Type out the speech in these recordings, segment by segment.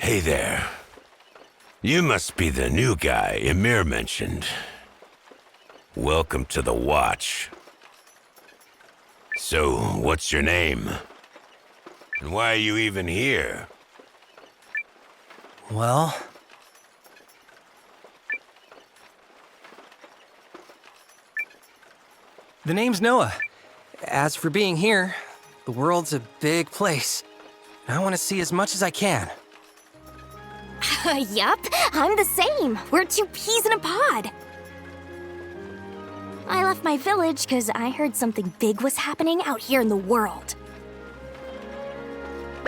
Hey there. You must be the new guy Ymir mentioned. Welcome to the Watch. So, what's your name? And why are you even here? Well... The name's Nowa. As for being here, the world's a big place. I want to see as much as I can. Yup, I'm the same. We're two peas in a pod. I left my village because I heard something big was happening out here in the world.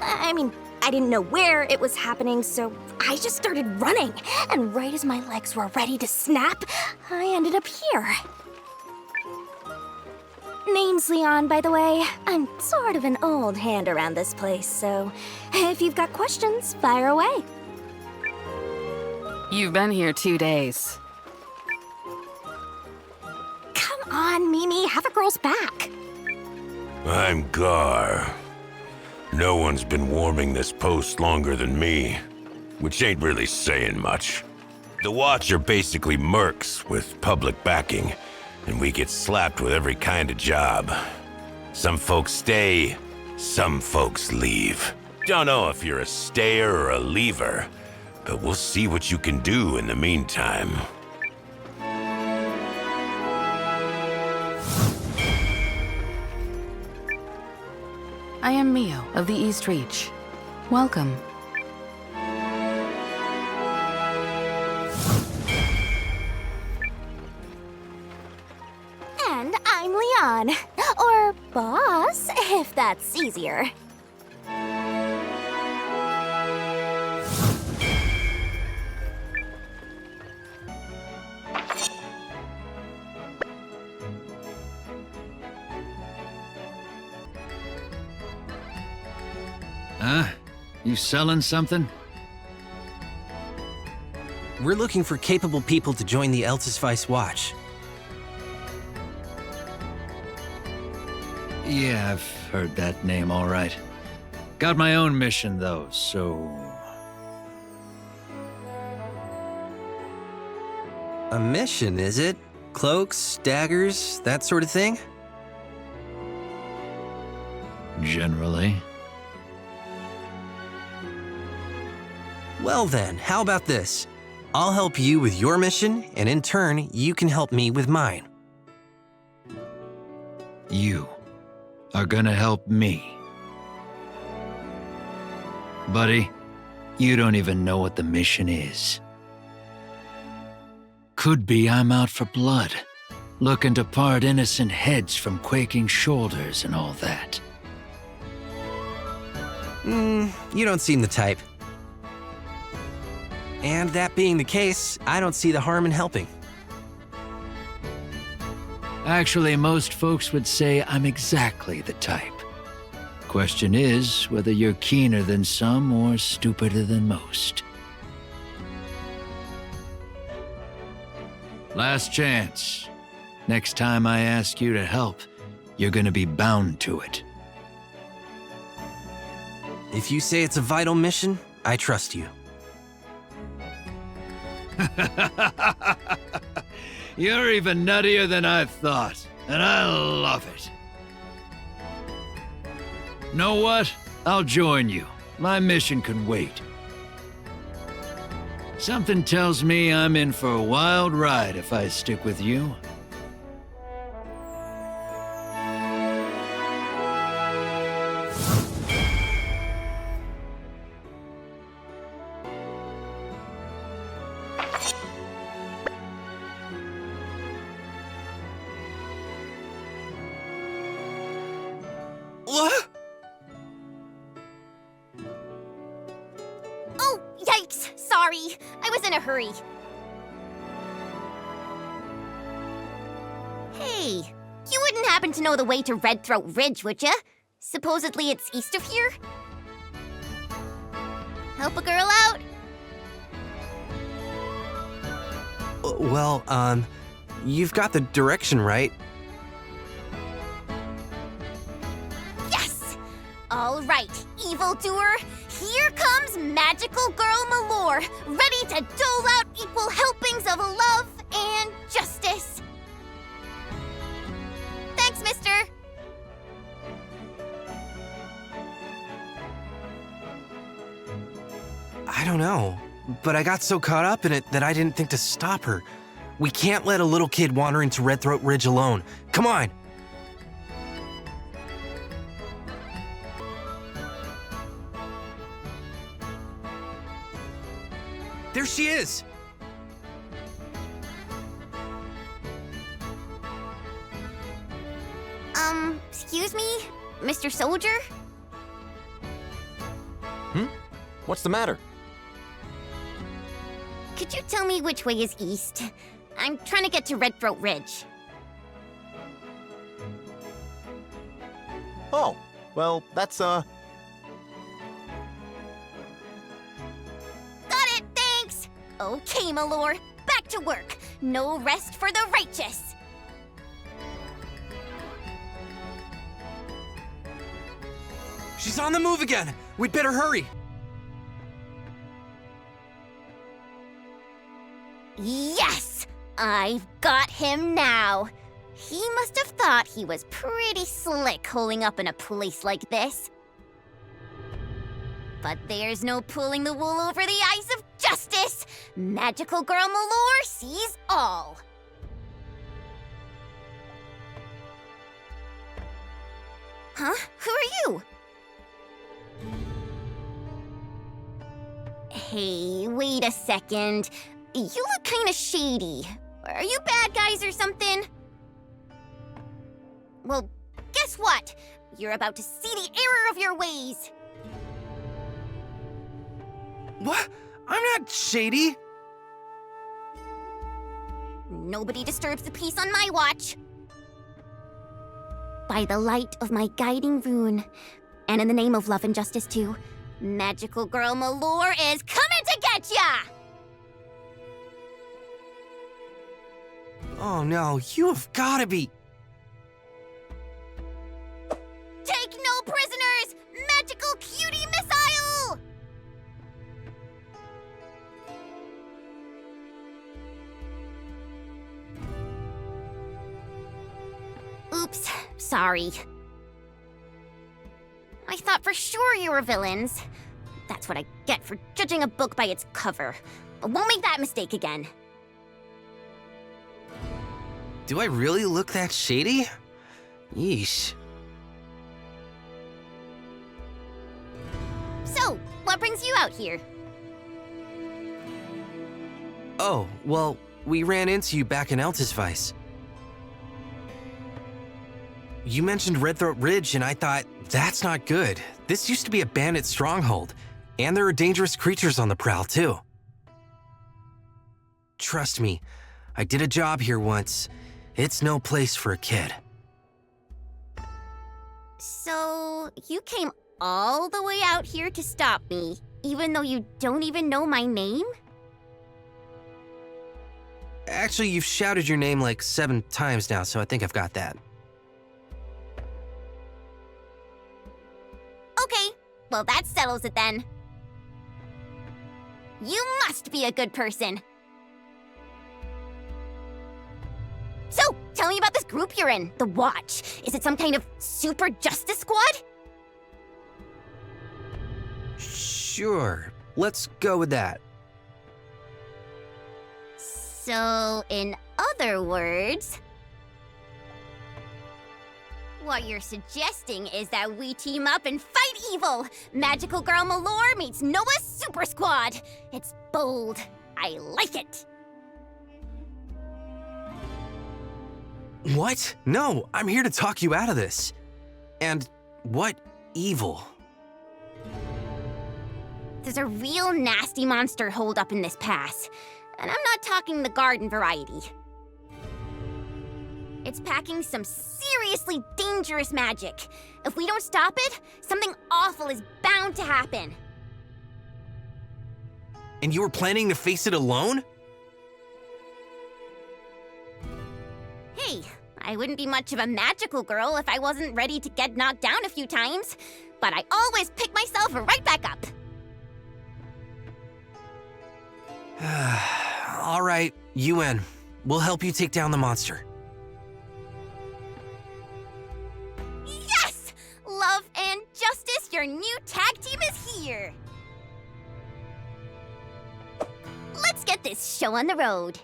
I mean, I didn't know where it was happening, so I just started running. And right as my legs were ready to snap, I ended up here. Name's Lian, by the way. I'm sort of an old hand around this place, so if you've got questions, fire away. You've been here 2 days. Come on, Mimi, have a girl's back. I'm Garr. No one's been warming this post longer than me, which ain't really saying much. The Watch are basically mercs with public backing, and we get slapped with every kind of job. Some folks stay, some folks leave. Don't know if you're a stayer or a leaver, but we'll see what you can do in the meantime. I am Mio of the East Reach. Welcome. And I'm Lian. Or boss, if that's easier. Huh? You selling something? We're looking for capable people to join the Eltisvice Watch. Yeah, I've heard that name all right. Got my own mission, though, so... A mission, is it? Cloaks, daggers, that sort of thing? Generally. Well then, how about this? I'll help you with your mission, and in turn, you can help me with mine. You are gonna help me. Buddy, you don't even know what the mission is. Could be I'm out for blood, looking to part innocent heads from quaking shoulders and all that. You don't seem the type. And that being the case, I don't see the harm in helping. Actually, most folks would say I'm exactly the type. Question is whether you're keener than some or stupider than most. Last chance. Next time I ask you to help, you're gonna be bound to it. If you say it's a vital mission, I trust you. You're even nuttier than I thought, and I love it. Know what? I'll join you. My mission can wait. Something tells me I'm in for a wild ride if I stick with you. What? Oh, yikes! Sorry. I was in a hurry. Hey, you wouldn't happen to know the way to Red Throat Ridge, would ya? Supposedly it's east of here? Help a girl out? Well, you've got the direction right. Yes! All right, evildoer. Here comes magic. magical girl Mellore, ready to dole out equal helpings of love and justice. Thanks, mister. I don't know, but I got so caught up in it that I didn't think to stop her. We can't let a little kid wander into Red Throat Ridge alone. Come on! There she is! Excuse me, Mr. Soldier? What's the matter? Could you tell me which way is east? I'm trying to get to Red Throat Ridge. Oh, well, that's, Got it, thanks! Okay, Mellore, back to work. No rest for the righteous. She's on the move again! We'd better hurry! Yes! I've got him now. He must have thought he was pretty slick holding up in a place like this. But there's no pulling the wool over the eyes of justice! Magical girl Mellore sees all! Huh? Who are you? Hey, wait a second. You look kinda shady. Are you bad guys or something? Well, guess what? You're about to see the error of your ways. What? I'm not shady! Nobody disturbs the peace on my watch. By the light of my guiding rune, and in the name of love and justice too, magical girl Mellore is coming to get ya! Oh no, you have gotta be... Take no prisoners! Magical cutie missile! Oops, sorry. I thought for sure you were villains. That's what I get for judging a book by its cover. I won't make that mistake again. Do I really look that shady? Yeesh. So, what brings you out here? Oh, well, we ran into you back in Eltisvice. You mentioned Red Throat Ridge, and I thought, that's not good. This used to be a bandit stronghold, and there are dangerous creatures on the prowl, too. Trust me, I did a job here once. It's no place for a kid. So, you came all the way out here to stop me, even though you don't even know my name? Actually, you've shouted your name like 7 times now, so I think I've got that. Okay, well that settles it then. You must be a good person. So, tell me about this group you're in, the Watch. Is it some kind of super justice squad? Sure, let's go with that. So, in other words, what you're suggesting is that we team up and fight evil. Magical girl Mellore meets Nowa's super squad. It's bold. I like it. What? No, I'm here to talk you out of this. And what evil? There's a real nasty monster holed up in this pass. And I'm not talking the garden variety. It's packing some seriously dangerous magic. If we don't stop it, something awful is bound to happen. And you were planning to face it alone? Hey, I wouldn't be much of a magical girl if I wasn't ready to get knocked down a few times. But I always pick myself right back up. All right, UN. We'll help you take down the monster. Yes! Love and Justice, your new tag team is here! Let's get this show on the road.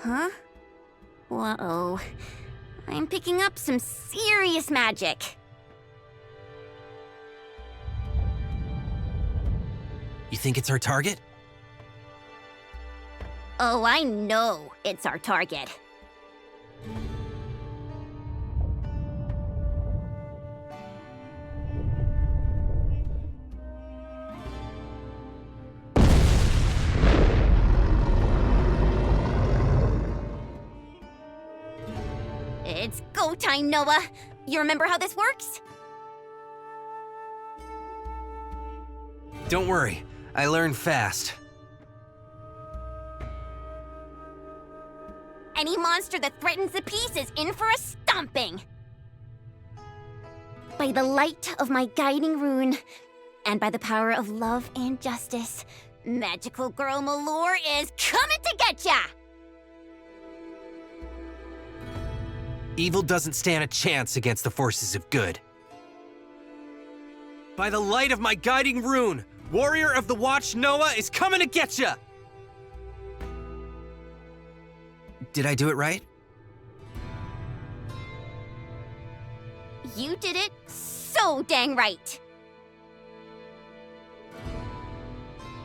Huh? Whoa. I'm picking up some serious magic. You think it's our target? Oh, I know it's our target. It's go time, Nowa. You remember how this works? Don't worry, I learned fast. Any monster that threatens the peace is in for a stomping. By the light of my guiding rune, and by the power of love and justice, magical girl Mellore is coming to get ya! Evil doesn't stand a chance against the forces of good. By the light of my guiding rune, Warrior of the Watch Nowa is coming to get ya! Did I do it right? You did it so dang right.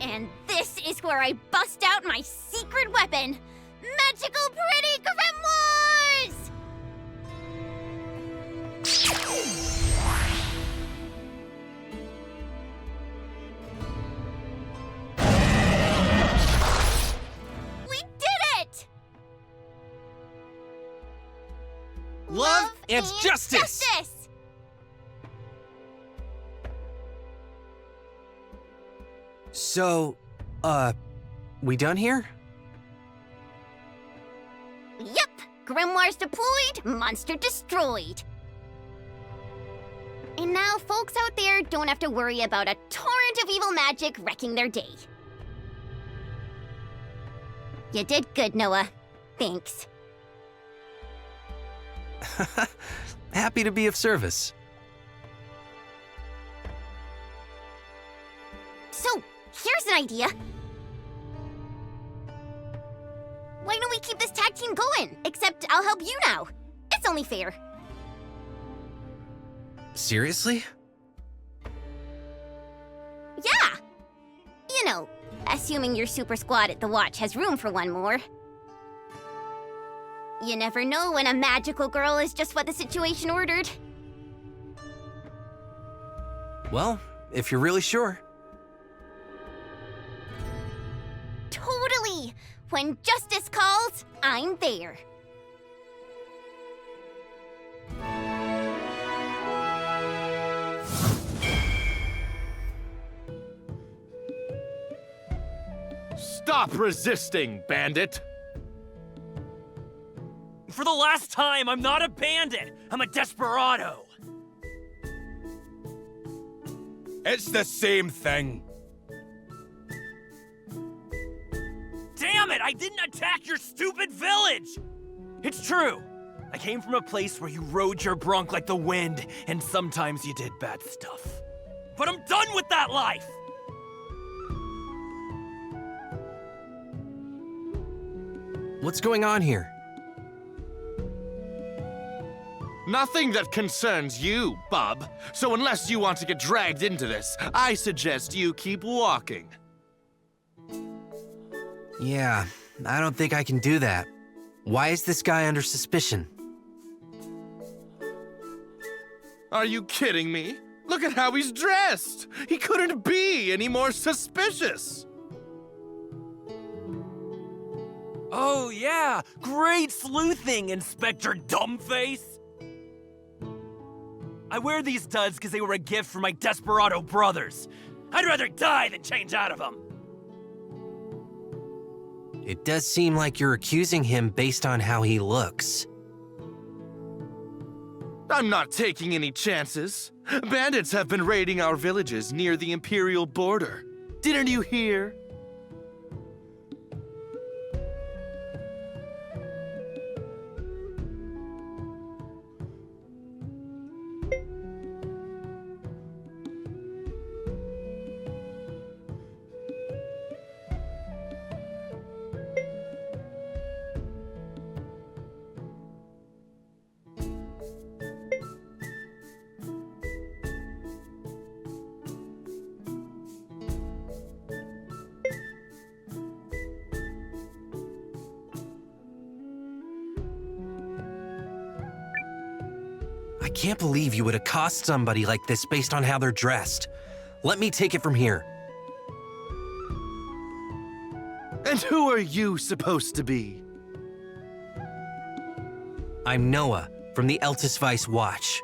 And this is where I bust out my secret weapon, Magical Pretty Grimoires! We did it! Love and justice! So, we done here? Yep! Grimoires deployed, monster destroyed. And now folks out there don't have to worry about a torrent of evil magic wrecking their day. You did good, Nowa. Thanks. Happy to be of service. So, here's an idea. Why don't we keep this tag team going? Except I'll help you now. It's only fair. Seriously? Yeah! You know, assuming your super squad at the Watch has room for one more. You never know when a magical girl is just what the situation ordered. Well, if you're really sure. Totally! When justice calls, I'm there. Stop resisting, bandit! For the last time, I'm not a bandit! I'm a desperado! It's the same thing. Damn it! I didn't attack your stupid village! It's true. I came from a place where you rode your bronc like the wind, and sometimes you did bad stuff. But I'm done with that life! What's going on here? Nothing that concerns you, bub. So unless you want to get dragged into this, I suggest you keep walking. Yeah, I don't think I can do that. Why is this guy under suspicion? Are you kidding me? Look at how he's dressed! He couldn't be any more suspicious! Oh yeah! Great sleuthing, Inspector Dumbface! I wear these duds because they were a gift from my desperado brothers. I'd rather die than change out of them. It does seem like you're accusing him based on how he looks. I'm not taking any chances. Bandits have been raiding our villages near the Imperial border. Didn't you hear? I can't believe you would accost somebody like this based on how they're dressed. Let me take it from here. And who are you supposed to be? I'm Nowa, from the Eltisvice Watch.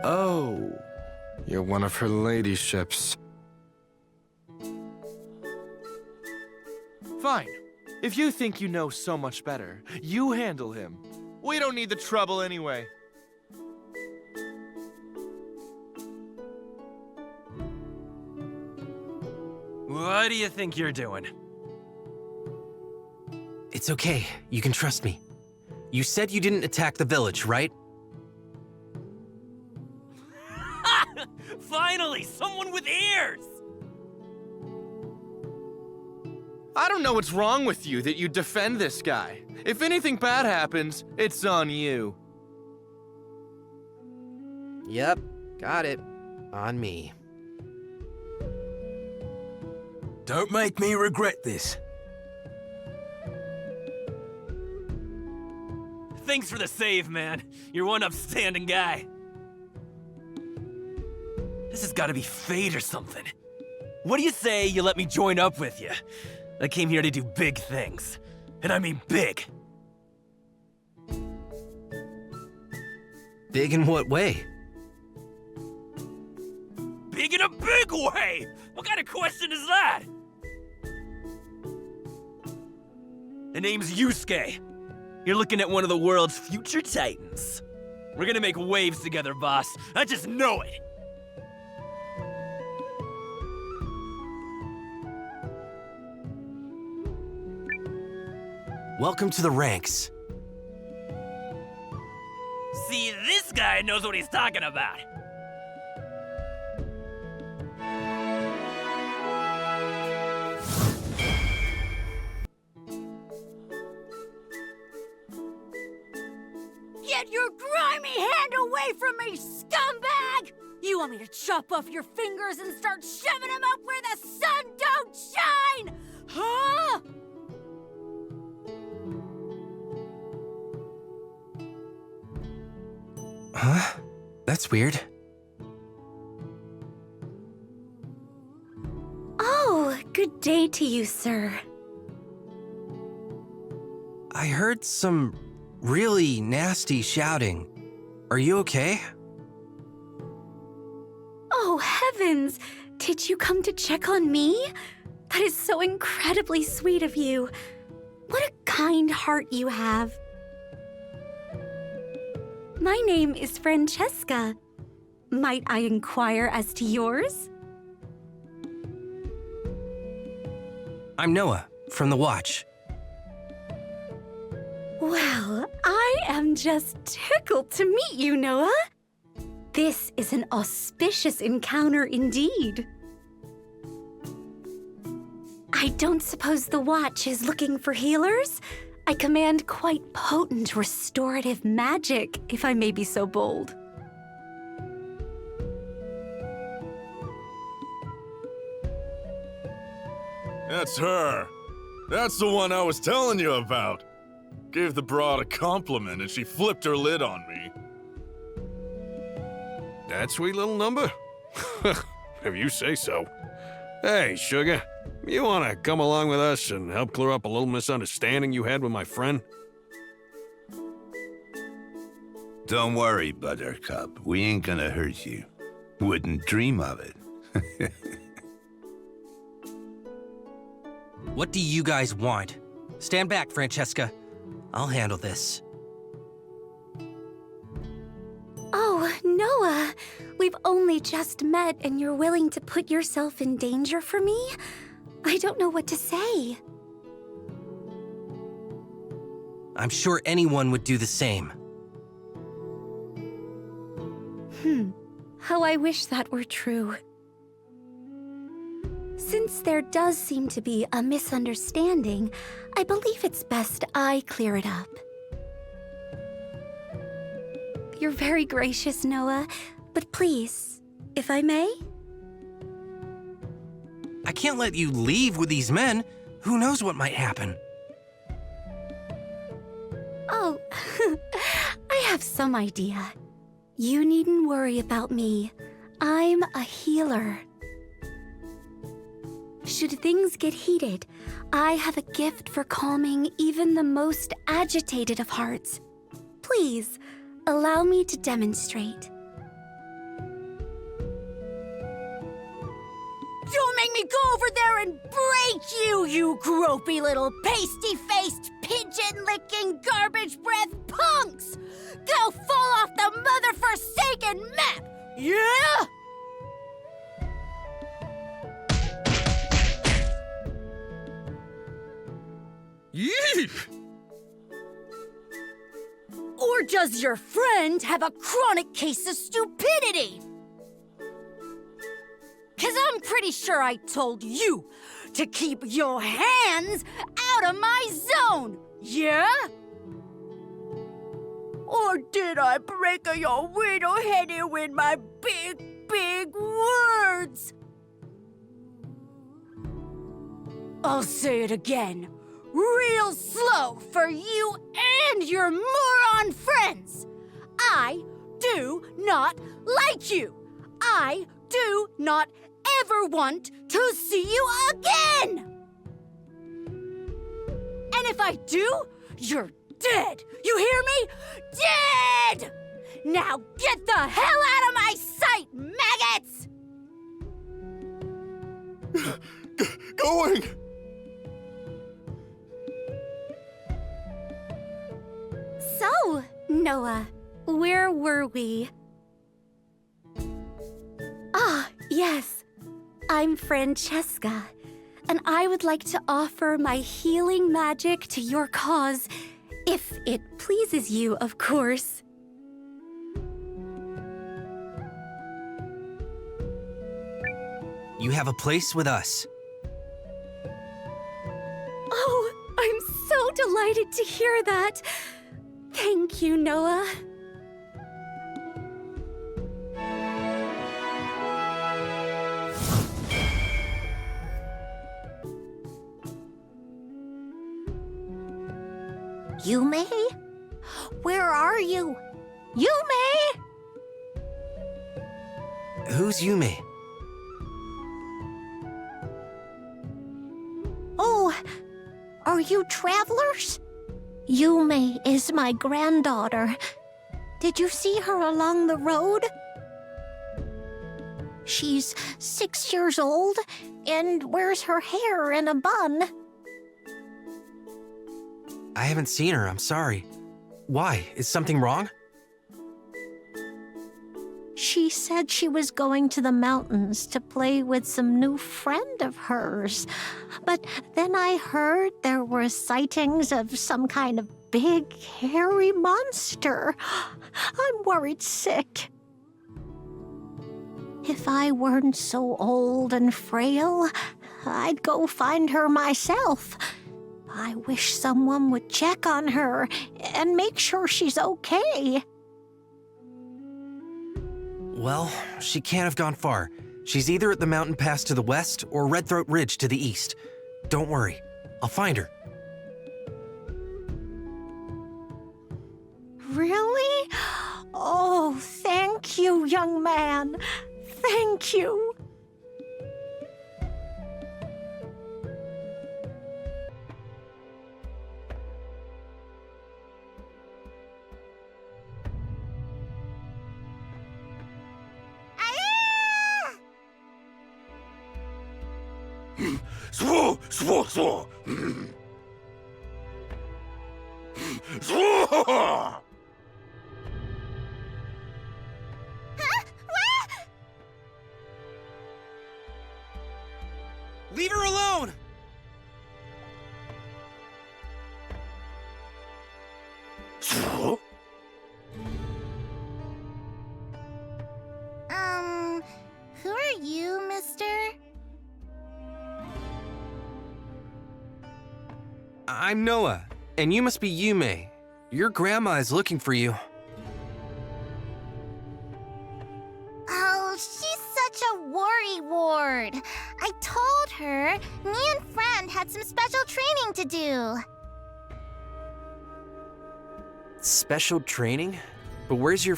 Oh, you're one of her ladyships. Fine. If you think you know so much better, you handle him. We don't need the trouble anyway. What do you think you're doing? It's okay, you can trust me. You said you didn't attack the village, right? Finally, someone with ears! I don't know what's wrong with you that you defend this guy. If anything bad happens, it's on you. Yep, got it. On me. Don't make me regret this. Thanks for the save, man. You're one upstanding guy. This has got to be fate or something. What do you say you let me join up with you? I came here to do big things. And I mean big. Big in what way? Big in a big way! What kind of question is that? The name's Yusuke. You're looking at one of the world's future titans. We're gonna make waves together, boss. I just know it. Welcome to the ranks. See, this guy knows what he's talking about. Get your grimy hand away from me, scumbag! You want me to chop off your fingers and start shoving them up where the sun don't shine? Huh? Huh? That's weird. Oh, good day to you, sir. I heard some really nasty shouting. Are you okay? Oh, heavens! Did you come to check on me? That is so incredibly sweet of you. What a kind heart you have. My name is Francesca. Might I inquire as to yours? I'm Nowa, from the Watch. Well, I am just tickled to meet you, Nowa. This is an auspicious encounter indeed. I don't suppose the Watch is looking for healers? I command quite potent restorative magic, if I may be so bold. That's her. That's the one I was telling you about. Gave the broad a compliment and she flipped her lid on me. That sweet little number? If you say so. Hey, sugar. You want to come along with us and help clear up a little misunderstanding you had with my friend? Don't worry, Buttercup. We ain't gonna hurt you. Wouldn't dream of it. What do you guys want? Stand back, Francesca. I'll handle this. Nowa, we've only just met and you're willing to put yourself in danger for me? I don't know what to say. I'm sure anyone would do the same. How I wish that were true. Since there does seem to be a misunderstanding, I believe it's best I clear it up. You're very gracious, Nowa, but please, if I may? I can't let you leave with these men. Who knows what might happen? Oh, I have some idea. You needn't worry about me. I'm a healer. Should things get heated, I have a gift for calming even the most agitated of hearts. Please, allow me to demonstrate. Don't make me go over there and break you, you gropey little pasty-faced, pigeon-licking, garbage-breath punks! Go fall off the mother-forsaken map, yeah? Or does your friend have a chronic case of stupidity? 'Cause I'm pretty sure I told you to keep your hands out of my zone, yeah? Or did I break your little heady with my big, big words? I'll say it again, real slow for you and your moron friends. I do not like you. I do not ever want to see you again! And if I do, you're dead! You hear me? Dead! Now get the hell out of my sight, maggots! Going! So, Nowa, where were we? Ah, yes. I'm Francesca, and I would like to offer my healing magic to your cause, if it pleases you, of course. You have a place with us. Oh, I'm so delighted to hear that. Thank you, Nowa. Yume? Where are you? Yume! Who's Yume? Oh, are you travelers? Yume is my granddaughter. Did you see her along the road? She's 6 years old and wears her hair in a bun. I haven't seen her, I'm sorry. Why? Is something wrong? She said she was going to the mountains to play with some new friend of hers. But then I heard there were sightings of some kind of big, hairy monster. I'm worried sick. If I weren't so old and frail, I'd go find her myself. I wish someone would check on her and make sure she's okay. Well, she can't have gone far. She's either at the mountain pass to the west or Red Throat Ridge to the east. Don't worry, I'll find her. Really? Oh, thank you, young man. Thank you. Swore, swore, swore. Swore. Leave her alone! Who are you, mister? I'm Nowa, and you must be Yume. Your grandma is looking for you. Oh, she's such a worrywart. I told her me and friend had some special training to do. Special training? But where's your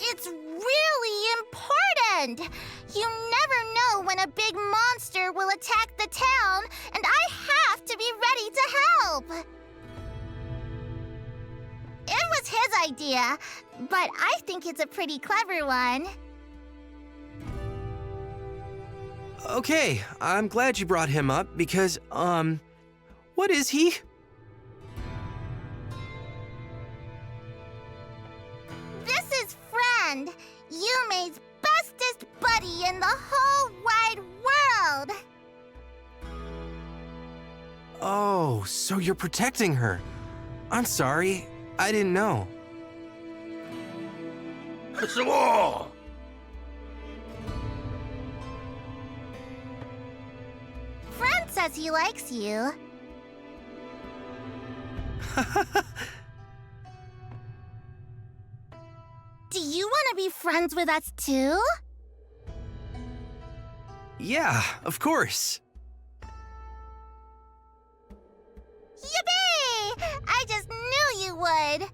It's really important! You never know when a big monster will attack the town, and I have to be ready to help! It was his idea, but I think it's a pretty clever one. Okay, I'm glad you brought him up because, what is he? This is Friend, Yume's bestest buddy in the whole wide world! Oh, so you're protecting her. I'm sorry, I didn't know. Friend says he likes you. Do you want to be friends with us too? Yeah, of course. Yippee! I just knew you would.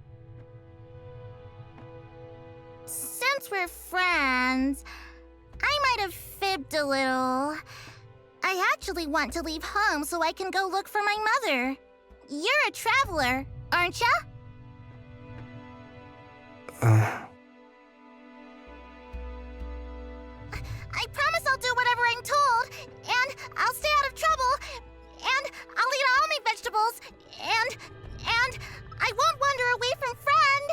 Since we're friends, I might have fibbed a little. I actually want to leave home so I can go look for my mother. You're a traveler, aren't ya? I promise I'll do whatever I'm told, and I'll stay out of trouble, and I'll eat all my vegetables, and I won't wander away from Friend.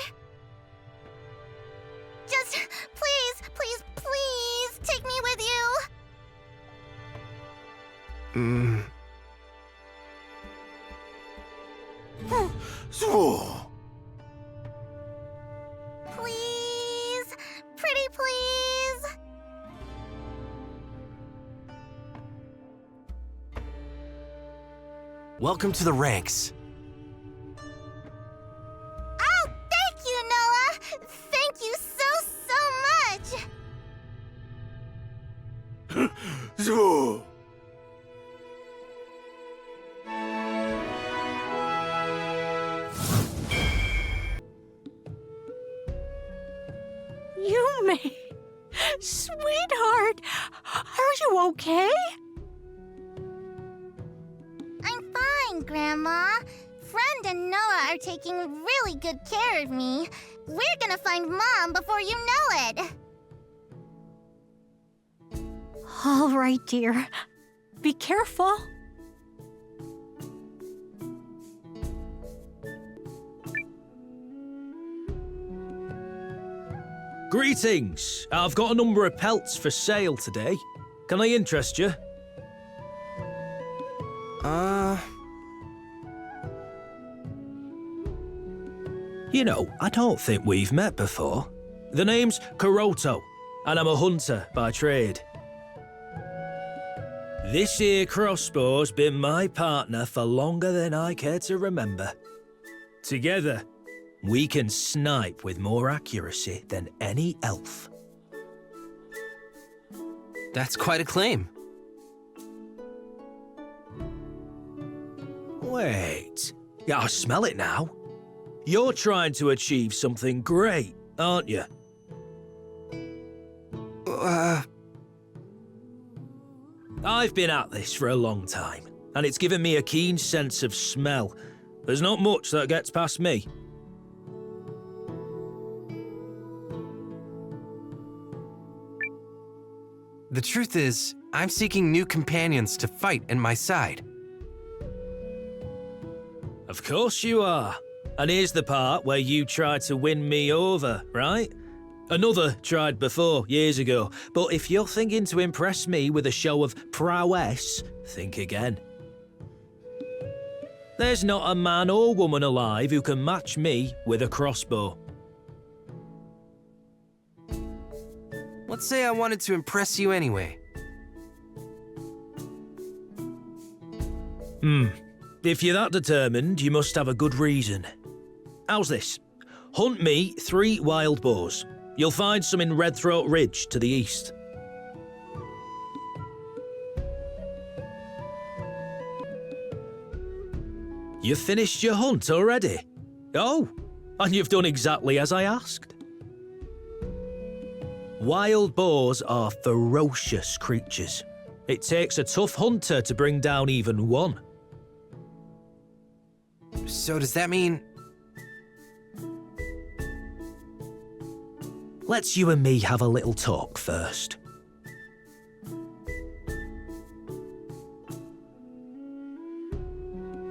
Just please, please, please take me with you. Please, pretty please. Welcome to the ranks. Oh, thank you, Nowa. Thank you so much. Yume, sweetheart, are you okay? I'm fine, Grandma. Friend and Nowa are taking really good care of me. We're gonna find Mom before you know it. All right, dear. Be careful. Greetings! I've got a number of pelts for sale today. Can I interest you? You know, I don't think we've met before. The name's Kuroto, and I'm a hunter by trade. This here crossbow's been my partner for longer than I care to remember. Together, we can snipe with more accuracy than any elf. That's quite a claim. Wait. Yeah, I smell it now. You're trying to achieve something great, aren't you? I've been at this for a long time, and it's given me a keen sense of smell. There's not much that gets past me. The truth is, I'm seeking new companions to fight at my side. Of course you are. And here's the part where you try to win me over, right? Another tried before, years ago, but if you're thinking to impress me with a show of prowess, think again. There's not a man or woman alive who can match me with a crossbow. Let's say I wanted to impress you anyway. If you're that determined, you must have a good reason. How's this? Hunt me 3 wild boars. You'll find some in Redthroat Ridge to the east. You've finished your hunt already? Oh, and you've done exactly as I asked. Wild boars are ferocious creatures. It takes a tough hunter to bring down even one. So does that mean... Let's you and me have a little talk first.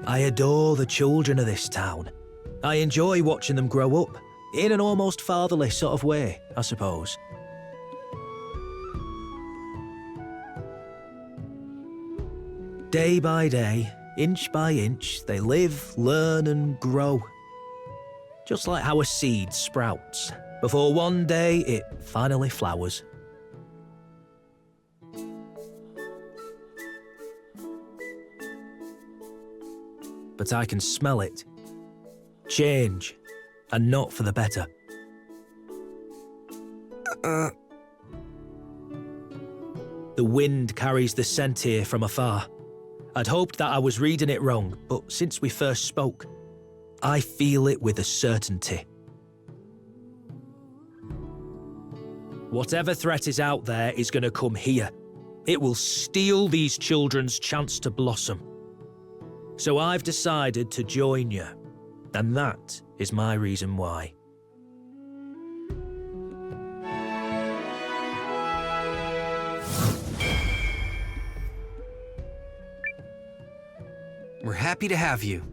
I adore the children of this town. I enjoy watching them grow up, in an almost fatherly sort of way, I suppose. Day by day, inch by inch, they live, learn and grow. Just like how a seed sprouts, before one day it finally flowers. But I can smell it. Change, and not for the better. The wind carries the scent here from afar. I'd hoped that I was reading it wrong, but since we first spoke, I feel it with a certainty. Whatever threat is out there is going to come here. It will steal these children's chance to blossom. So I've decided to join you, and that is my reason why. We're happy to have you.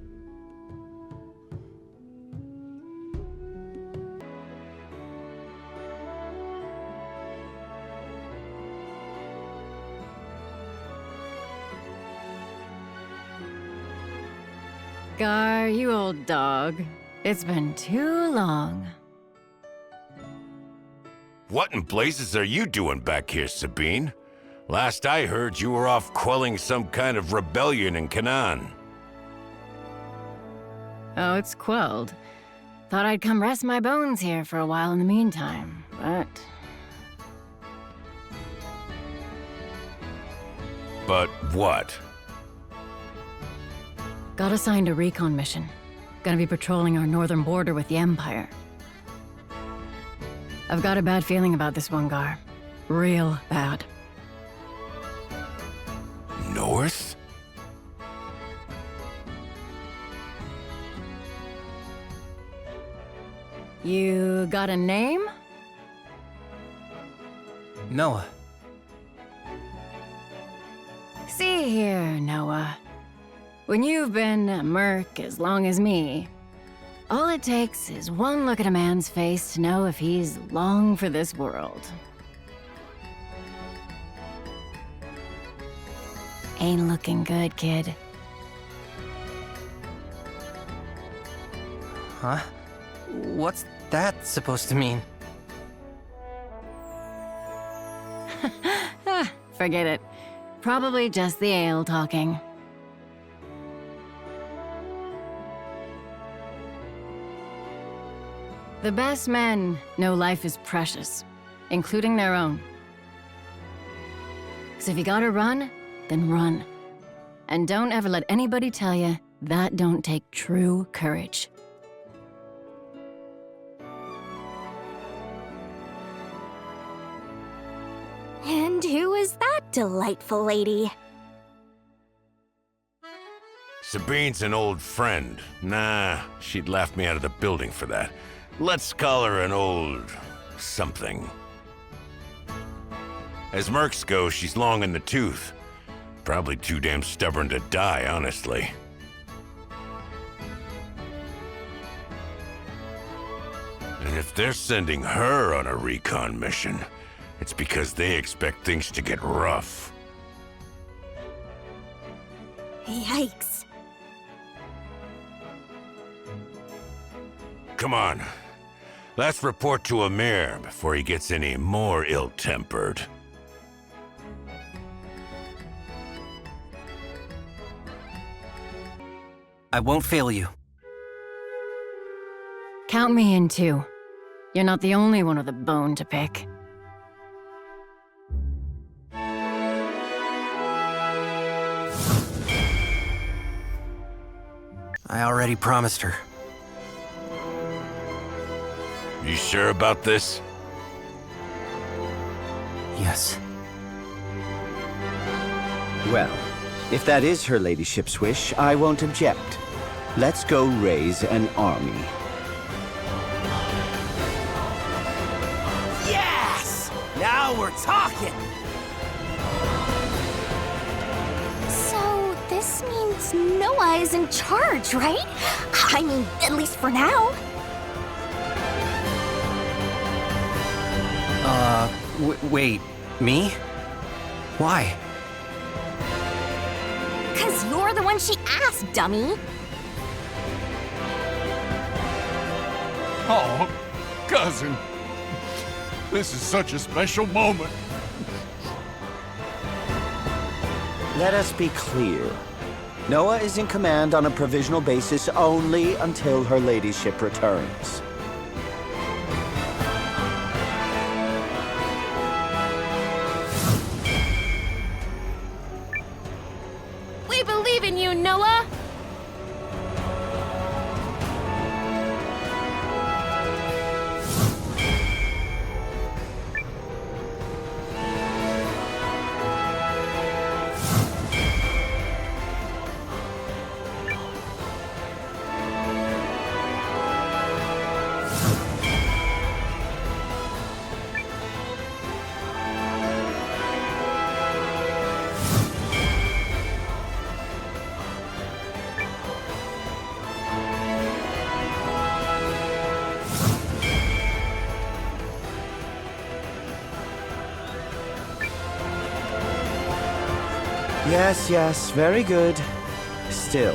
Garr, you old dog. It's been too long. What in blazes are you doing back here, Sabine? Last I heard, you were off quelling some kind of rebellion in Canaan. Oh, it's quelled. Thought I'd come rest my bones here for a while in the meantime, but... But what? Got assigned a recon mission. Gonna be patrolling our northern border with the Empire. I've got a bad feeling about this one, Garr. Real bad. North? You got a name? Nowa. See here, Nowa. When you've been a merc as long as me, all it takes is one look at a man's face to know if he's long for this world. Ain't looking good, kid. Huh? What's that supposed to mean? Forget it. Probably just the ale talking. The best men know life is precious, including their own. So if you gotta run, then run. And don't ever let anybody tell you that don't take true courage. And who is that delightful lady? Sabine's an old friend. Nah, she'd laugh me out of the building for that. Let's call her an old... something. As mercs go, she's long in the tooth. Probably too damn stubborn to die, honestly. And if they're sending her on a recon mission, it's because they expect things to get rough. Yikes. Come on. Let's report to Ymir before he gets any more ill-tempered. I won't fail you. Count me in too. You're not the only one with a bone to pick. I already promised her. You sure about this? Yes. Well, if that is her ladyship's wish, I won't object. Let's go raise an army. Yes! Now we're talking! So, this means Nowa is in charge, right? I mean, at least for now. Wait, me? Why? 'Cause you're the one she asked, dummy. Oh, cousin. This is such a special moment. Let us be clear. Nowa is in command on a provisional basis only until her ladyship returns. We believe in you, Nowa! Yes, very good. Still.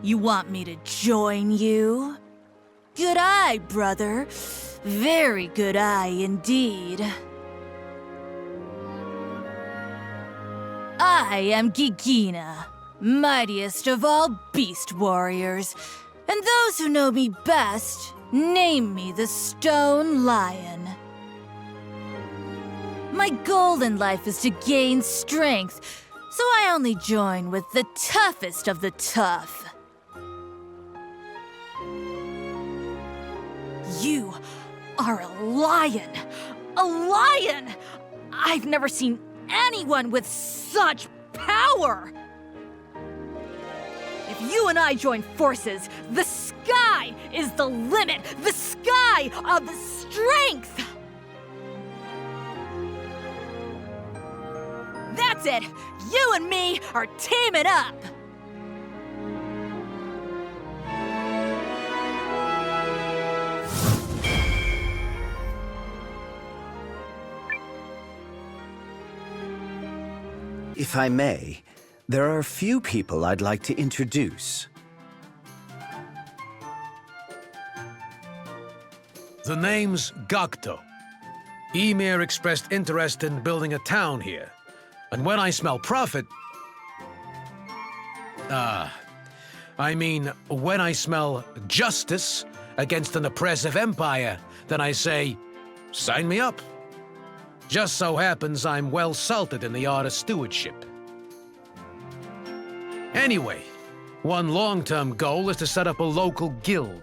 You want me to join you? Good eye, brother. Very good eye indeed. I am Gigina, mightiest of all beast warriors, and those who know me best name me the Stone Lion. My goal in life is to gain strength, so I only join with the toughest of the tough. You are a lion! A lion! I've never seen anyone with such power! If you and I join forces, the sky is the limit! The sky of strength! That's it! You and me are teaming up! If I may, there are a few people I'd like to introduce. The name's Gocteau. Ymir expressed interest in building a town here. And when I smell profit... when I smell justice against an oppressive empire, then I say, sign me up. Just so happens I'm well salted in the art of stewardship. Anyway, one long-term goal is to set up a local guild.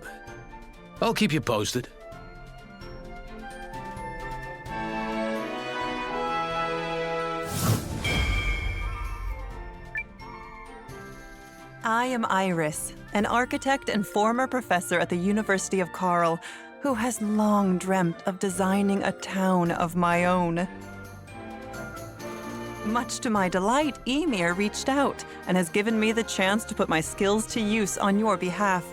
I'll keep you posted. I am Iris, an architect and former professor at the University of Karl, who has long dreamt of designing a town of my own. Much to my delight, Ymir reached out and has given me the chance to put my skills to use on your behalf.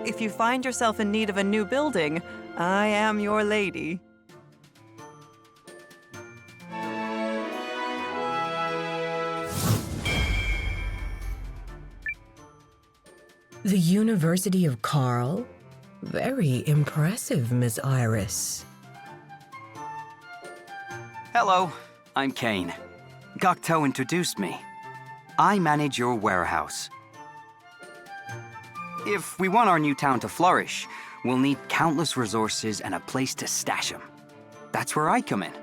If you find yourself in need of a new building, I am your lady. The University of Carl? Very impressive, Miss Iris. Hello, I'm Kane. Gocteau introduced me. I manage your warehouse. If we want our new town to flourish, we'll need countless resources and a place to stash them. That's where I come in.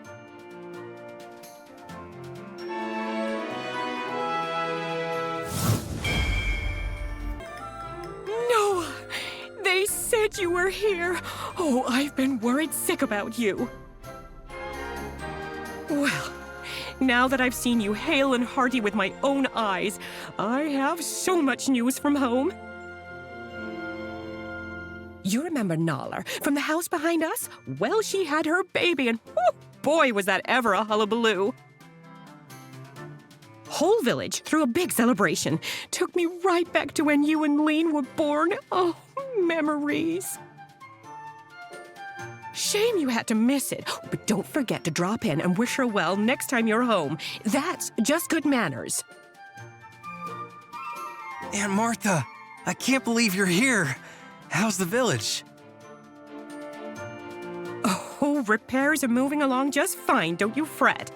Nowa! They said you were here. Oh, I've been worried sick about you. Well, now that I've seen you hale and hearty with my own eyes, I have so much news from home. You remember Nowa from the house behind us? Well, she had her baby, and boy, was that ever a hullabaloo. Whole village threw a big celebration. Took me right back to when you and Lian were born. Oh, memories. Shame you had to miss it, but don't forget to drop in and wish her well next time you're home. That's just good manners. Aunt Martha, I can't believe you're here. How's the village? Oh, repairs are moving along just fine, don't you fret.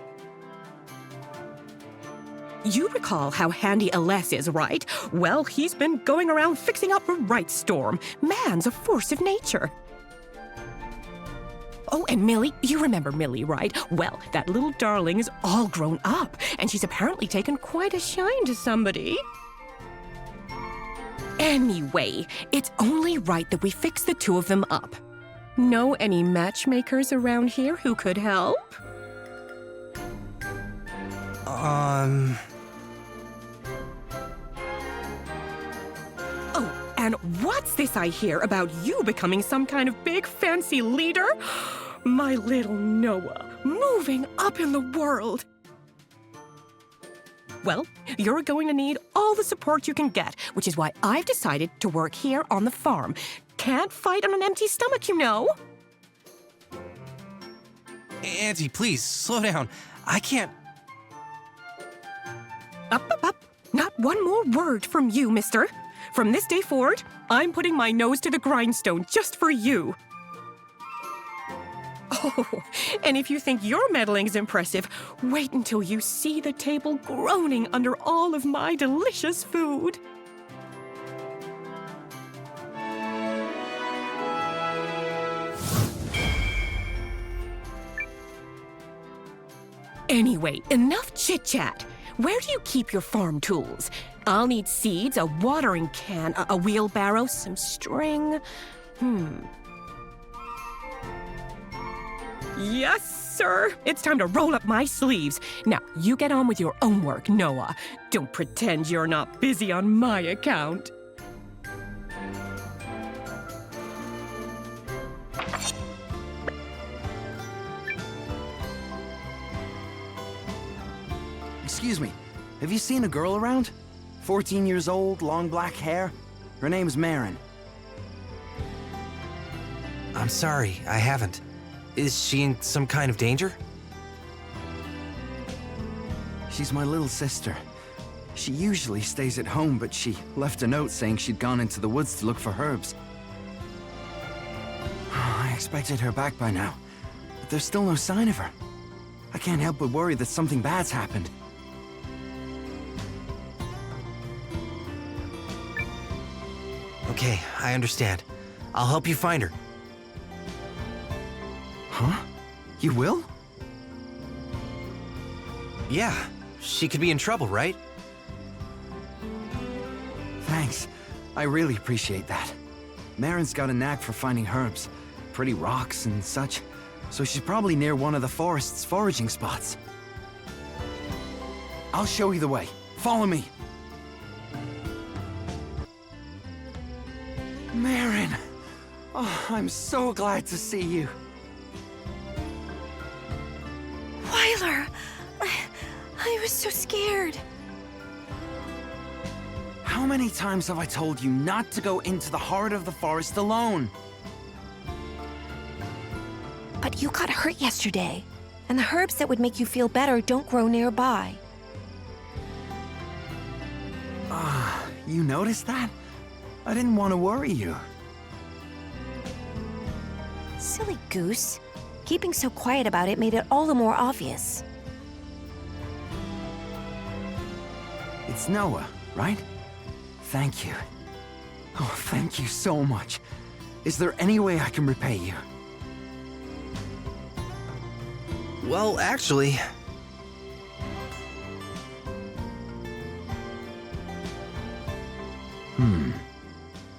You recall how handy Aless is, right? Well, he's been going around fixing up a right storm. Man's a force of nature. Oh, and Millie, you remember Millie, right? Well, that little darling is all grown up, and she's apparently taken quite a shine to somebody. Anyway, it's only right that we fix the two of them up. Know any matchmakers around here who could help? Oh, and what's this I hear about you becoming some kind of big fancy leader? My little Nowa, moving up in the world. Well, you're going to need all the support you can get, which is why I've decided to work here on the farm. Can't fight on an empty stomach, you know. Auntie, please, slow down. I can't... Up. Not one more word from you, mister. From this day forward, I'm putting my nose to the grindstone just for you. Oh, and if you think your meddling is impressive, wait until you see the table groaning under all of my delicious food. Anyway, enough chit-chat. Where do you keep your farm tools? I'll need seeds, a watering can, a wheelbarrow, some string. Yes, sir. It's time to roll up my sleeves. Now, you get on with your own work, Nowa. Don't pretend you're not busy on my account. Excuse me, have you seen a girl around? 14 years old, long black hair. Her name's Marin. I'm sorry, I haven't. Is she in some kind of danger? She's my little sister. She usually stays at home, but she left a note saying she'd gone into the woods to look for herbs. I expected her back by now, but there's still no sign of her. I can't help but worry that something bad's happened. Okay, I understand. I'll help you find her. Huh? You will? Yeah, she could be in trouble, right? Thanks. I really appreciate that. Marin's got a knack for finding herbs, pretty rocks and such, so she's probably near one of the forest's foraging spots. I'll show you the way. Follow me. Marin! Oh, I'm so glad to see you. Wyler! was so scared. How many times have I told you not to go into the heart of the forest alone? But you got hurt yesterday, and the herbs that would make you feel better don't grow nearby. You noticed that? I didn't want to worry you. Silly goose. Keeping so quiet about it made it all the more obvious. It's Nowa, right? Thank you. Oh, thank you so much. Is there any way I can repay you? Well, actually...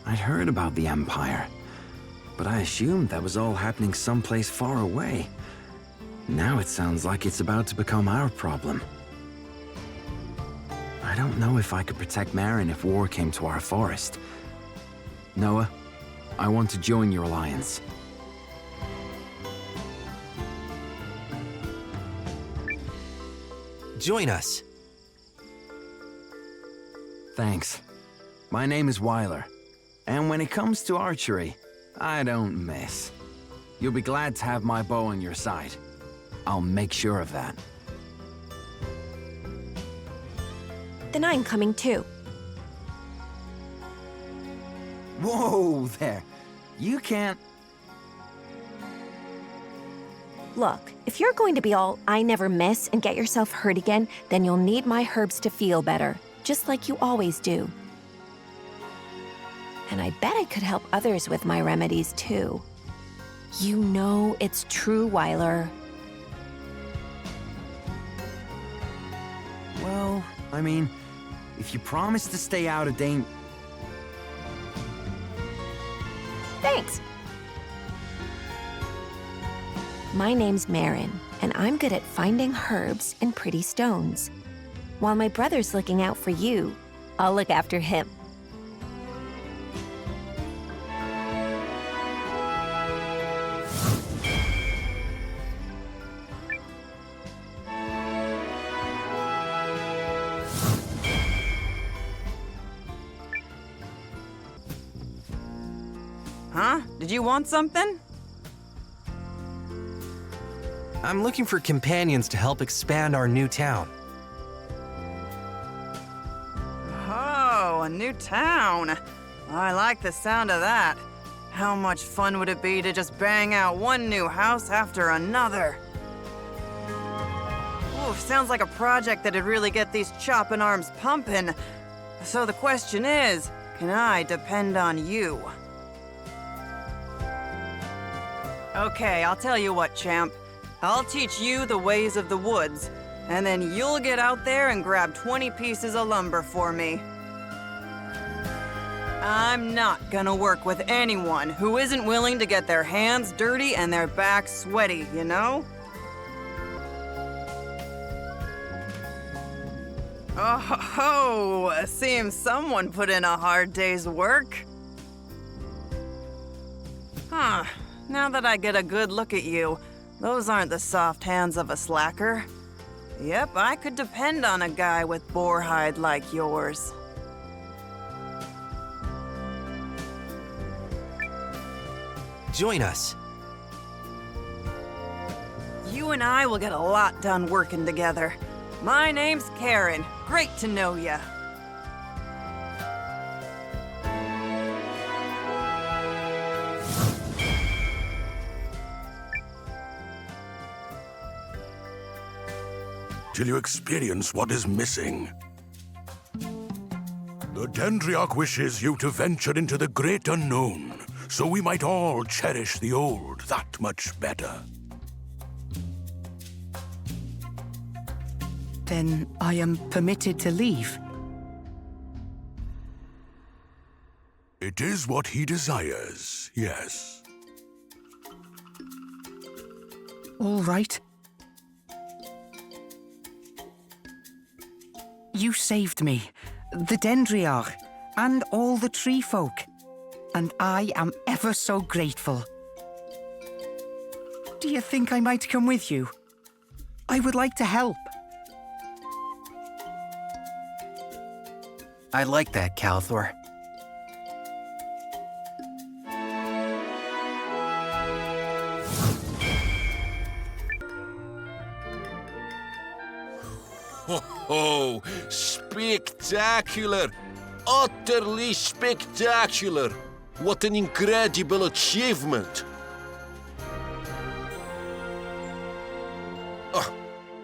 I'd heard about the Empire, but I assumed that was all happening someplace far away. Now it sounds like it's about to become our problem. I don't know if I could protect Marin if war came to our forest. Nowa, I want to join your alliance. Join us. Thanks. My name is Wyler, and when it comes to archery, I don't miss. You'll be glad to have my bow on your side. I'll make sure of that. Then I'm coming too. Whoa there! You can't... Look, if you're going to be all I never miss and get yourself hurt again, then you'll need my herbs to feel better, just like you always do. And I bet I could help others with my remedies too. You know it's true, Wyler. Well, I mean, if you promise to stay out of danger... Thanks. My name's Marin, and I'm good at finding herbs and pretty stones. While my brother's looking out for you, I'll look after him. Huh? Did you want something? I'm looking for companions to help expand our new town. Oh, a new town. I like the sound of that. How much fun would it be to just bang out one new house after another? Ooh, sounds like a project that'd really get these chopping arms pumping. So the question is, can I depend on you? Okay, I'll tell you what, champ. I'll teach you the ways of the woods, and then you'll get out there and grab 20 pieces of lumber for me. I'm not gonna work with anyone who isn't willing to get their hands dirty and their backs sweaty, you know? Oh, seems someone put in a hard day's work. Huh. Now that I get a good look at you, those aren't the soft hands of a slacker. Yep, I could depend on a guy with boar hide like yours. Join us. You and I will get a lot done working together. My name's Kerrin. Great to know ya. Till you experience what is missing. The Dendriarch wishes you to venture into the great unknown, so we might all cherish the old that much better. Then I am permitted to leave. It is what he desires, yes. All right. You saved me, the Dendriarch, and all the tree folk. And I am ever so grateful. Do you think I might come with you? I would like to help. I like that, Calthor. Oh, spectacular! Utterly spectacular! What an incredible achievement! Oh,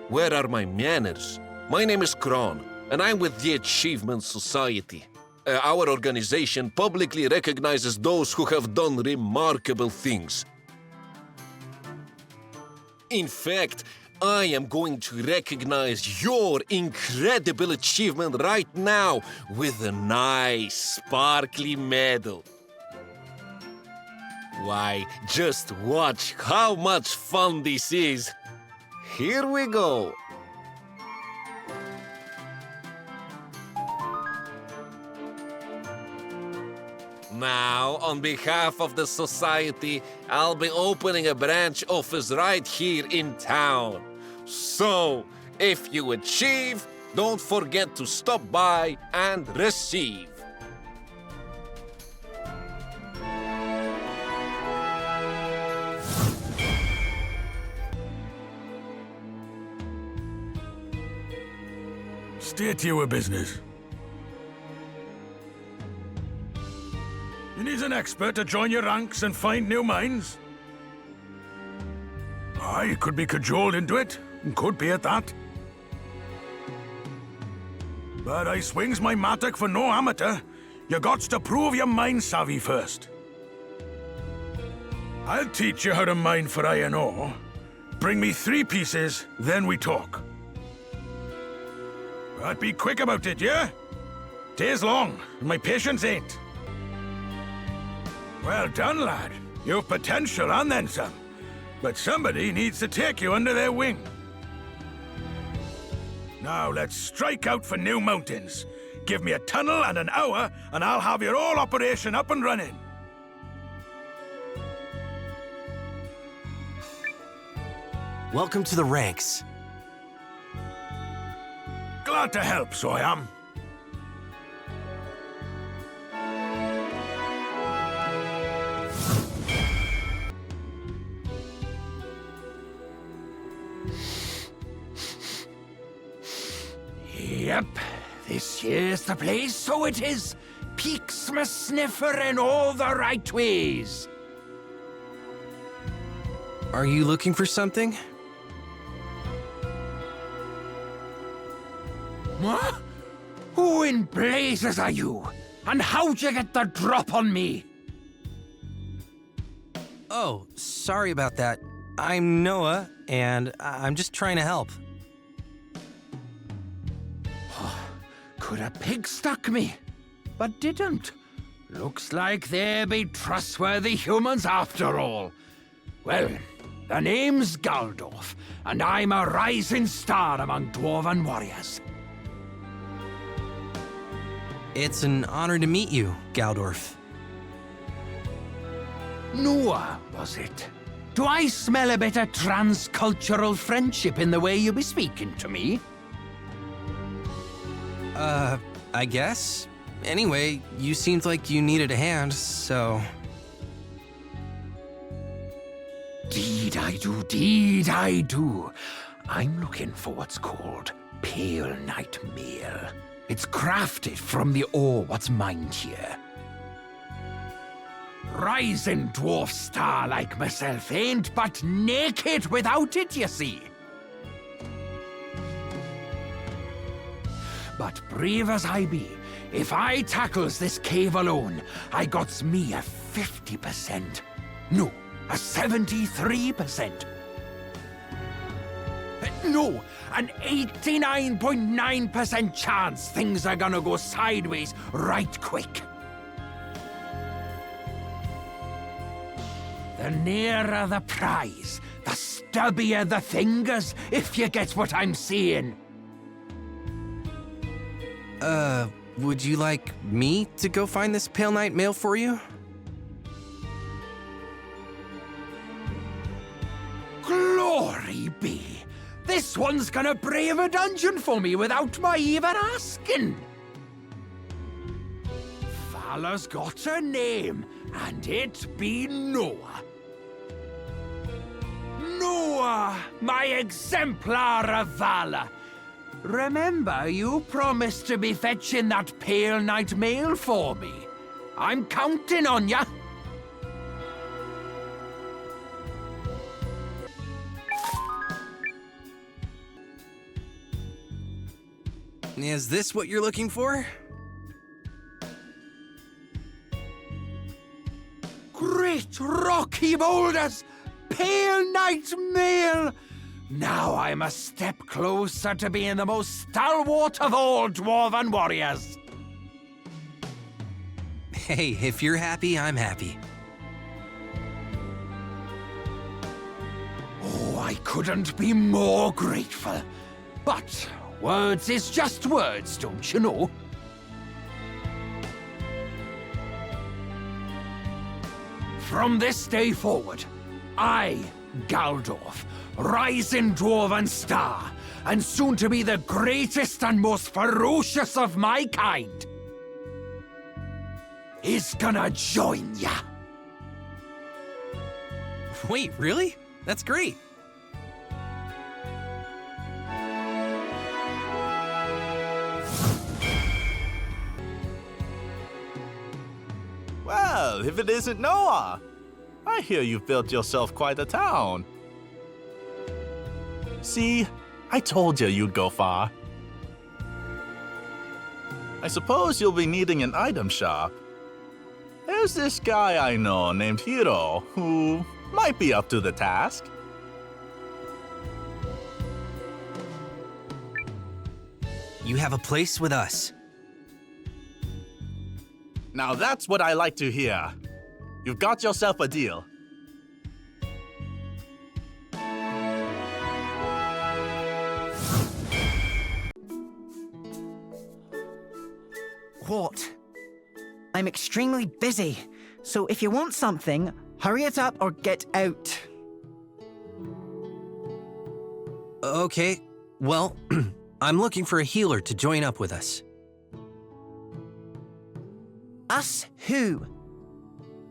where are my manners? My name is Chron, and I'm with the Achievement Society. Our organization publicly recognizes those who have done remarkable things. In fact, I am going to recognize your incredible achievement right now with a nice, sparkly medal. Why, just watch how much fun this is. Here we go. Now, on behalf of the society, I'll be opening a branch office right here in town. So, if you achieve, don't forget to stop by and receive. State your business. You need an expert to join your ranks and find new mines? I could be cajoled into it, and could be at that. But I swings my mattock for no amateur. You gots to prove your mine savvy first. I'll teach you how to mine for iron ore. Bring me 3 pieces, then we talk. But be quick about it, yeah? Day's long, and my patience ain't. Well done, lad. You've potential and then some. But somebody needs to take you under their wing. Now let's strike out for new mountains. Give me a tunnel and an hour, and I'll have your whole operation up and running. Welcome to the ranks. Glad to help, so I am. Yep, this here's the place, so it is. Peaks my sniffer in all the right ways. Are you looking for something? What? Who in blazes are you? And how'd you get the drop on me? Oh, sorry about that. I'm Nowa, and I'm just trying to help. Could a pig stuck me? But didn't. Looks like they be trustworthy humans after all. Well, the name's Galdorf, and I'm a rising star among dwarven warriors. It's an honor to meet you, Galdorf. Nowa, was it? Do I smell a bit of transcultural friendship in the way you be speaking to me? I guess. Anyway, you seemed like you needed a hand, so... Deed I do. I'm looking for what's called Pale Night Mail. It's crafted from the ore what's mined here. Rising dwarf star like myself ain't but naked without it, you see. But brave as I be, if I tackles this cave alone, I gots me a 50%. No, a 73%. No, an 89.9% chance things are gonna go sideways right quick. The nearer the prize, the stubbier the fingers, if you get what I'm saying. Would you like me to go find this Pale Night Mail for you? Glory be! This one's gonna brave a dungeon for me without my even asking. Valor's got a name, and it be Nowa. Nowa, my exemplar of valor. Remember, you promised to be fetching that pale night mail for me. I'm counting on ya. Is this what you're looking for? Great rocky boulders! Pale night mail! Now I'm a step closer to being the most stalwart of all dwarven warriors. Hey, if you're happy, I'm happy. Oh, I couldn't be more grateful. But words is just words, don't you know? From this day forward, I, Galdorf, rising dwarven star, and soon to be the greatest and most ferocious of my kind, is gonna join ya. Wait, really? That's great. Well, if it isn't Nowa, I hear you've built yourself quite a town. See, I told you you'd go far. I suppose you'll be needing an item shop. There's this guy I know named Hiro who might be up to the task. You have a place with us. Now that's what I like to hear. You've got yourself a deal. What? I'm extremely busy, so if you want something, hurry it up or get out. Okay, well, I'm looking for a healer to join up with us. Us who?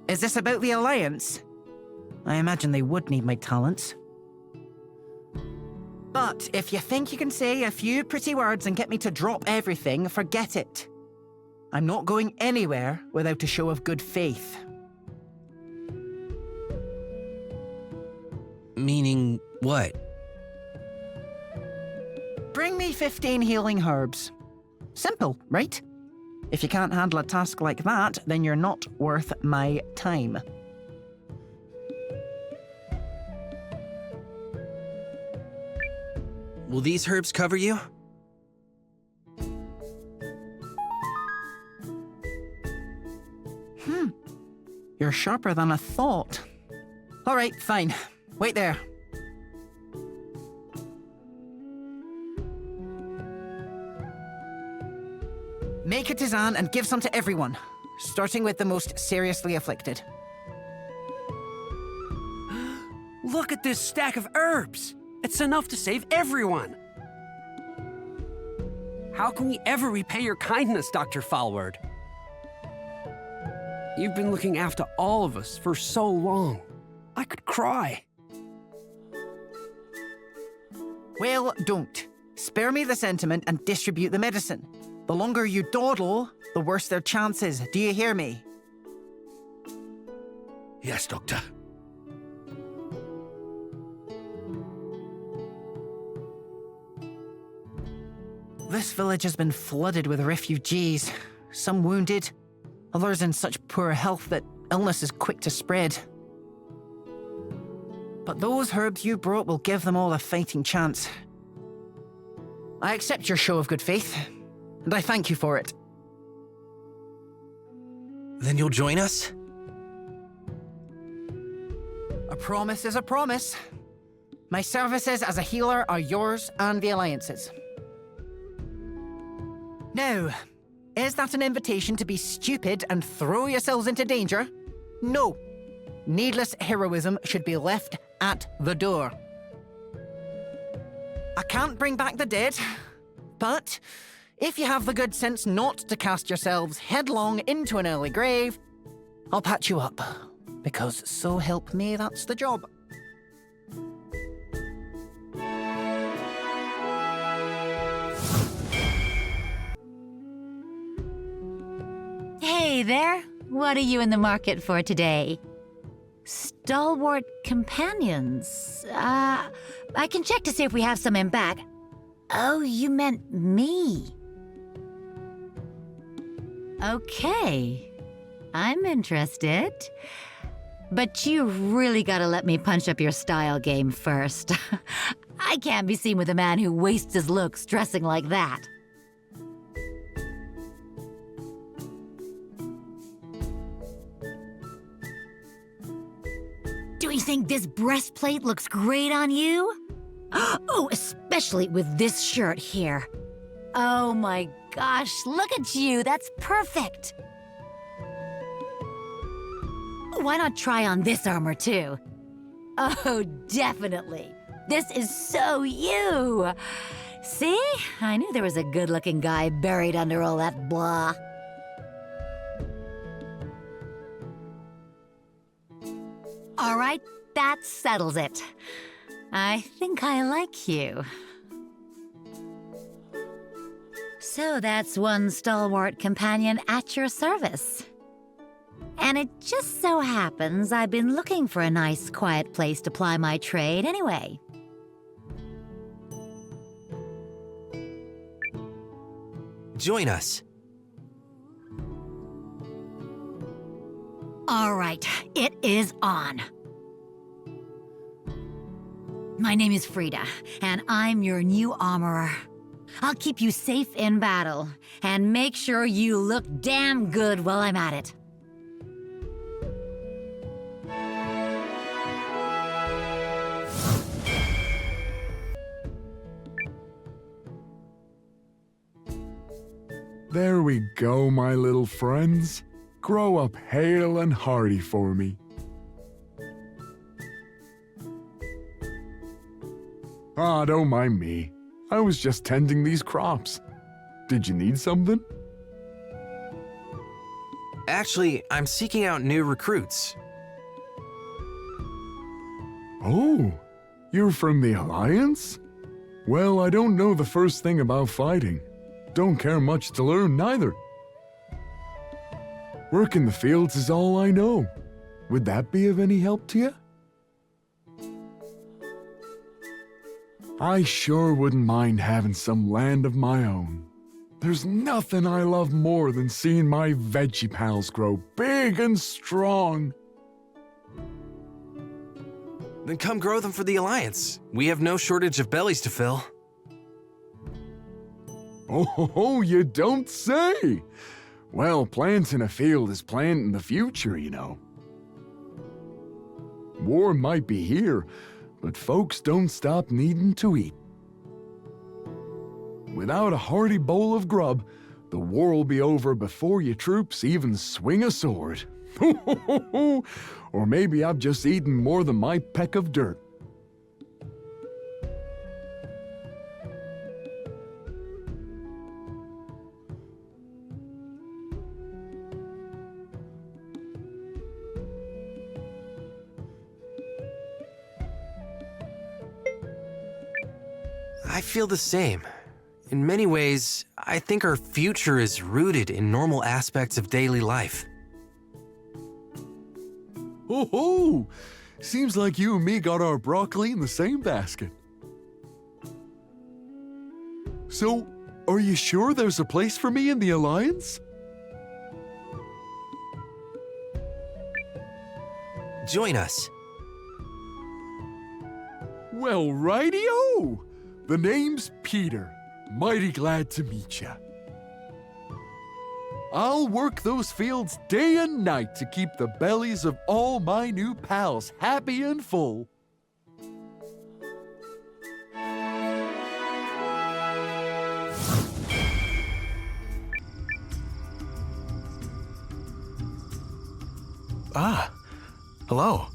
Is this about the Alliance? I imagine they would need my talents. But if you think you can say a few pretty words and get me to drop everything, forget it. I'm not going anywhere without a show of good faith. Meaning what? Bring me 15 healing herbs. Simple, right? If you can't handle a task like that, then you're not worth my time. Will these herbs cover you? You're sharper than I thought. All right, fine. Wait there. Make a tisane and give some to everyone, starting with the most seriously afflicted. Look at this stack of herbs! It's enough to save everyone! How can we ever repay your kindness, Dr. Falward? You've been looking after all of us for so long. I could cry. Well, don't. Spare me the sentiment and distribute the medicine. The longer you dawdle, the worse their chances. Do you hear me? Yes, Doctor. This village has been flooded with refugees. Some wounded, others in such poor health that illness is quick to spread. But those herbs you brought will give them all a fighting chance. I accept your show of good faith, and I thank you for it. Then you'll join us? A promise is a promise. My services as a healer are yours and the Alliance's. Now, is that an invitation to be stupid and throw yourselves into danger? No. Needless heroism should be left at the door. I can't bring back the dead, but if you have the good sense not to cast yourselves headlong into an early grave, I'll patch you up. Because so help me, that's the job. Hey there. What are you in the market for today? Stalwart companions. I can check to see if we have some in back. Oh, you meant me. Okay. I'm interested. But you really gotta let me punch up your style game first. I can't be seen with a man who wastes his looks dressing like that. Do you think this breastplate looks great on you? Oh, especially with this shirt here. Oh my gosh, look at you, that's perfect. Why not try on this armor too? Oh, definitely. This is so you. See? I knew there was a good-looking guy buried under all that blah. All right, that settles it. I think I like you. So that's one stalwart companion at your service. And it just so happens I've been looking for a nice, quiet place to ply my trade anyway. Join us. All right, it is on. My name is Frida, and I'm your new armorer. I'll keep you safe in battle, and make sure you look damn good while I'm at it. There we go, my little friends. Grow up hale and hearty for me. Ah, don't mind me. I was just tending these crops. Did you need something? Actually, I'm seeking out new recruits. Oh, you're from the Alliance? Well, I don't know the first thing about fighting. Don't care much to learn neither. Work in the fields is all I know. Would that be of any help to you? I sure wouldn't mind having some land of my own. There's nothing I love more than seeing my veggie pals grow big and strong. Then come grow them for the Alliance. We have no shortage of bellies to fill. Oh, you don't say! Well, planting a field is planting the future, you know. War might be here, but folks don't stop needing to eat. Without a hearty bowl of grub, the war will be over before your troops even swing a sword. Or maybe I've just eaten more than my peck of dirt. I feel the same. In many ways, I think our future is rooted in normal aspects of daily life. Oh, seems like you and me got our broccoli in the same basket. So, are you sure there's a place for me in the Alliance? Join us. Well, righty-o! The name's Peter. Mighty glad to meet ya. I'll work those fields day and night to keep the bellies of all my new pals happy and full. Ah, hello.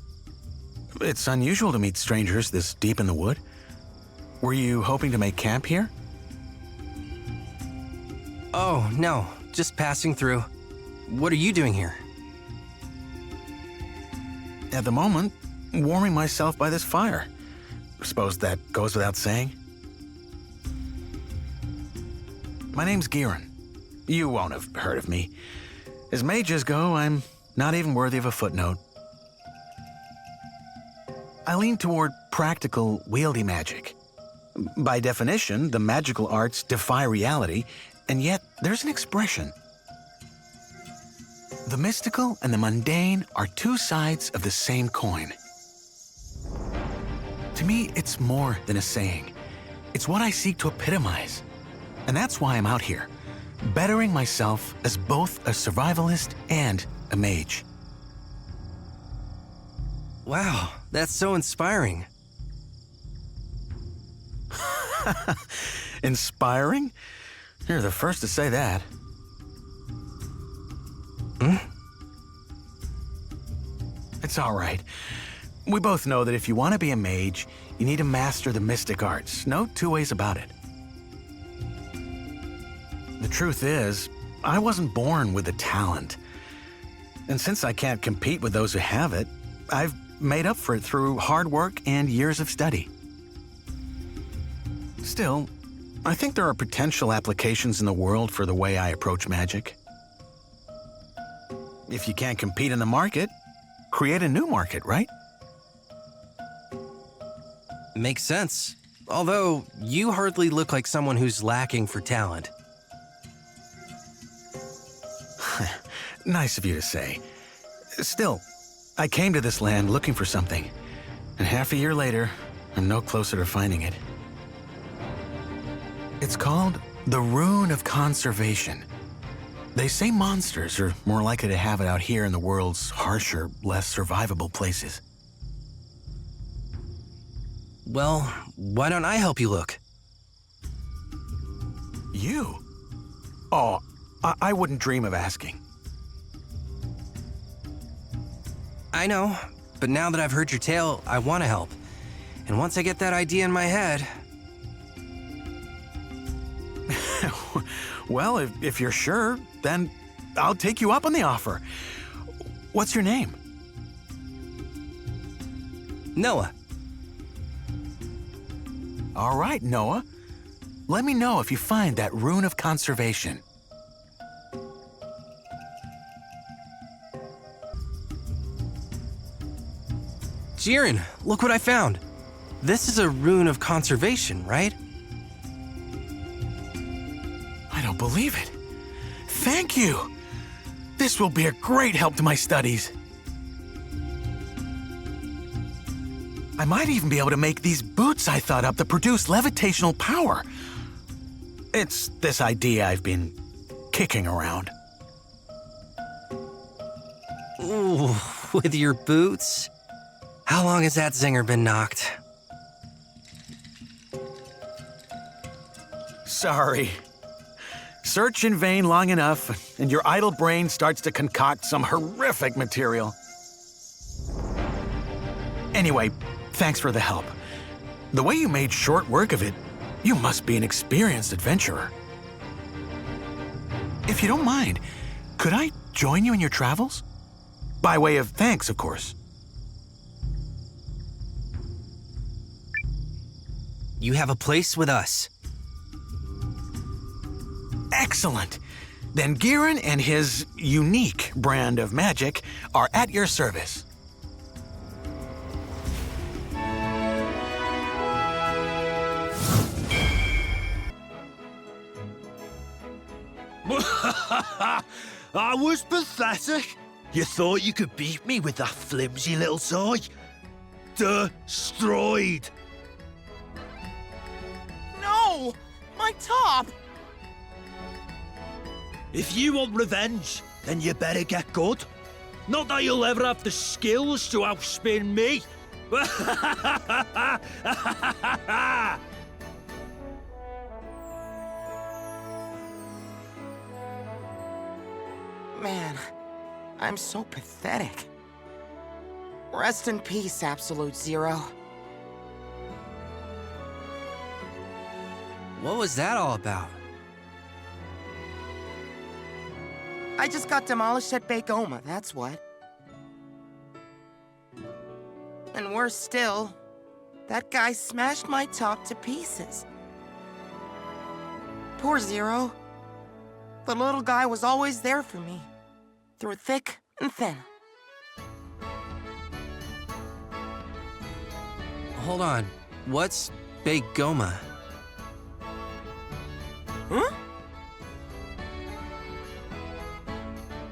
It's unusual to meet strangers this deep in the wood. Were you hoping to make camp here? Oh, no, just passing through. What are you doing here? At the moment, warming myself by this fire. Suppose that goes without saying. My name's Kerrin. You won't have heard of me. As mages go, I'm not even worthy of a footnote. I lean toward practical, wieldy magic. By definition, the magical arts defy reality, and yet there's an expression. The mystical and the mundane are two sides of the same coin. To me, it's more than a saying. It's what I seek to epitomize. And that's why I'm out here, bettering myself as both a survivalist and a mage. Wow, that's so inspiring. Inspiring? You're the first to say that. It's all right. We both know that if you want to be a mage, you need to master the mystic arts. No two ways about it. The truth is, I wasn't born with the talent. And since I can't compete with those who have it, I've made up for it through hard work and years of study. Still, I think there are potential applications in the world for the way I approach magic. If you can't compete in the market, create a new market, right? Makes sense. Although, you hardly look like someone who's lacking for talent. Nice of you to say. Still, I came to this land looking for something, and half a year later, I'm no closer to finding it. It's called the Rune of Conservation. They say monsters are more likely to have it out here in the world's harsher, less survivable places. Well, why don't I help you look? You? Oh, I wouldn't dream of asking. I know, but now that I've heard your tale, I want to help. And once I get that idea in my head... Well, if you're sure, then I'll take you up on the offer. What's your name? Nowa. All right, Nowa. Let me know if you find that Rune of Conservation. Kerrin, look what I found. This is a Rune of Conservation, right? I don't believe it. Thank you. This will be a great help to my studies. I might even be able to make these boots I thought up that produce levitational power. It's this idea I've been kicking around. Ooh, with your boots? How long has that zinger been knocked? Sorry. Search in vain long enough, and your idle brain starts to concoct some horrific material. Anyway, thanks for the help. The way you made short work of it, you must be an experienced adventurer. If you don't mind, could I join you in your travels? By way of thanks, of course. You have a place with us. Excellent. Then Kerrin and his unique brand of magic are at your service. I was pathetic. You thought you could beat me with that flimsy little toy? Destroyed. No! My top! If you want revenge, then you better get good. Not that you'll ever have the skills to outspin me. Man, I'm so pathetic. Rest in peace, Absolute Zero. What was that all about? I just got demolished at Begoma, that's what. And worse still, that guy smashed my top to pieces. Poor Zero. The little guy was always there for me, through thick and thin. Hold on. What's Begoma? Huh?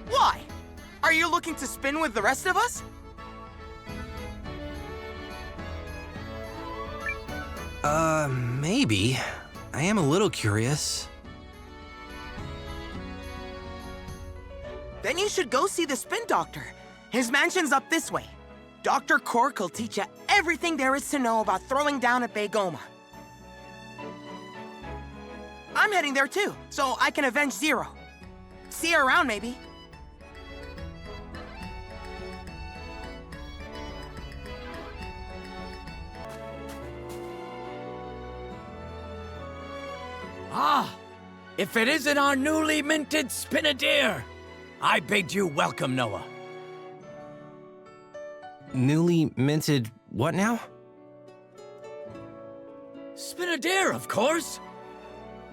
Why? Are you looking to spin with the rest of us? Maybe. I am a little curious. Then you should go see the Spin Doctor. His mansion's up this way. Dr. Cork will teach you everything there is to know about throwing down at Begoma. I'm heading there too, so I can avenge Zero. See you around, maybe. Ah, if it isn't our newly minted Spinadeer! I bid you welcome, Nowa. Newly minted what now? Spinadeer, of course!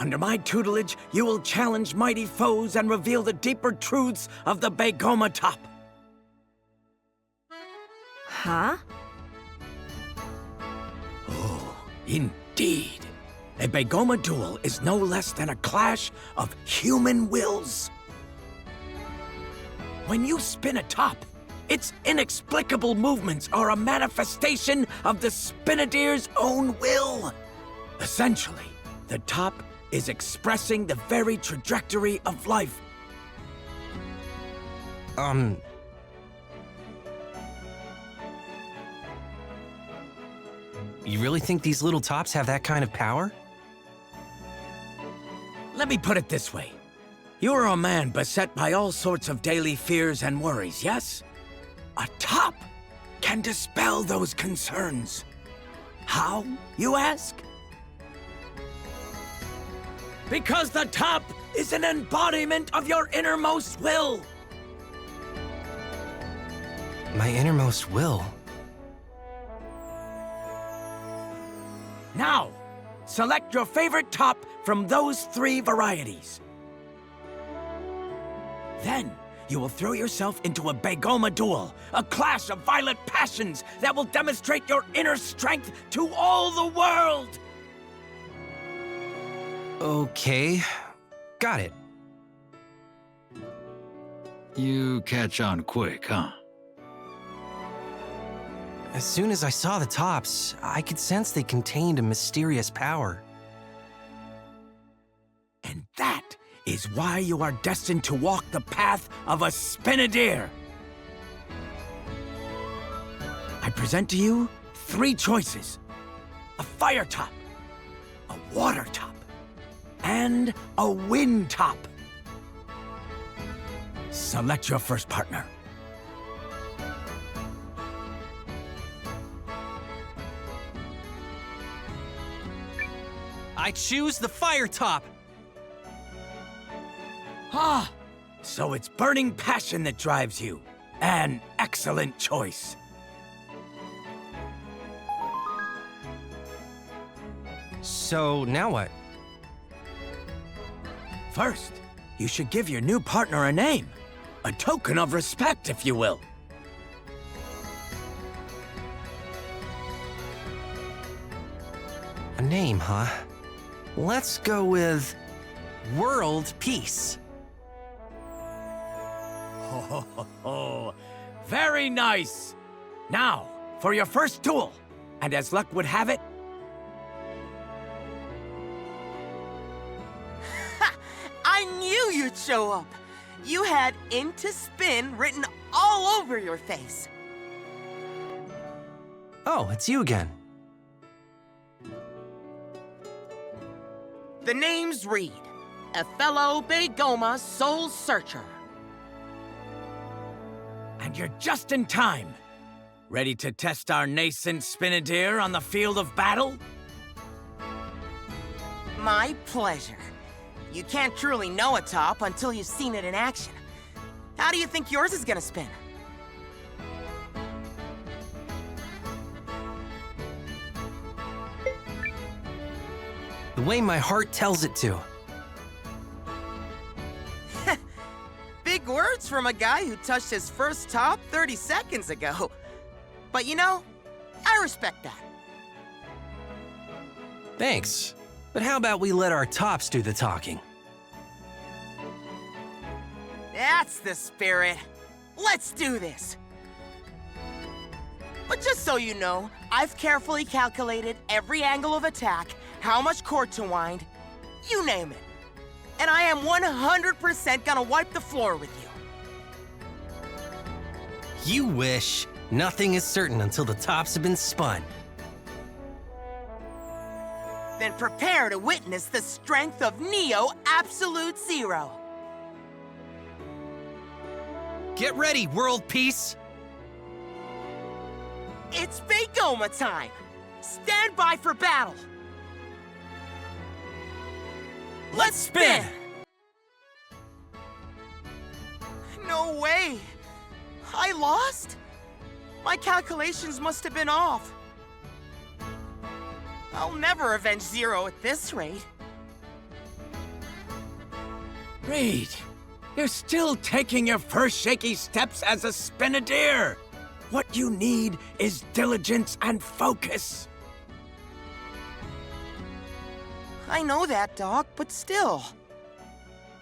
Under my tutelage, you will challenge mighty foes and reveal the deeper truths of the Begoma top. Huh? Oh, indeed. A Begoma duel is no less than a clash of human wills. When you spin a top, its inexplicable movements are a manifestation of the Spinadeer's own will. Essentially, the top is expressing the very trajectory of life. You really think these little tops have that kind of power? Let me put it this way. You are a man beset by all sorts of daily fears and worries, yes? A top can dispel those concerns. How, you ask? Because the top is an embodiment of your innermost will. My innermost will? Now, select your favorite top from those 3 varieties. Then, you will throw yourself into a Begoma duel, a clash of violent passions that will demonstrate your inner strength to all the world! Okay, got it. You catch on quick, huh? As soon as I saw the tops, I could sense they contained a mysterious power. And that is why you are destined to walk the path of a Spinadeer. I present to you 3 choices. A fire top, a water top, and a wind top. Select your first partner. I choose the fire top. Ah, so it's burning passion that drives you. An excellent choice. So, now what? First, you should give your new partner a name. A token of respect, if you will. A name, huh? Let's go with World Peace. Oh, very nice. Now, for your first duel. And as luck would have it... I knew you'd show up! You had "Into Spin" written all over your face. Oh, it's you again. The names read, a fellow Begoma soul searcher. And you're just in time. Ready to test our nascent Spinadeer on the field of battle? My pleasure. You can't truly know a top until you've seen it in action. How do you think yours is gonna spin? The way my heart tells it to. Big words from a guy who touched his first top 30 seconds ago. But you know, I respect that. Thanks. But how about we let our tops do the talking? That's the spirit. Let's do this. But just so you know, I've carefully calculated every angle of attack, how much cord to wind, you name it. And I am 100% gonna wipe the floor with you. You wish. Nothing is certain until the tops have been spun. Then prepare to witness the strength of Neo Absolute Zero. Get ready, world peace! It's Baygoma time! Stand by for battle! Let's spin! No way! I lost? My calculations must have been off. I'll never avenge Zero at this rate. Reed, you're still taking your first shaky steps as a Spinadeer. What you need is diligence and focus. I know that, Doc, but still.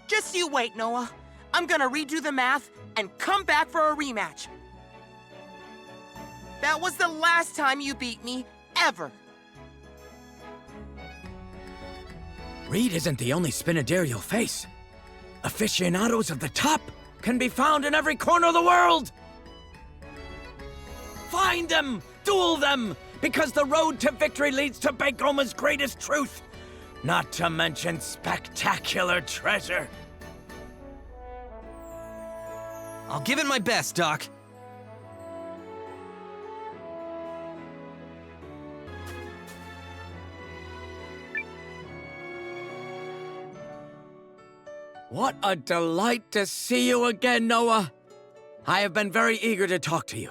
Just you wait, Nowa. I'm gonna redo the math and come back for a rematch. That was the last time you beat me, ever. Reed isn't the only Spinadeer you'll face. Aficionados of the top can be found in every corner of the world. Find them! Duel them! Because the road to victory leads to Baygoma's greatest truth. Not to mention spectacular treasure. I'll give it my best, Doc. What a delight to see you again, Nowa. I have been very eager to talk to you.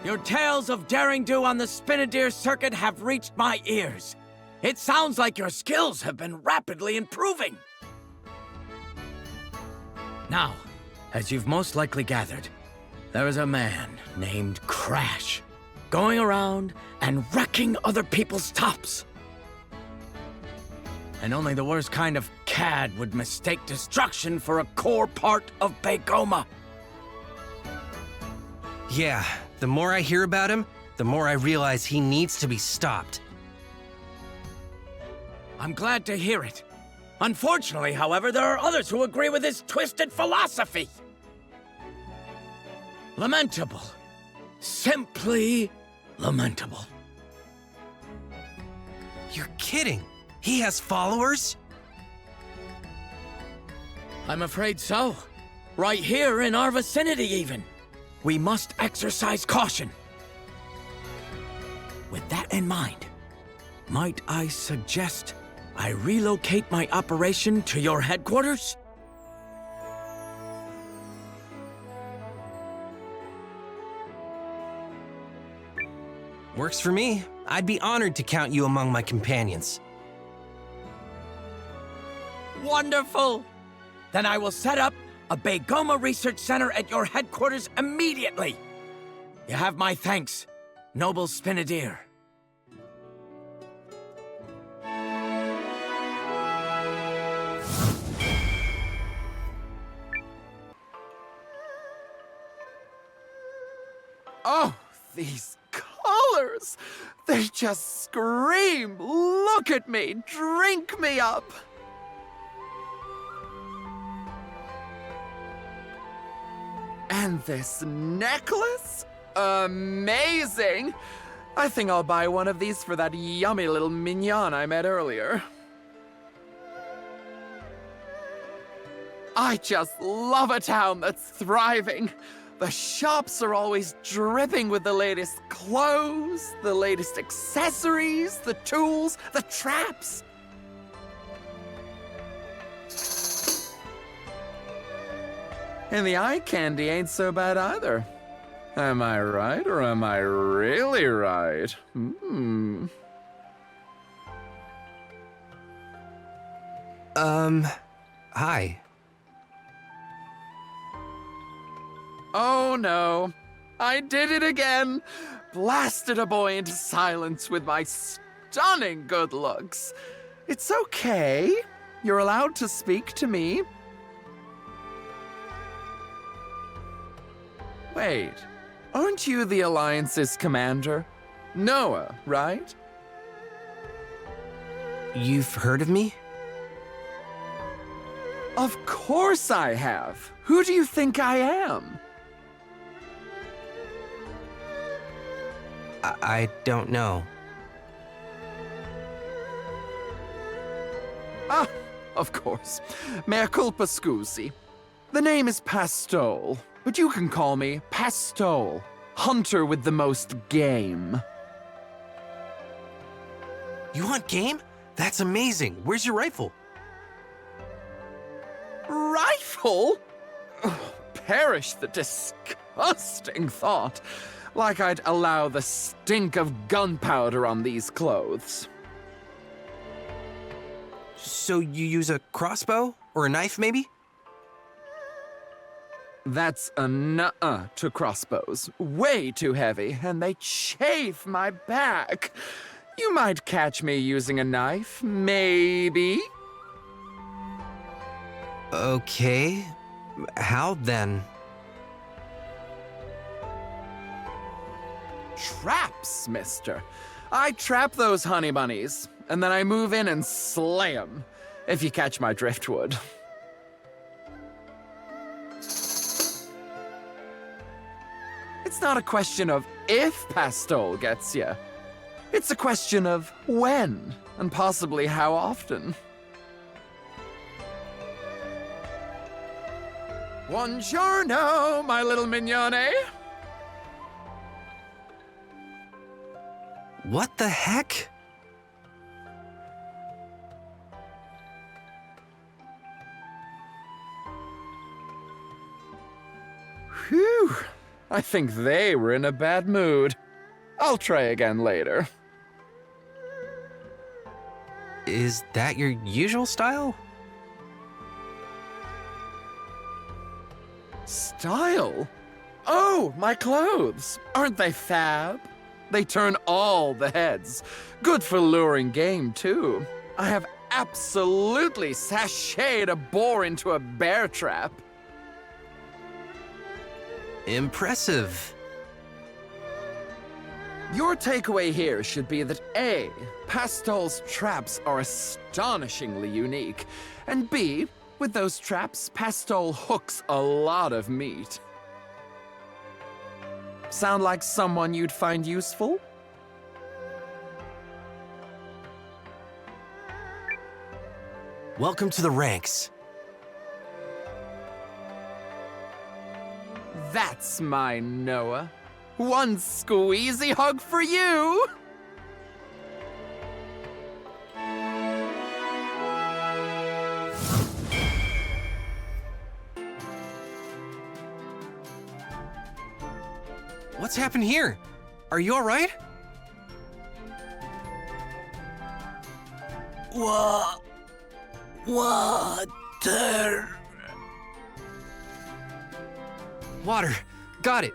Your tales of daring do on the Spinadeer circuit have reached my ears. It sounds like your skills have been rapidly improving. Now, as you've most likely gathered, there is a man named Crash going around and wrecking other people's tops. And only the worst kind of cad would mistake destruction for a core part of Baygoma. Yeah, the more I hear about him, the more I realize he needs to be stopped. I'm glad to hear it. Unfortunately, however, there are others who agree with his twisted philosophy. Lamentable. Simply lamentable. You're kidding. He has followers? I'm afraid so. Right here in our vicinity, even. We must exercise caution. With that in mind, might I suggest I relocate my operation to your headquarters? Works for me. I'd be honored to count you among my companions. Wonderful! Then I will set up a Baygoma Research Center at your headquarters immediately. You have my thanks, noble Spinadeer. Oh, these colors! They just scream! Look at me! Drink me up! And this necklace? Amazing! I think I'll buy one of these for that yummy little mignon I met earlier. I just love a town that's thriving. The shops are always dripping with the latest clothes, the latest accessories, the tools, the traps. And the eye candy ain't so bad either. Am I right, or am I really right? Hi. Oh no, I did it again! Blasted a boy into silence with my stunning good looks. It's okay. You're allowed to speak to me. Wait, aren't you the Alliance's commander? Nowa, right? You've heard of me? Of course I have. Who do you think I am? I don't know. Ah, of course. Mea culpa scusi. The name is Pastole, but you can call me Pastole, hunter with the most game. You want game? That's amazing. Where's your rifle? Rifle? Oh, perish the disgusting thought. Like I'd allow the stink of gunpowder on these clothes. So you use a crossbow? Or a knife, maybe? That's a nuh-uh to crossbows. Way too heavy, and they chafe my back. You might catch me using a knife, maybe? Okay. How then? Traps, mister. I trap those honey bunnies, and then I move in and slay them, if you catch my driftwood. It's not a question of if Pastole gets you. It's a question of when, and possibly how often. Buongiorno, my little mignone. What the heck? Whew. I think they were in a bad mood. I'll try again later. Is that your usual style? Style? Oh, my clothes. Aren't they fab? They turn all the heads. Good for luring game, too. I have absolutely sashayed a boar into a bear trap. Impressive. Your takeaway here should be that A, Pastole's traps are astonishingly unique, and B, with those traps, Pastole hooks a lot of meat. Sound like someone you'd find useful? Welcome to the ranks. That's my Nowa. One squeezy hug for you! What's happened here? Are you all right? Water. Water. Got it.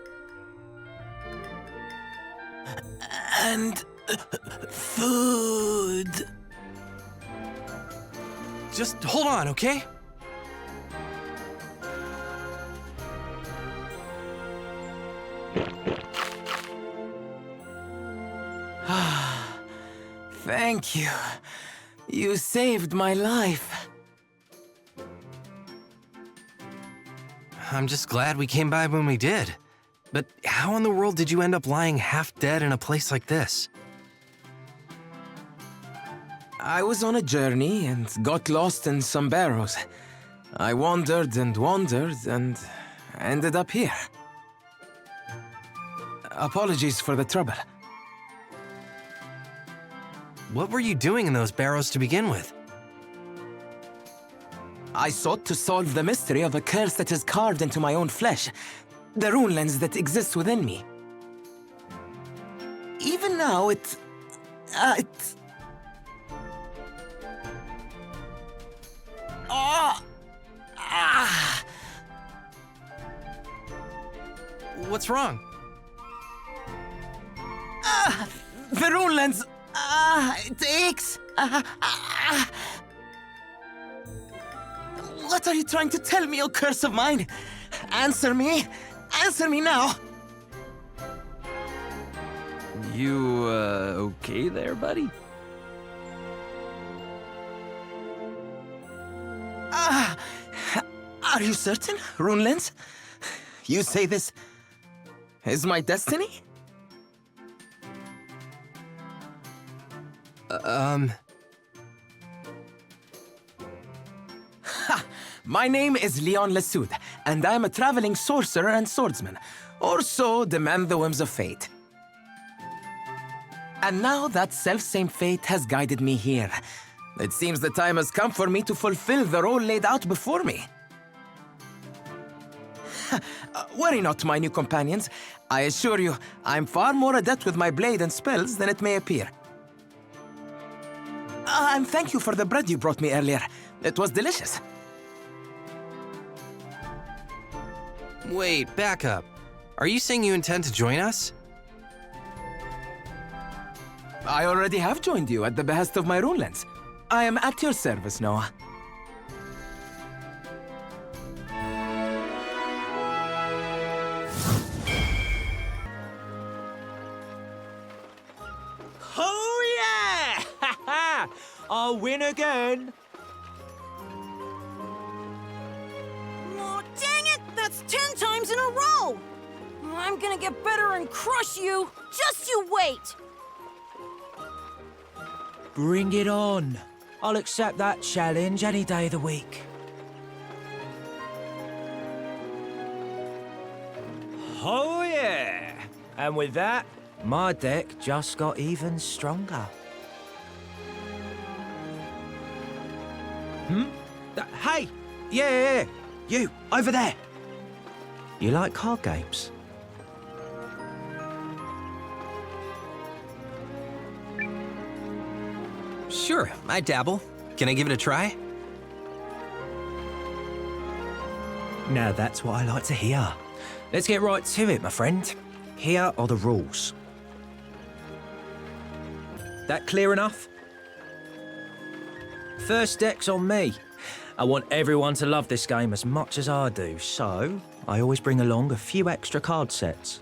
And food. Just hold on, okay? Thank you. You saved my life. I'm just glad we came by when we did. But how in the world did you end up lying half dead in a place like this? I was on a journey and got lost in some barrows. I wandered and wandered and ended up here. Apologies for the trouble. What were you doing in those barrows to begin with? I sought to solve the mystery of a curse that is carved into my own flesh, the rune lens that exists within me. Even now, it's... What's wrong? The rune lens... it aches! What are you trying to tell me, O curse of mine? Answer me! Answer me now! You, okay there, buddy? Are you certain, rune lens? You say this is my destiny? My name is Lian Lesud, and I am a traveling sorcerer and swordsman, or so demand the whims of fate. And now that self-same fate has guided me here. It seems the time has come for me to fulfill the role laid out before me. Worry not, my new companions. I assure you, I'm far more adept with my blade and spells than it may appear. And thank you for the bread you brought me earlier. It was delicious. Wait, back up. Are you saying you intend to join us? I already have joined you at the behest of my rune lens. I am at your service, Nowa. Oh yeah! Ha ha! I'll win again. Oh, dang it! That's 10 times in a row! I'm gonna get better and crush you! Just you wait! Bring it on. I'll accept that challenge any day of the week. Oh yeah! And with that, my deck just got even stronger. Hey! Yeah! You, over there! You like card games? Sure, I dabble. Can I give it a try? Now that's what I like to hear. Let's get right to it, my friend. Here are the rules. That clear enough? First deck's on me. I want everyone to love this game as much as I do, so I always bring along a few extra card sets.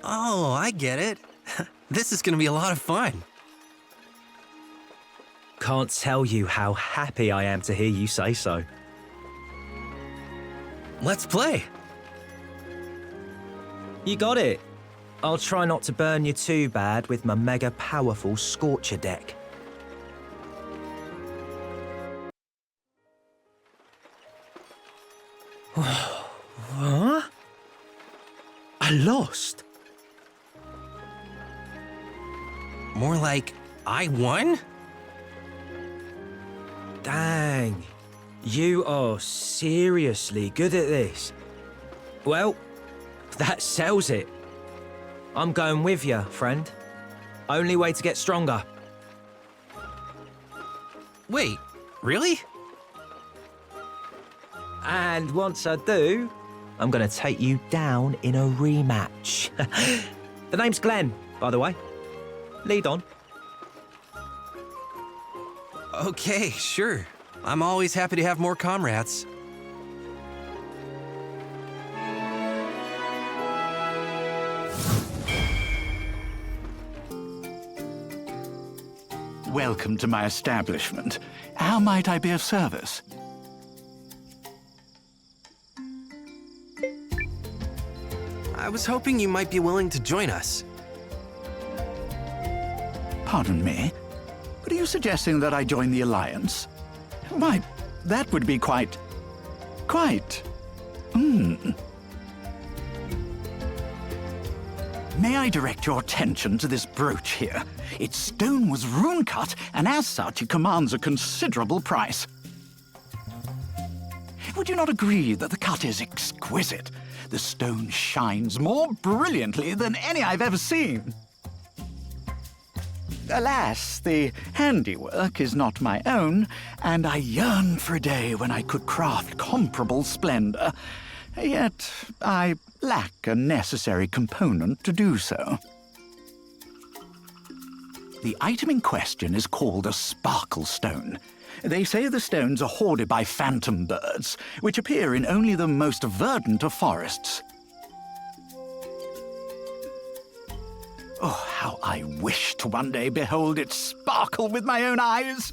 Oh, I get it. This is gonna be a lot of fun. Can't tell you how happy I am to hear you say so. Let's play. You got it. I'll try not to burn you too bad with my mega powerful Scorcher deck. Huh? I lost. More like, I won? Dang. You are seriously good at this. Well, that sells it. I'm going with you, friend. Only way to get stronger. Wait, really? And once I do, I'm gonna take you down in a rematch. The name's Glenn, by the way. Lead on. Okay, sure. I'm always happy to have more comrades. Welcome to my establishment. How might I be of service? I was hoping you might be willing to join us. Pardon me? But are you suggesting that I join the Alliance? Why, that would be quite... May I direct your attention to this brooch here? Its stone was rune-cut, and as such, it commands a considerable price. Would you not agree that the cut is exquisite? The stone shines more brilliantly than any I've ever seen. Alas, the handiwork is not my own, and I yearn for a day when I could craft comparable splendor. Yet I lack a necessary component to do so. The item in question is called a sparkle stone. They say the stones are hoarded by phantom birds, which appear in only the most verdant of forests. Oh, how I wish to one day behold it sparkle with my own eyes!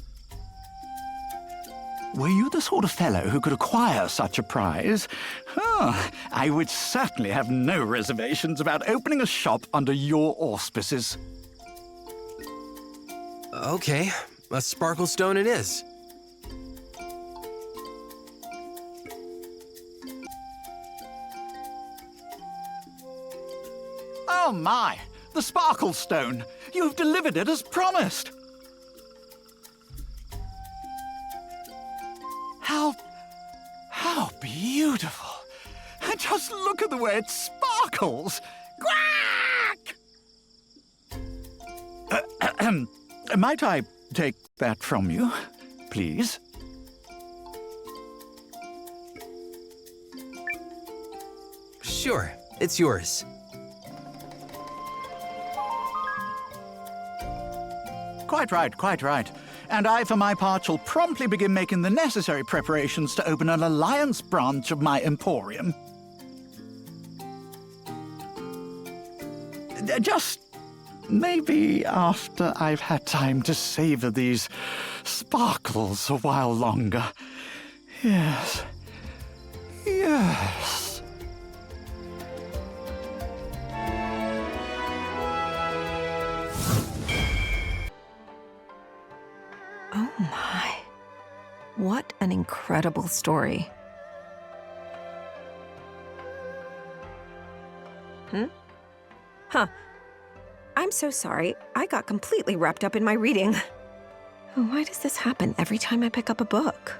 Were you the sort of fellow who could acquire such a prize? Oh, I would certainly have no reservations about opening a shop under your auspices. Okay, a sparkle stone it is. Oh my! The sparkle stone! You've delivered it as promised! How beautiful! And just look at the way it sparkles! Quack! Might I take that from you, please? Sure, it's yours. Quite right, quite right. And I, for my part, shall promptly begin making the necessary preparations to open an alliance branch of my emporium. Just maybe after I've had time to savor these sparkles a while longer. Yes. Yes. Oh my. What an incredible story. Huh. I'm so sorry. I got completely wrapped up in my reading. Why does this happen every time I pick up a book?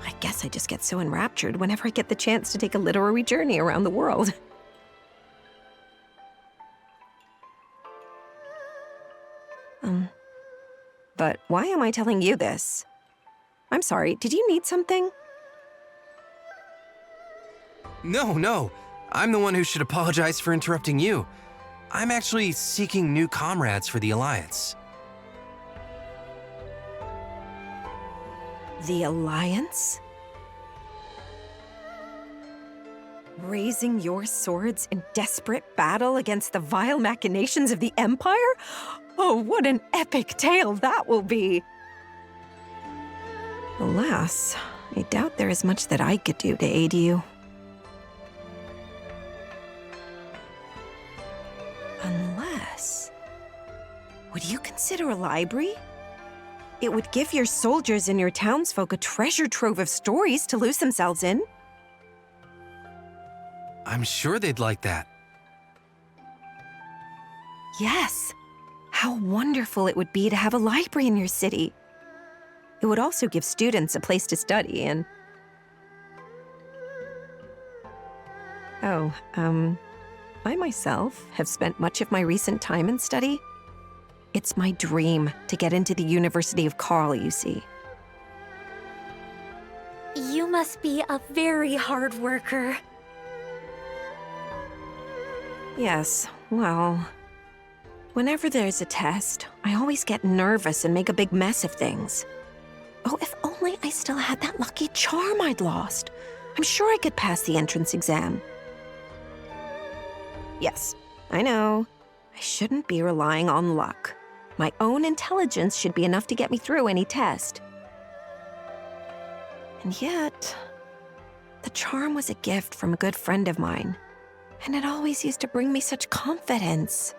I guess I just get so enraptured whenever I get the chance to take a literary journey around the world. But why am I telling you this? I'm sorry, did you need something? No. I'm the one who should apologize for interrupting you. I'm actually seeking new comrades for the Alliance. The Alliance? Raising your swords in desperate battle against the vile machinations of the Empire? Oh, what an epic tale that will be! Alas, I doubt there is much that I could do to aid you. Unless... would you consider a library? It would give your soldiers and your townsfolk a treasure trove of stories to lose themselves in. I'm sure they'd like that. Yes. How wonderful it would be to have a library in your city. It would also give students a place to study and... I myself have spent much of my recent time in study. It's my dream to get into the University of Karl, you see. You must be a very hard worker. Yes, well... whenever there's a test, I always get nervous and make a big mess of things. Oh, if only I still had that lucky charm I'd lost. I'm sure I could pass the entrance exam. Yes, I know. I shouldn't be relying on luck. My own intelligence should be enough to get me through any test. And yet, the charm was a gift from a good friend of mine, and it always used to bring me such confidence.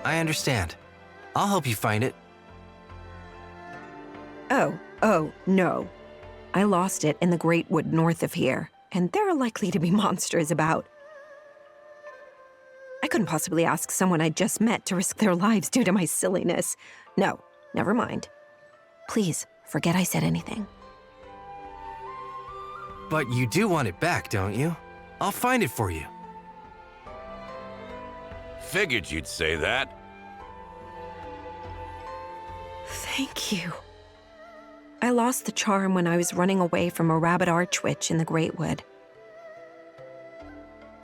I understand. I'll help you find it. Oh, no. I lost it in the Great Wood north of here. and there are likely to be monsters about. I couldn't possibly ask someone I just met to risk their lives due to my silliness. No, never mind. Please, forget I said anything. But you do want it back, don't you? I'll find it for you. Figured you'd say that. Thank you. I lost the charm when I was running away from a rabbit archwitch in the Great Wood.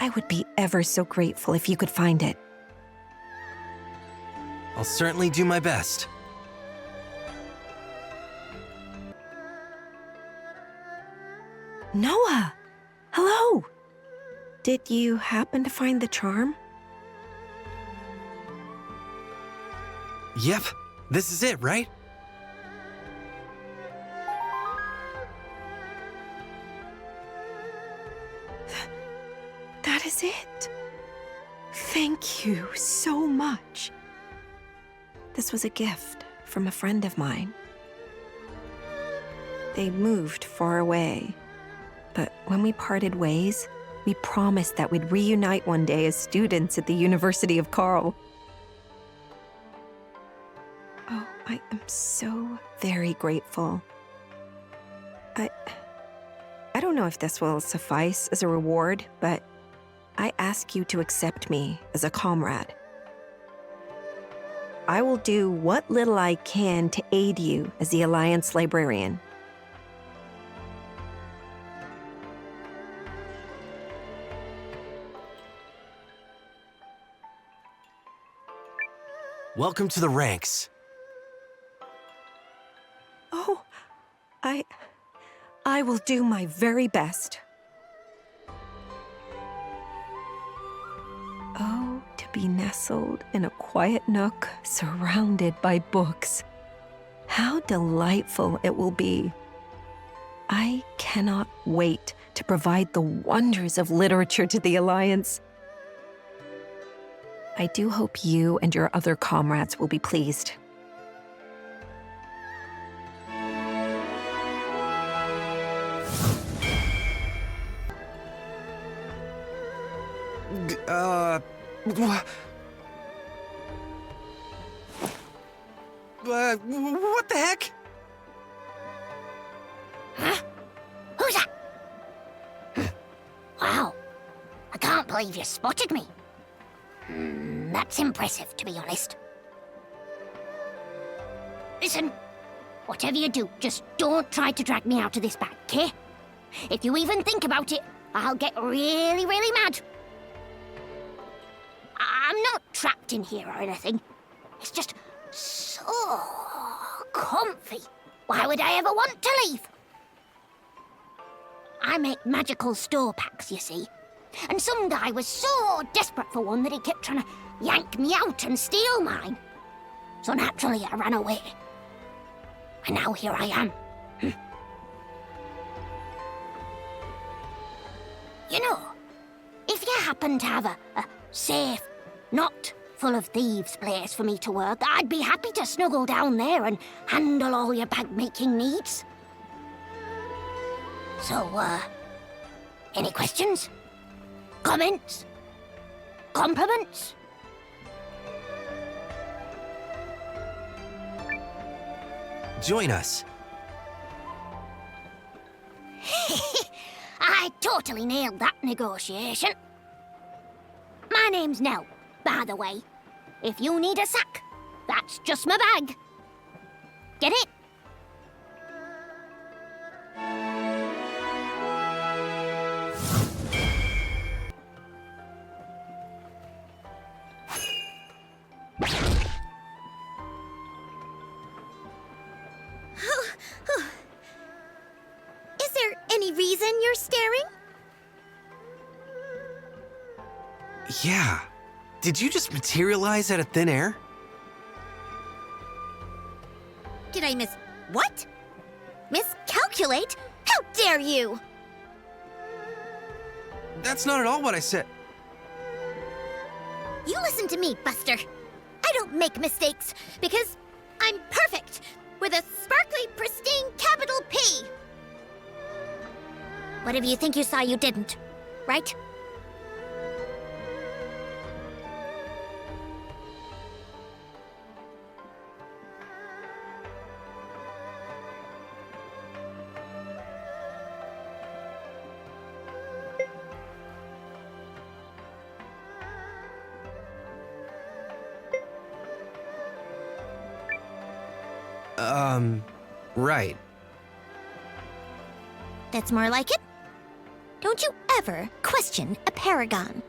I would be ever so grateful if you could find it. I'll certainly do my best. Nowa! Hello! Did you happen to find the charm? Yep, this is it, right? That is it. Thank you so much. This was a gift from a friend of mine. They moved far away, but when we parted ways, we promised that we'd reunite one day as students at the University of Karl. Oh, I am so very grateful. I don't know if this will suffice as a reward, but I ask you to accept me as a comrade. I will do what little I can to aid you as the Alliance librarian. Welcome to the ranks. Oh, I will do my very best. Oh, to be nestled in a quiet nook surrounded by books. How delightful it will be. I cannot wait to provide the wonders of literature to the Alliance. I do hope you and your other comrades will be pleased. What the heck? Huh? Who's that? Wow. I can't believe you spotted me. That's impressive, to be honest. Listen, whatever you do, just don't try to drag me out of this bag, okay? If you even think about it, I'll get really, really mad. I'm not trapped in here or anything. It's just so comfy. Why would I ever want to leave? I make magical store packs, you see. And some guy was so desperate for one that he kept trying to yank me out and steal mine. So naturally I ran away. And now here I am. You know, if you happen to have a safe, not full of thieves place for me to work, I'd be happy to snuggle down there and handle all your bag-making needs. So, any questions? Comments? Compliments? Join us. I totally nailed that negotiation. My name's Nell, by the way. If you need a sack, that's just my bag. Get it? Is there any reason you're staring? Yeah. Did you just materialize out of thin air? Did I miss what? Miscalculate? How dare you! That's not at all what I said. You listen to me, Buster. I don't make mistakes because I'm perfect with a sparkly, pristine capital P. Whatever you think you saw, you didn't. Right? Right. That's more like it. Don't you ever question a paragon.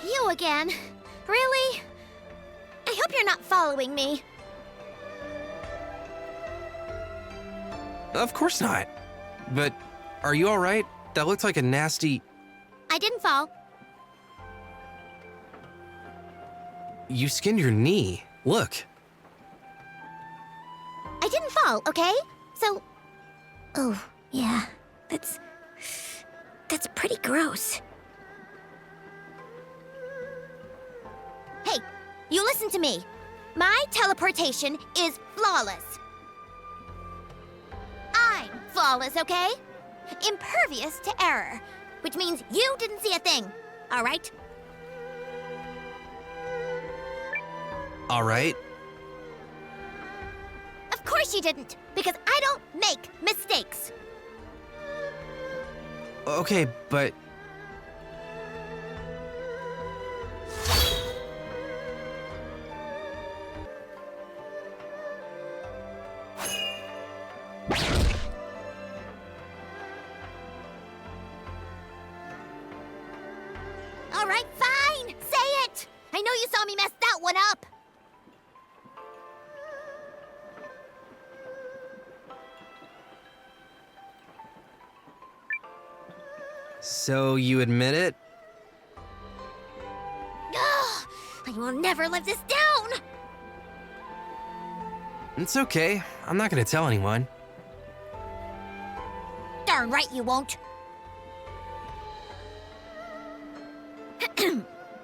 You again? Really? I hope you're not following me. Of course not. But are you all right? That looked like a nasty... I didn't fall. You skinned your knee. Look. I didn't fall, okay? So... Oh, yeah. That's pretty gross. Hey, you listen to me. My teleportation is flawless. I'm flawless, okay? Impervious to error, which means you didn't see a thing, all right? All right. Of course you didn't, because I don't make mistakes. Okay, but... All right, fine! Say it! I know you saw me mess that one up! So you admit it? Ugh, I will never live this down! It's okay. I'm not gonna tell anyone. Darn right you won't.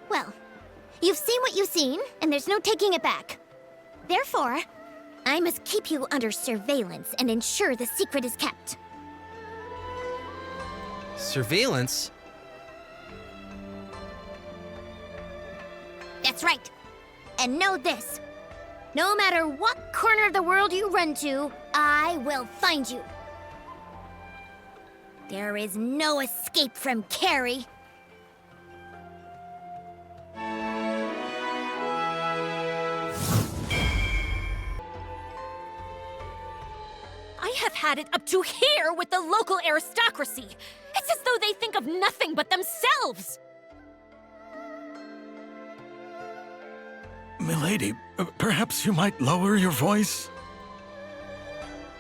Well, you've seen what you've seen, and there's no taking it back. Therefore, I must keep you under surveillance and ensure the secret is kept. Surveillance? That's right. And know this. No matter what corner of the world you run to, I will find you. There is no escape from Carrie. I have had it up to here with the local aristocracy. It's as though they think of nothing but themselves. Milady, perhaps you might lower your voice?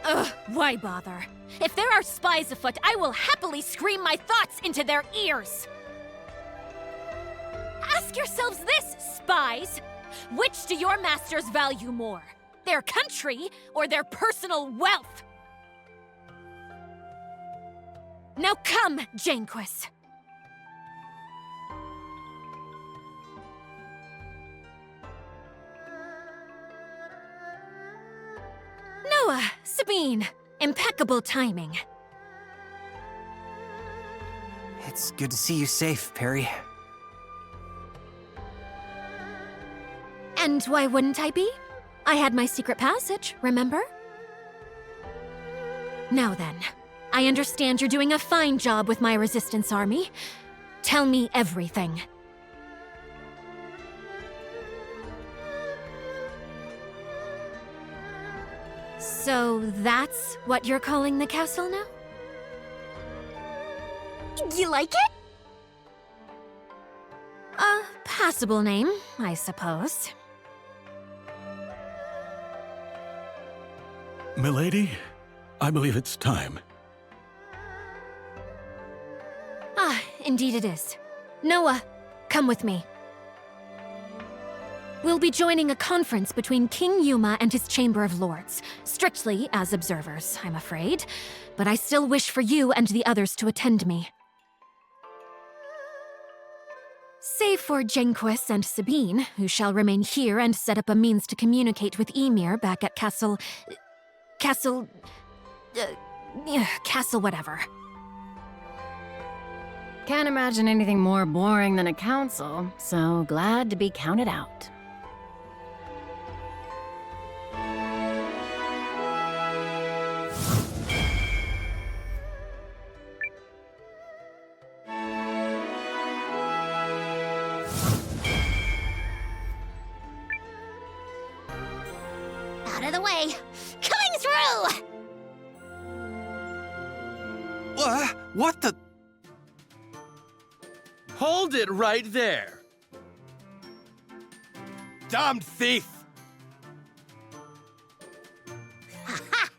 Ugh, why bother? If there are spies afoot, I will happily scream my thoughts into their ears. Ask yourselves this, spies. Which do your masters value more? Their country or their personal wealth? Now come, Janquis. Nowa, Sabine, impeccable timing. It's good to see you safe, Perry. And why wouldn't I be? I had my secret passage, remember? Now then, I understand you're doing a fine job with my resistance army. Tell me everything. So that's what you're calling the castle now? You like it? A passable name, I suppose. Milady, I believe it's time. Ah, indeed it is. Nowa, come with me. We'll be joining a conference between King Yume and his Chamber of Lords. Strictly as observers, I'm afraid. But I still wish for you and the others to attend me. Save for Janquis and Sabine, who shall remain here and set up a means to communicate with Ymir back at Castle whatever. Can't imagine anything more boring than a council, so glad to be counted out. Out of the way! Coming through! What the? Hold it right there! Damned thief! Ha!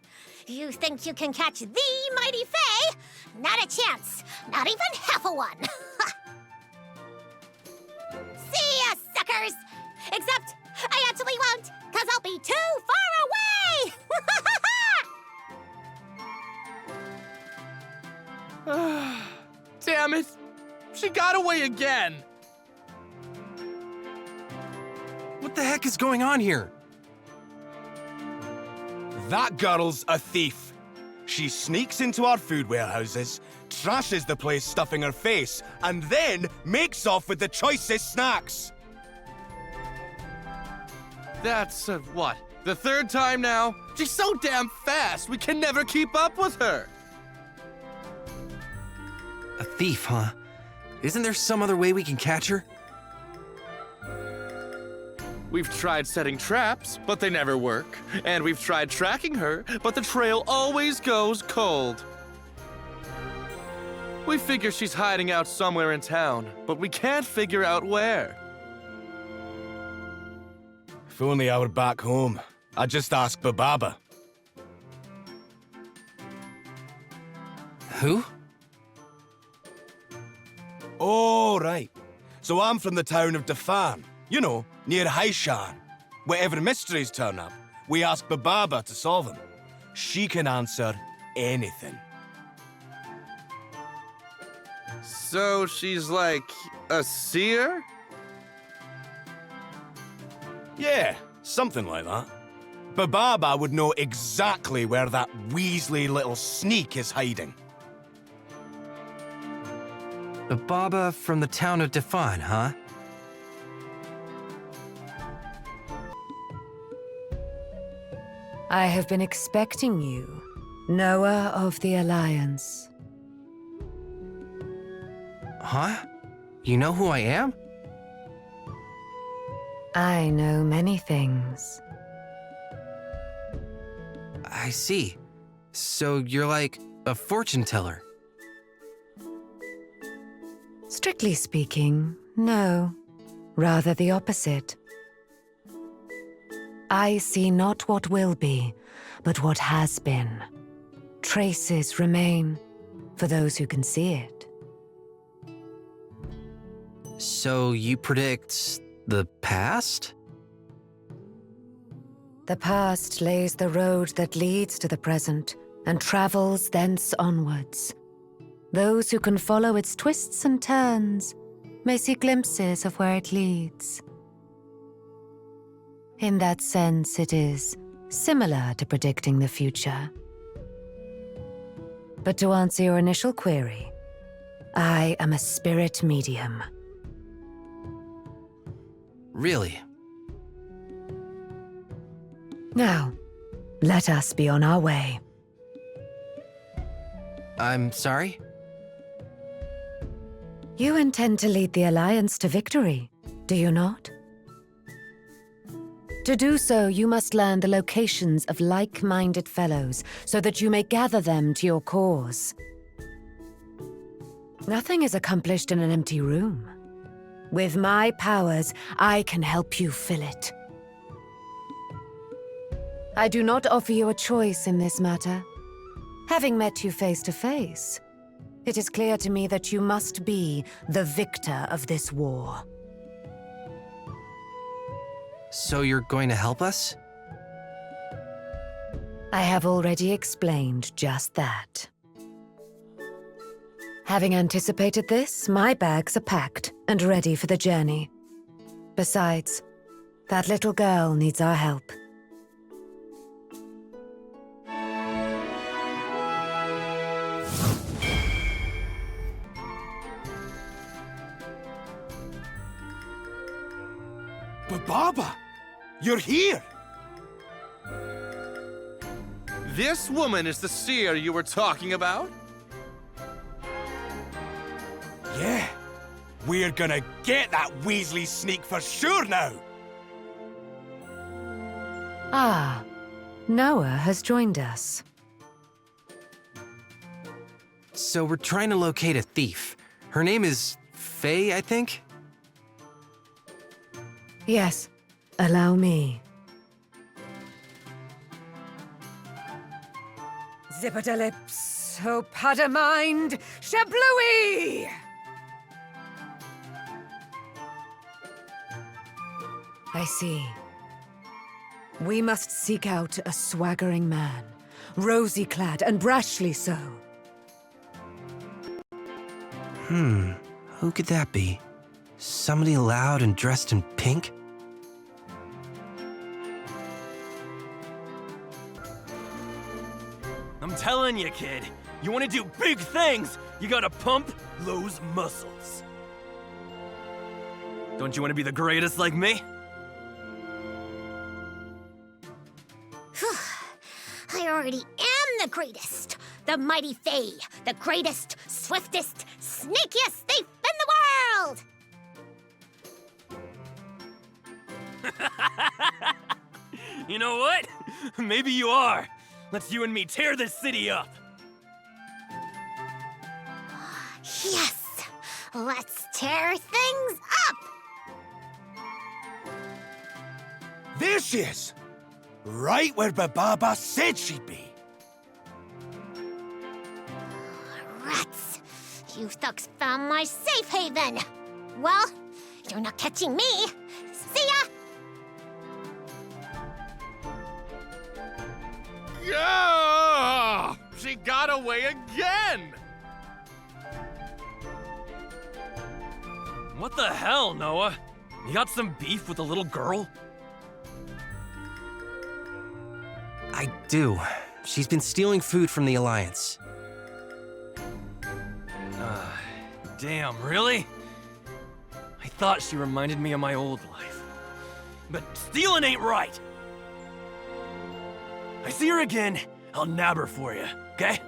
You think you can catch the mighty Faye? Not a chance! Not even half a one! See ya, suckers! Except, I actually won't, cause I'll be too far away! Damn it! She got away again! What the heck is going on here? That girl's a thief. She sneaks into our food warehouses, trashes the place stuffing her face, and then makes off with the choicest snacks. That's, what? The third time now? She's so damn fast, we can never keep up with her! A thief, huh? Isn't there some other way we can catch her? We've tried setting traps, but they never work. And we've tried tracking her, but the trail always goes cold. We figure she's hiding out somewhere in town, but we can't figure out where. If only I were back home. I'd just ask Bababa. Who? Oh, right. So I'm from the town of Dafan. You know, near Haishan. Wherever mysteries turn up, we ask Bababa to solve them. She can answer anything. So she's like a seer? Yeah, something like that. Bababa would know exactly where that Weasley little sneak is hiding. The Baba from the town of Dafan, huh? I have been expecting you, Nowa of the Alliance. Huh? You know who I am? I know many things. I see. So you're like a fortune teller. Strictly speaking, no. Rather the opposite. I see not what will be, but what has been. Traces remain for those who can see it. So you predict the past? The past lays the road that leads to the present and travels thence onwards. Those who can follow its twists and turns may see glimpses of where it leads. In that sense, it is similar to predicting the future. But to answer your initial query, I am a spirit medium. Really? Now, let us be on our way. I'm sorry? You intend to lead the Alliance to victory, do you not? To do so, you must learn the locations of like-minded fellows, so that you may gather them to your cause. Nothing is accomplished in an empty room. With my powers, I can help you fill it. I do not offer you a choice in this matter. Having met you face to face, it is clear to me that you must be the victor of this war. So you're going to help us? I have already explained just that. Having anticipated this, my bags are packed, and ready for the journey. Besides, that little girl needs our help. But Baba, you're here! This woman is the seer you were talking about? Yeah. We're gonna get that Weasley sneak for sure now! Ah, Nowa has joined us. So we're trying to locate a thief. Her name is Faye, I think? Yes, allow me. Zippity-lips, Opata-mind, Shablooey! I see. We must seek out a swaggering man, rosy-clad and brashly so. Who could that be? Somebody loud and dressed in pink? I'm telling you, kid, you want to do big things, you gotta pump those muscles. Don't you want to be the greatest like me? I already am the greatest! The mighty Faye, the greatest, swiftest, sneakiest thief in the world! You know what? Maybe you are. Let's you and me tear this city up. Yes! Let's tear things up! There she is! Right where Baba said she'd be. Rats! You thugs found my safe haven! Well, you're not catching me! See ya! Yeah! She got away again! What the hell, Nowa? You got some beef with the little girl? I do. She's been stealing food from the Alliance. Damn, really? I thought she reminded me of my old life. But stealing ain't right! I see her again, I'll nab her for you, okay?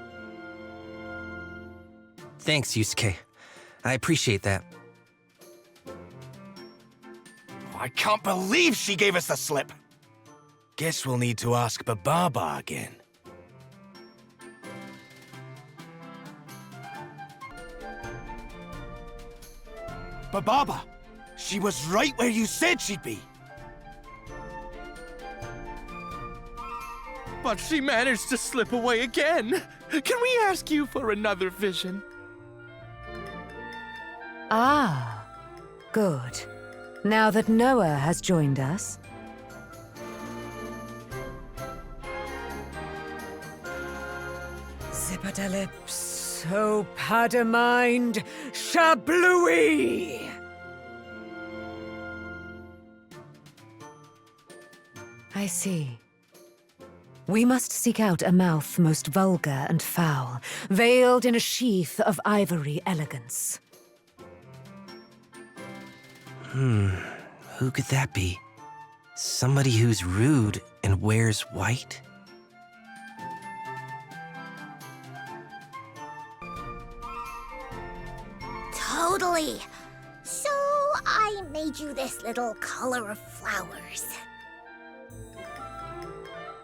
Thanks, Yusuke. I appreciate that. I can't believe she gave us the slip. Guess we'll need to ask Baba again. Baba, she was right where you said she'd be. But she managed to slip away again. Can we ask you for another vision? Ah, good. Now that Nowa has joined us, Zippity-lips, Opata-mind, Shablooey! I see. We must seek out a mouth most vulgar and foul, veiled in a sheath of ivory elegance. Who could that be? Somebody who's rude and wears white? Totally! So, I made you this little collar of flowers.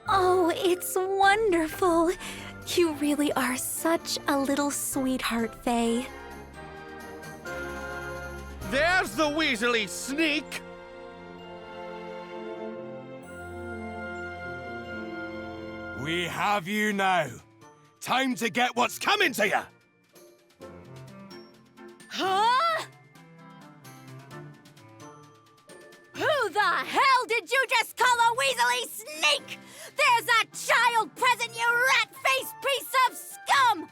Oh, it's wonderful. You really are such a little sweetheart, Faye. There's the Weasley sneak! We have you now. Time to get what's coming to you. Huh? Who the hell did you just call a Weasley sneak? There's a child present, you rat-faced piece of scum!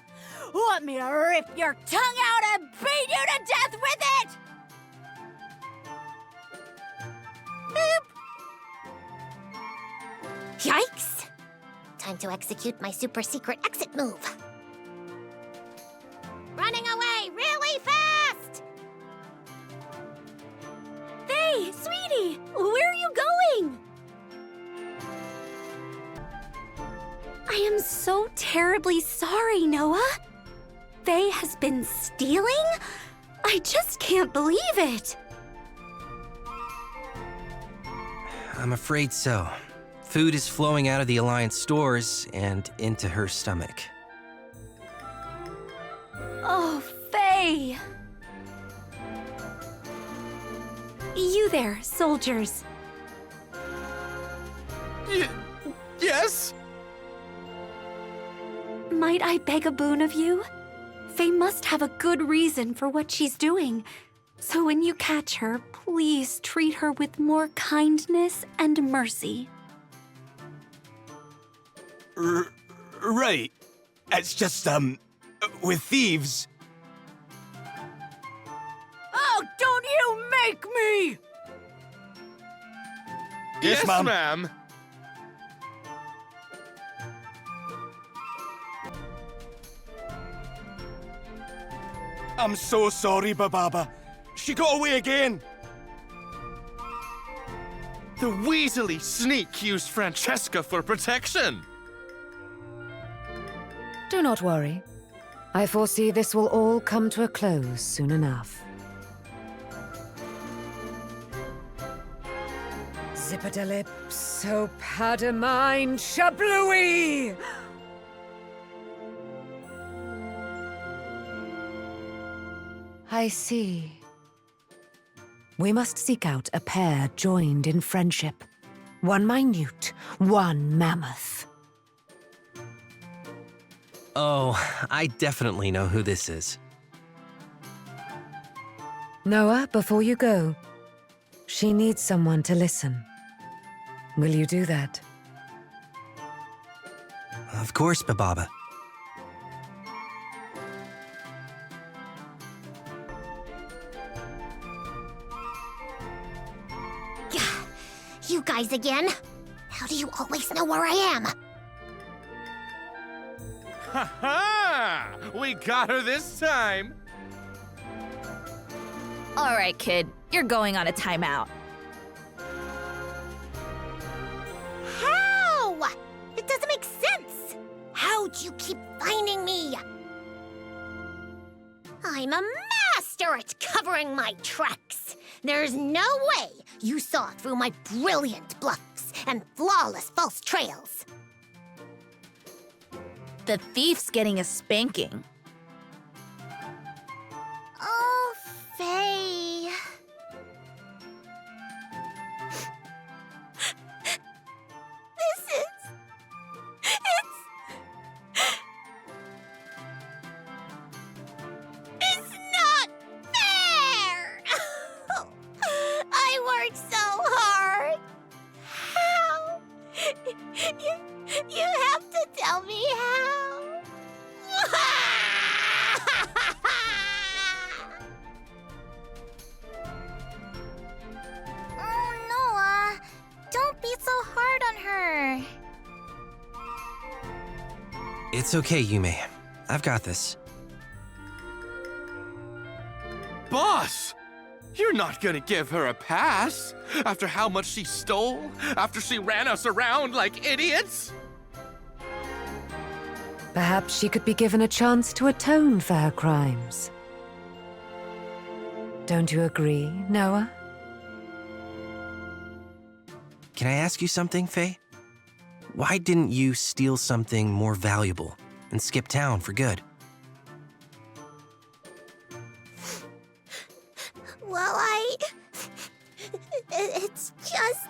Want me to rip your tongue out and beat you to death with it? Yikes! Time to execute my super secret exit move. Running away really fast! Faye, sweetie, where are you going? I am so terribly sorry, Nowa. Faye has been stealing? I just can't believe it. I'm afraid so. Food is flowing out of the Alliance stores and into her stomach. Oh, Faye! You there, soldiers. Yes? Might I beg a boon of you? Faye must have a good reason for what she's doing. So when you catch her, please treat her with more kindness and mercy. Right. It's just, with thieves. Oh, don't you make me! Yes, ma'am. ma'am. I'm so sorry, Bababa. She got away again. The Weasley sneak used Francesca for protection. Do not worry. I foresee this will all come to a close soon enough. Zipper-da-lips, oh Padamine, shablooey! I see. We must seek out a pair joined in friendship. One minute, one mammoth. Oh, I definitely know who this is. Nowa, before you go, she needs someone to listen. Will you do that? Of course, Bababa. You guys again? How do you always know where I am? Ha ha! We got her this time. All right, kid. You're going on a timeout. How? It doesn't make sense. How'd you keep finding me? I'm a master at covering my tracks. There's no way you saw through my brilliant bluffs and flawless false trails. The thief's getting a spanking. Oh, Faye. It's not fair! I worked so hard. How? You have to tell me how. Oh, Nowa. Don't be so hard on her. It's okay, Yume. I've got this. Boss! You're not gonna give her a pass? After how much she stole? After she ran us around like idiots? Perhaps she could be given a chance to atone for her crimes. Don't you agree, Nowa? Can I ask you something, Faye? Why didn't you steal something more valuable and skip town for good? Well, it's just...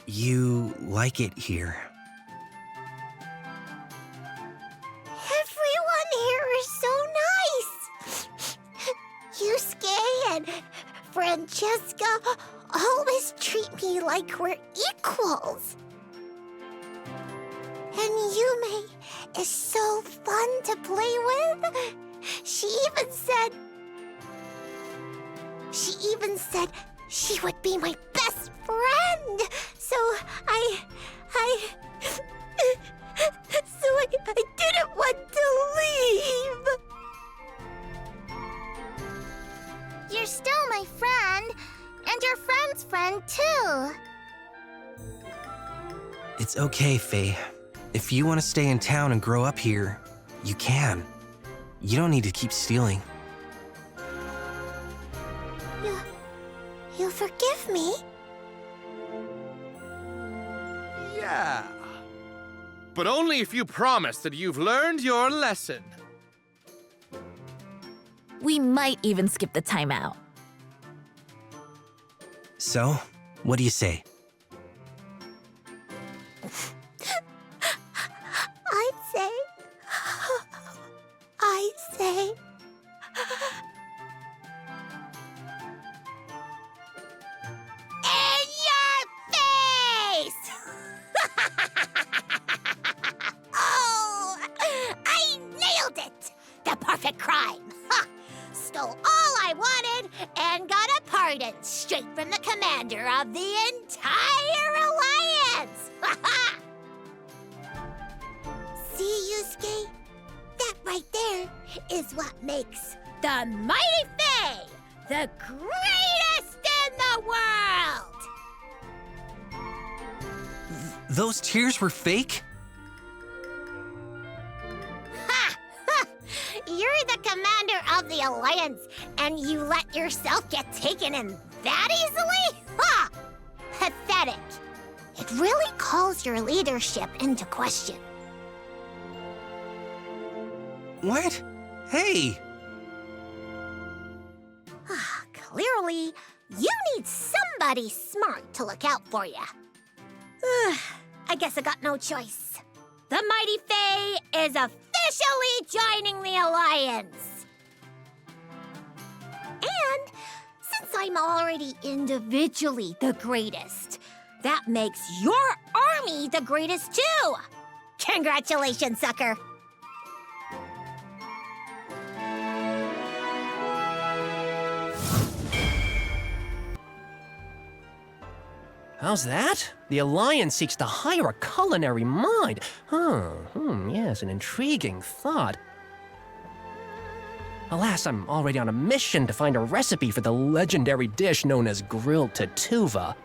You like it here. Everyone here is so nice. Yusuke and Francesca always treat me like we're equals. And Yume is so fun to play with. She even said She would be my best friend. So I didn't want to leave. You're still my friend, and your friend's friend too. It's okay, Faye. If you want to stay in town and grow up here, you can. You don't need to keep stealing. You forgive me? Yeah. But only if you promise that you've learned your lesson. We might even skip the timeout. So, what do you say? I say... In your face! Oh, I nailed it! The perfect crime! Ha! Stole all I wanted and got a pardon straight from the commander of the entire alliance! See, Yusuke? That right there is what makes the Mighty Faye the greatest in the world! Those tears were fake? Ha! You're the commander of the Alliance, and you let yourself get taken in that easily? Ha! Pathetic. It really calls your leadership into question. What? Hey! Clearly, you need somebody smart to look out for you. I guess I got no choice. The Mighty Faye is officially joining the Alliance. And since I'm already individually the greatest, that makes your army the greatest too. Congratulations, sucker. How's that? The Alliance seeks to hire a culinary mind. Yes, an intriguing thought. Alas, I'm already on a mission to find a recipe for the legendary dish known as grilled tatuva.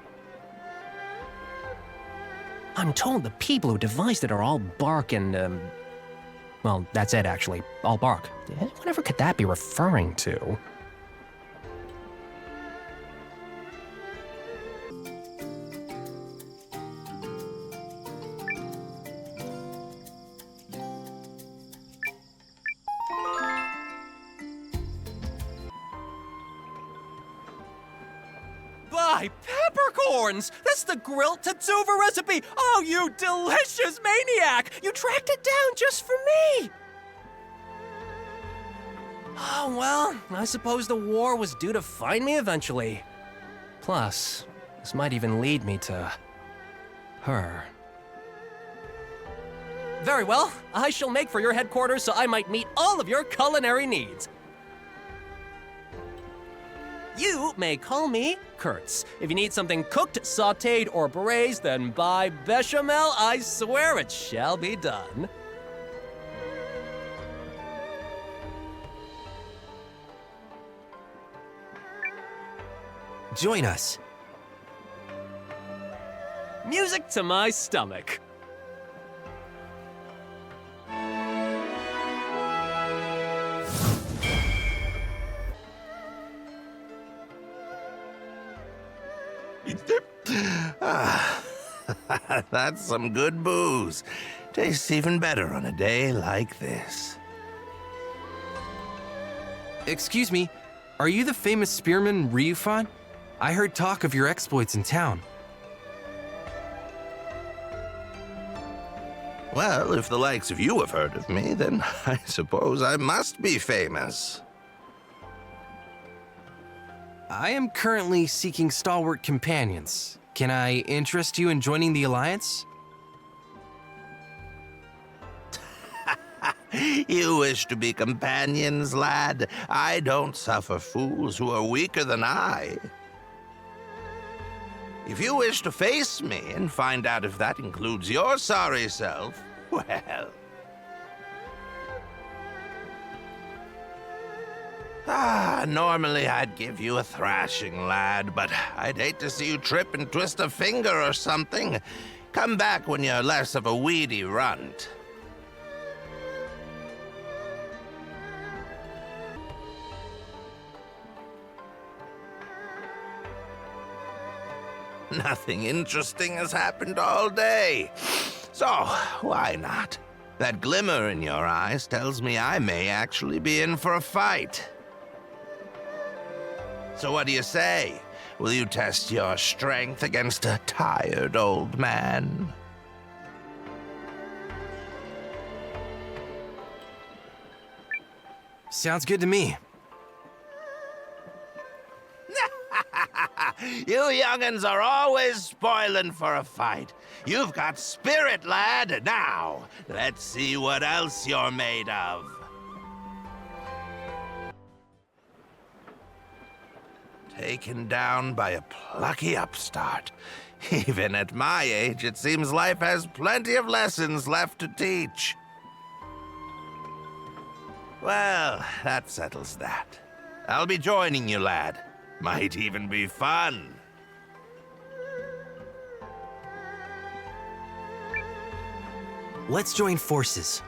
I'm told the people who devised it are all bark and, well, that's it actually, all bark. Whatever could that be referring to? By peppercorns! That's the grilled tatuva recipe! Oh, you delicious maniac! You tracked it down just for me! Oh, well, I suppose the war was due to find me eventually. Plus, this might even lead me to her. Very well, I shall make for your headquarters so I might meet all of your culinary needs. You may call me Kurtz. If you need something cooked, sautéed, or braised, then by bechamel, I swear it shall be done. Join us. Music to my stomach. That's some good booze. Tastes even better on a day like this. Excuse me, are you the famous spearman Ryufan? I heard talk of your exploits in town. Well, if the likes of you have heard of me, then I suppose I must be famous. I am currently seeking stalwart companions. Can I interest you in joining the Alliance? You wish to be companions, lad? I don't suffer fools who are weaker than I. If you wish to face me and find out if that includes your sorry self, well... normally I'd give you a thrashing, lad, but I'd hate to see you trip and twist a finger or something. Come back when you're less of a weedy runt. Nothing interesting has happened all day. So, why not? That glimmer in your eyes tells me I may actually be in for a fight. So what do you say? Will you test your strength against a tired old man? Sounds good to me. You young'uns are always spoiling for a fight. You've got spirit, lad. Now, let's see what else you're made of. Taken down by a plucky upstart. Even at my age, it seems life has plenty of lessons left to teach. Well, that settles that. I'll be joining you, lad. Might even be fun. Let's join forces.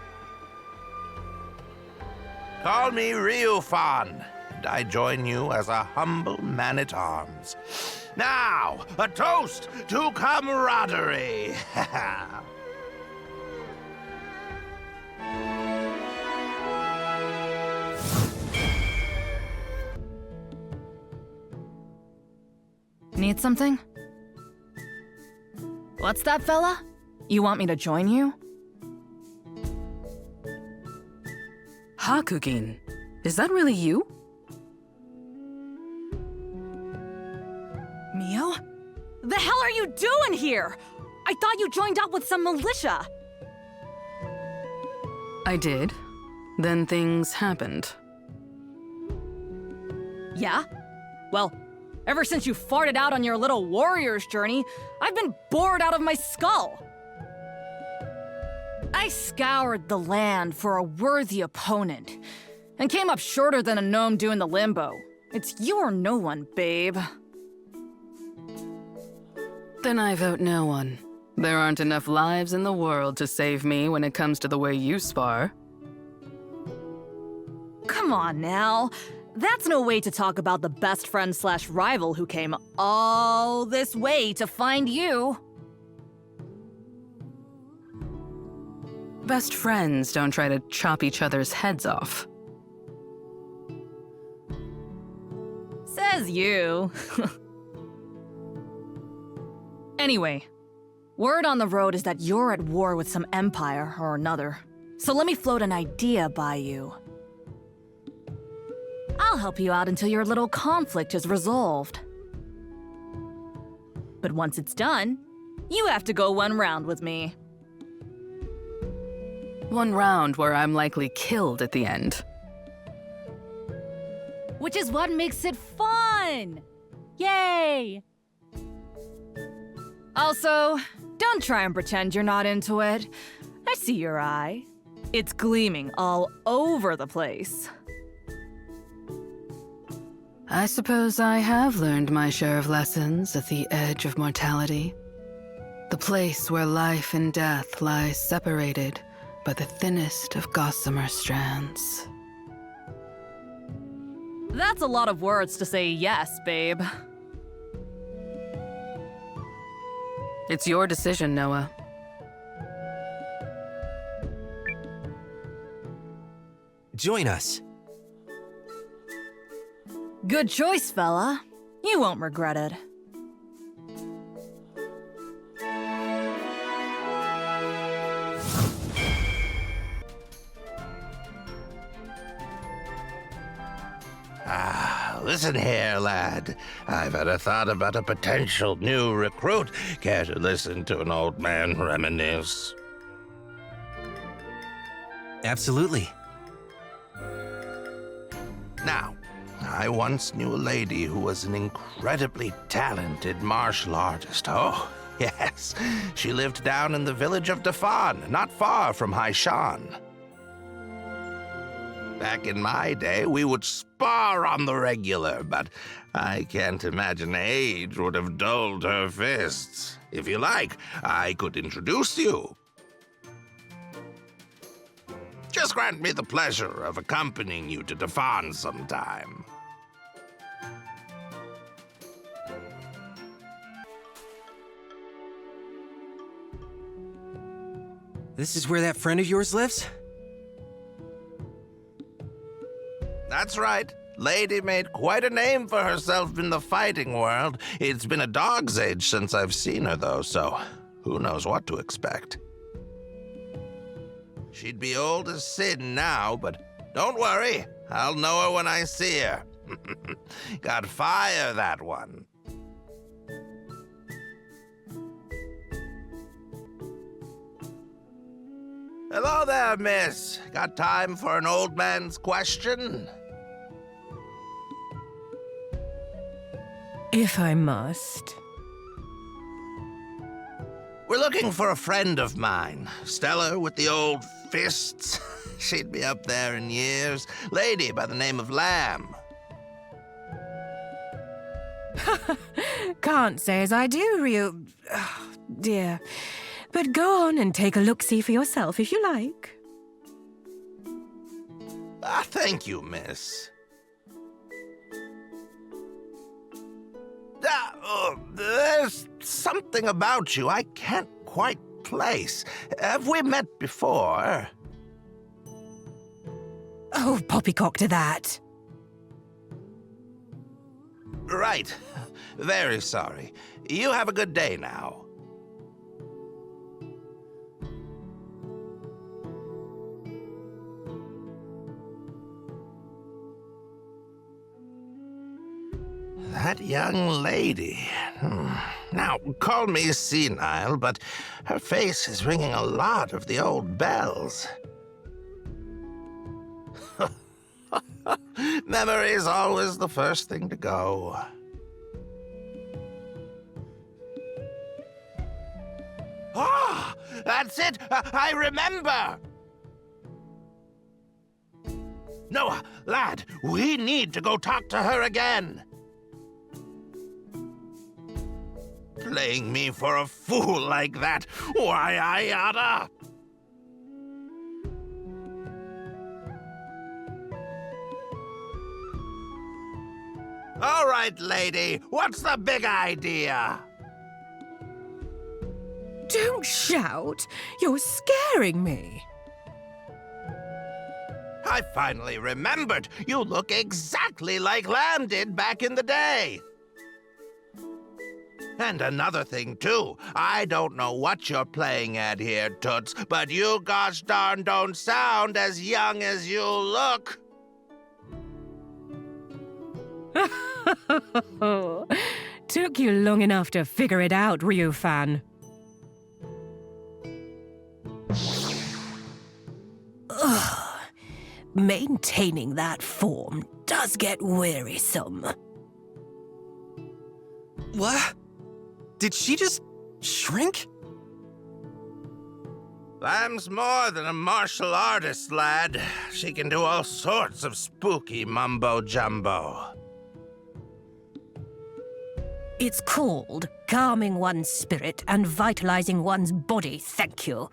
Call me Ryufan, and I join you as a humble man-at-arms. Now, a toast to camaraderie! Need something? What's that, fella? You want me to join you? Hakugin, is that really you? Mio? The hell are you doing here? I thought you joined up with some militia. I did. Then things happened. Yeah? Well, ever since you farted out on your little warrior's journey, I've been bored out of my skull. I scoured the land for a worthy opponent, and came up shorter than a gnome doing the limbo. It's you or no one, babe. Then I vote no one. There aren't enough lives in the world to save me when it comes to the way you spar. Come on now. That's no way to talk about the best friend slash rival who came all this way to find you. Best friends don't try to chop each other's heads off. Says you. Anyway, word on the road is that you're at war with some empire or another. So let me float an idea by you. I'll help you out until your little conflict is resolved. But once it's done, you have to go one round with me. One round where I'm likely killed at the end. Which is what makes it fun! Yay! Also, don't try and pretend you're not into it. I see your eye. It's gleaming all over the place. I suppose I have learned my share of lessons at the edge of mortality. The place where life and death lie separated by the thinnest of gossamer strands. That's a lot of words to say yes, babe. It's your decision, Nowa. Join us. Good choice, fella. You won't regret it. Listen here, lad. I've had a thought about a potential new recruit. Care to listen to an old man reminisce? Absolutely. Now, I once knew a lady who was an incredibly talented martial artist. Oh, yes. She lived down in the village of Dafan, not far from Haishan. Back in my day, we would spar on the regular, but I can't imagine age would have dulled her fists. If you like, I could introduce you. Just grant me the pleasure of accompanying you to Dafan sometime. This is where that friend of yours lives? That's right. Lady made quite a name for herself in the fighting world. It's been a dog's age since I've seen her, though, so who knows what to expect. She'd be old as sin now, but don't worry. I'll know her when I see her. Got fire, that one. Hello there, miss. Got time for an old man's question? If I must. We're looking for a friend of mine. Stellar with the old fists. She'd be up there in years. Lady by the name of Lamb. Can't say as I do, Ryu. Oh, dear. But go on and take a look-see for yourself if you like. Thank you, miss. There's something about you I can't quite place. Have we met before? Oh, poppycock to that. Right. Very sorry. You have a good day now. That young lady. Now, call me senile, but her face is ringing a lot of the old bells. Memory is always the first thing to go. Ah, that's it! I remember! Nowa, lad, we need to go talk to her again. Playing me for a fool like that. Why, I oughta. All right, lady. What's the big idea? Don't shout. You're scaring me. I finally remembered. You look exactly like Lamb did back in the day. And another thing, too. I don't know what you're playing at here, Toots, but you gosh darn don't sound as young as you look. Took you long enough to figure it out, Ryu fan. Ugh. Maintaining that form does get wearisome. What? Did she just shrink? Lamb's more than a martial artist, lad. She can do all sorts of spooky mumbo-jumbo. It's called calming one's spirit and vitalizing one's body, thank you.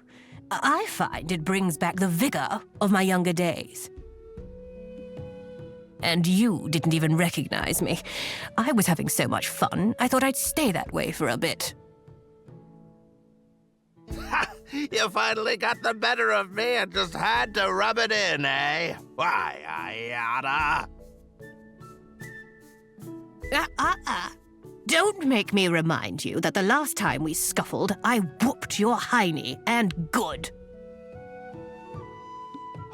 I find it brings back the vigor of my younger days. And you didn't even recognize me. I was having so much fun, I thought I'd stay that way for a bit. Ha! You finally got the better of me and just had to rub it in, eh? Why, I oughta. Don't make me remind you that the last time we scuffled, I whooped your hiney, and good.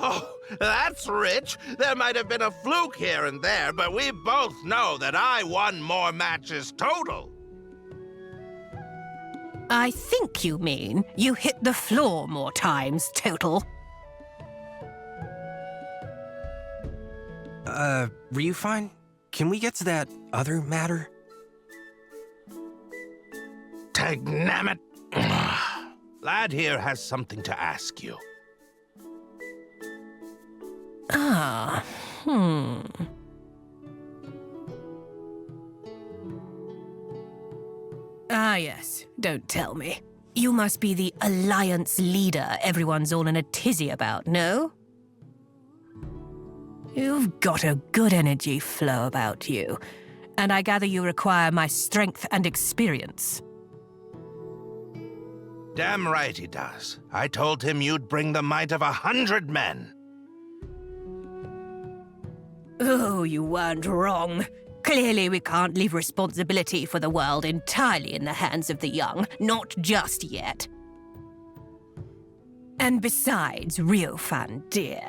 Oh, that's rich. There might have been a fluke here and there, but we both know that I won more matches total. I think you mean you hit the floor more times total. Were you fine? can we get to that other matter? Tagnammit! Lad here has something to ask you. Ah, Ah, yes. Don't tell me. You must be the Alliance leader everyone's all in a tizzy about, no? You've got a good energy flow about you, and I gather you require my strength and experience. Damn right he does. I told him you'd bring the might of 100 men. Oh, you weren't wrong. Clearly, we can't leave responsibility for the world entirely in the hands of the young, not just yet. And besides, Riofan, dear,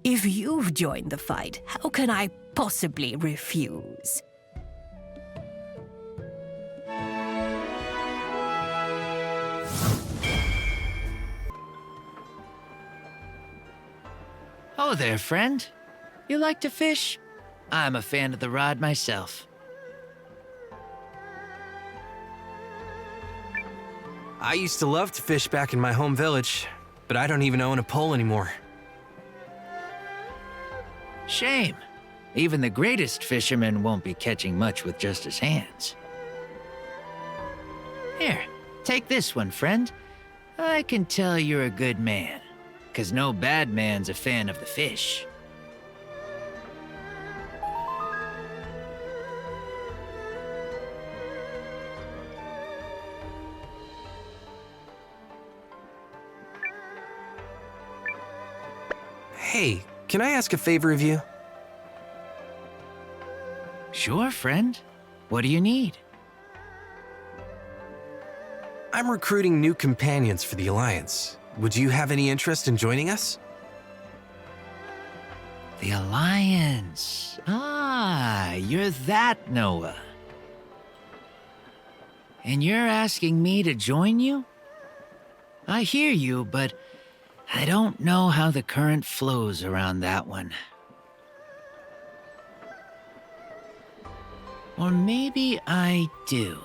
if you've joined the fight, how can I possibly refuse? Oh there, friend. You like to fish? I'm a fan of the rod myself. I used to love to fish back in my home village, but I don't even own a pole anymore. Shame. Even the greatest fisherman won't be catching much with just his hands. Here, take this one, friend. I can tell you're a good man, 'cause no bad man's a fan of the fish. Hey, can I ask a favor of you? Sure, friend. What do you need? I'm recruiting new companions for the Alliance. Would you have any interest in joining us? The Alliance. Ah, you're that Nowa. And you're asking me to join you? I hear you, but I don't know how the current flows around that one. Or maybe I do.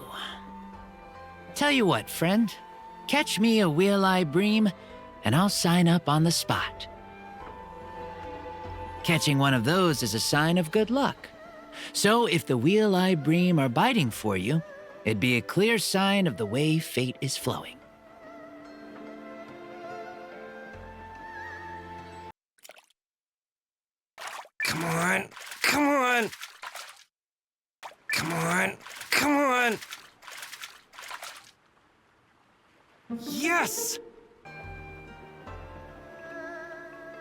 Tell you what, friend. Catch me a wheel-eye bream, and I'll sign up on the spot. Catching one of those is a sign of good luck. So if the wheel-eye bream are biting for you, it'd be a clear sign of the way fate is flowing. Come on, come on. Come on, come on. Yes!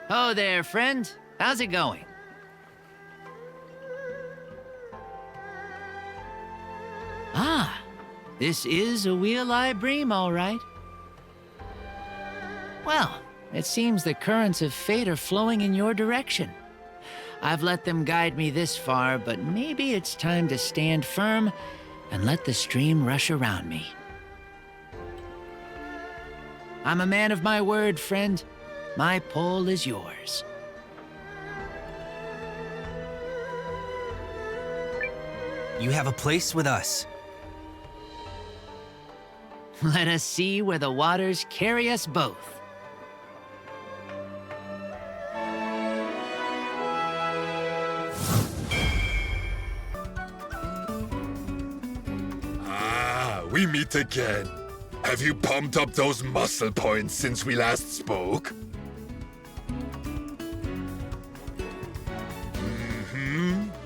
Oh there, friend. How's it going? Ah, this is a wheel-eye bream, all right. Well, it seems the currents of fate are flowing in your direction. I've let them guide me this far, but maybe it's time to stand firm and let the stream rush around me. I'm a man of my word, friend. My pole is yours. You have a place with us. Let us see where the waters carry us both. We meet again. Have you pumped up those muscle points since we last spoke?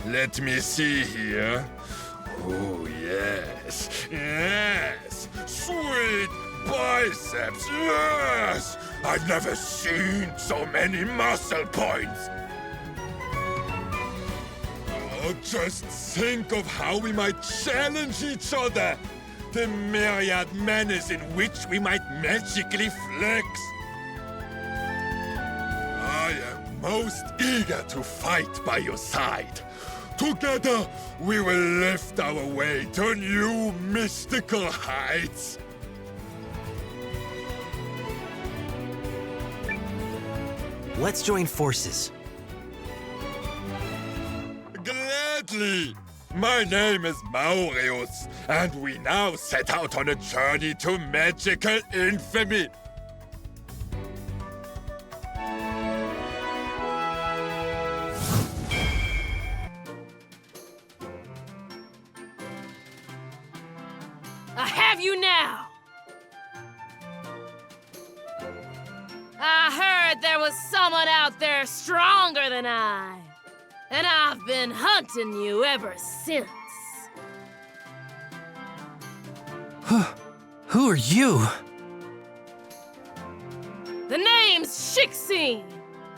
Let me see here. Oh, yes. Yes! Sweet biceps, yes! I've never seen so many muscle points. Oh, just think of how we might challenge each other. The myriad manners in which we might magically flex. I am most eager to fight by your side. Together, we will lift our way to new mystical heights. Let's join forces. Gladly. Precisely! My name is Maurius, and we now set out on a journey to magical infamy. I have you now! I heard there was someone out there stronger than I. And I've been hunting you ever since. Who are you? The name's Shixine,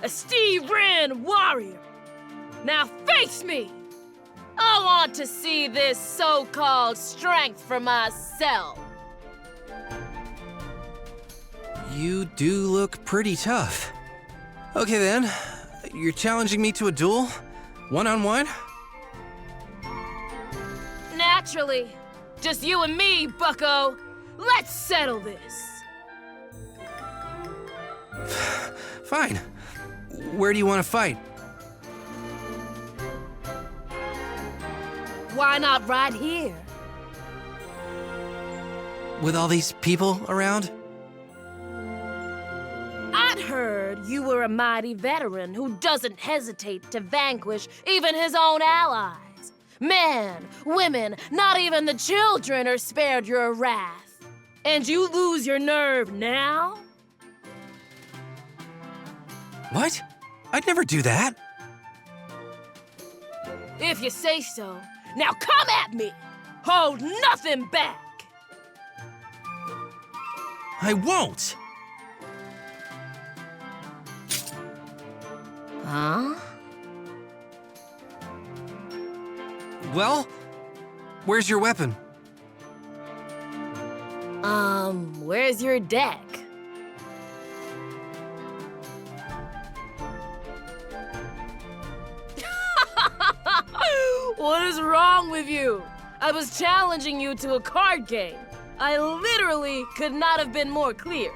a Steve Wren warrior. Now face me! I want to see this so-called strength for myself. You do look pretty tough. Okay then, you're challenging me to a duel? One-on-one? Naturally. Just you and me, bucko. Let's settle this. Fine. Where do you want to fight? Why not right here? With all these people around? I'd heard you were a mighty veteran who doesn't hesitate to vanquish even his own allies. Men, women, not even the children are spared your wrath. And you lose your nerve now? What? I'd never do that. If you say so. Now come at me! Hold nothing back! I won't! Huh? Well, where's your weapon? Where's your deck? What is wrong with you? I was challenging you to a card game. I literally could not have been more clear.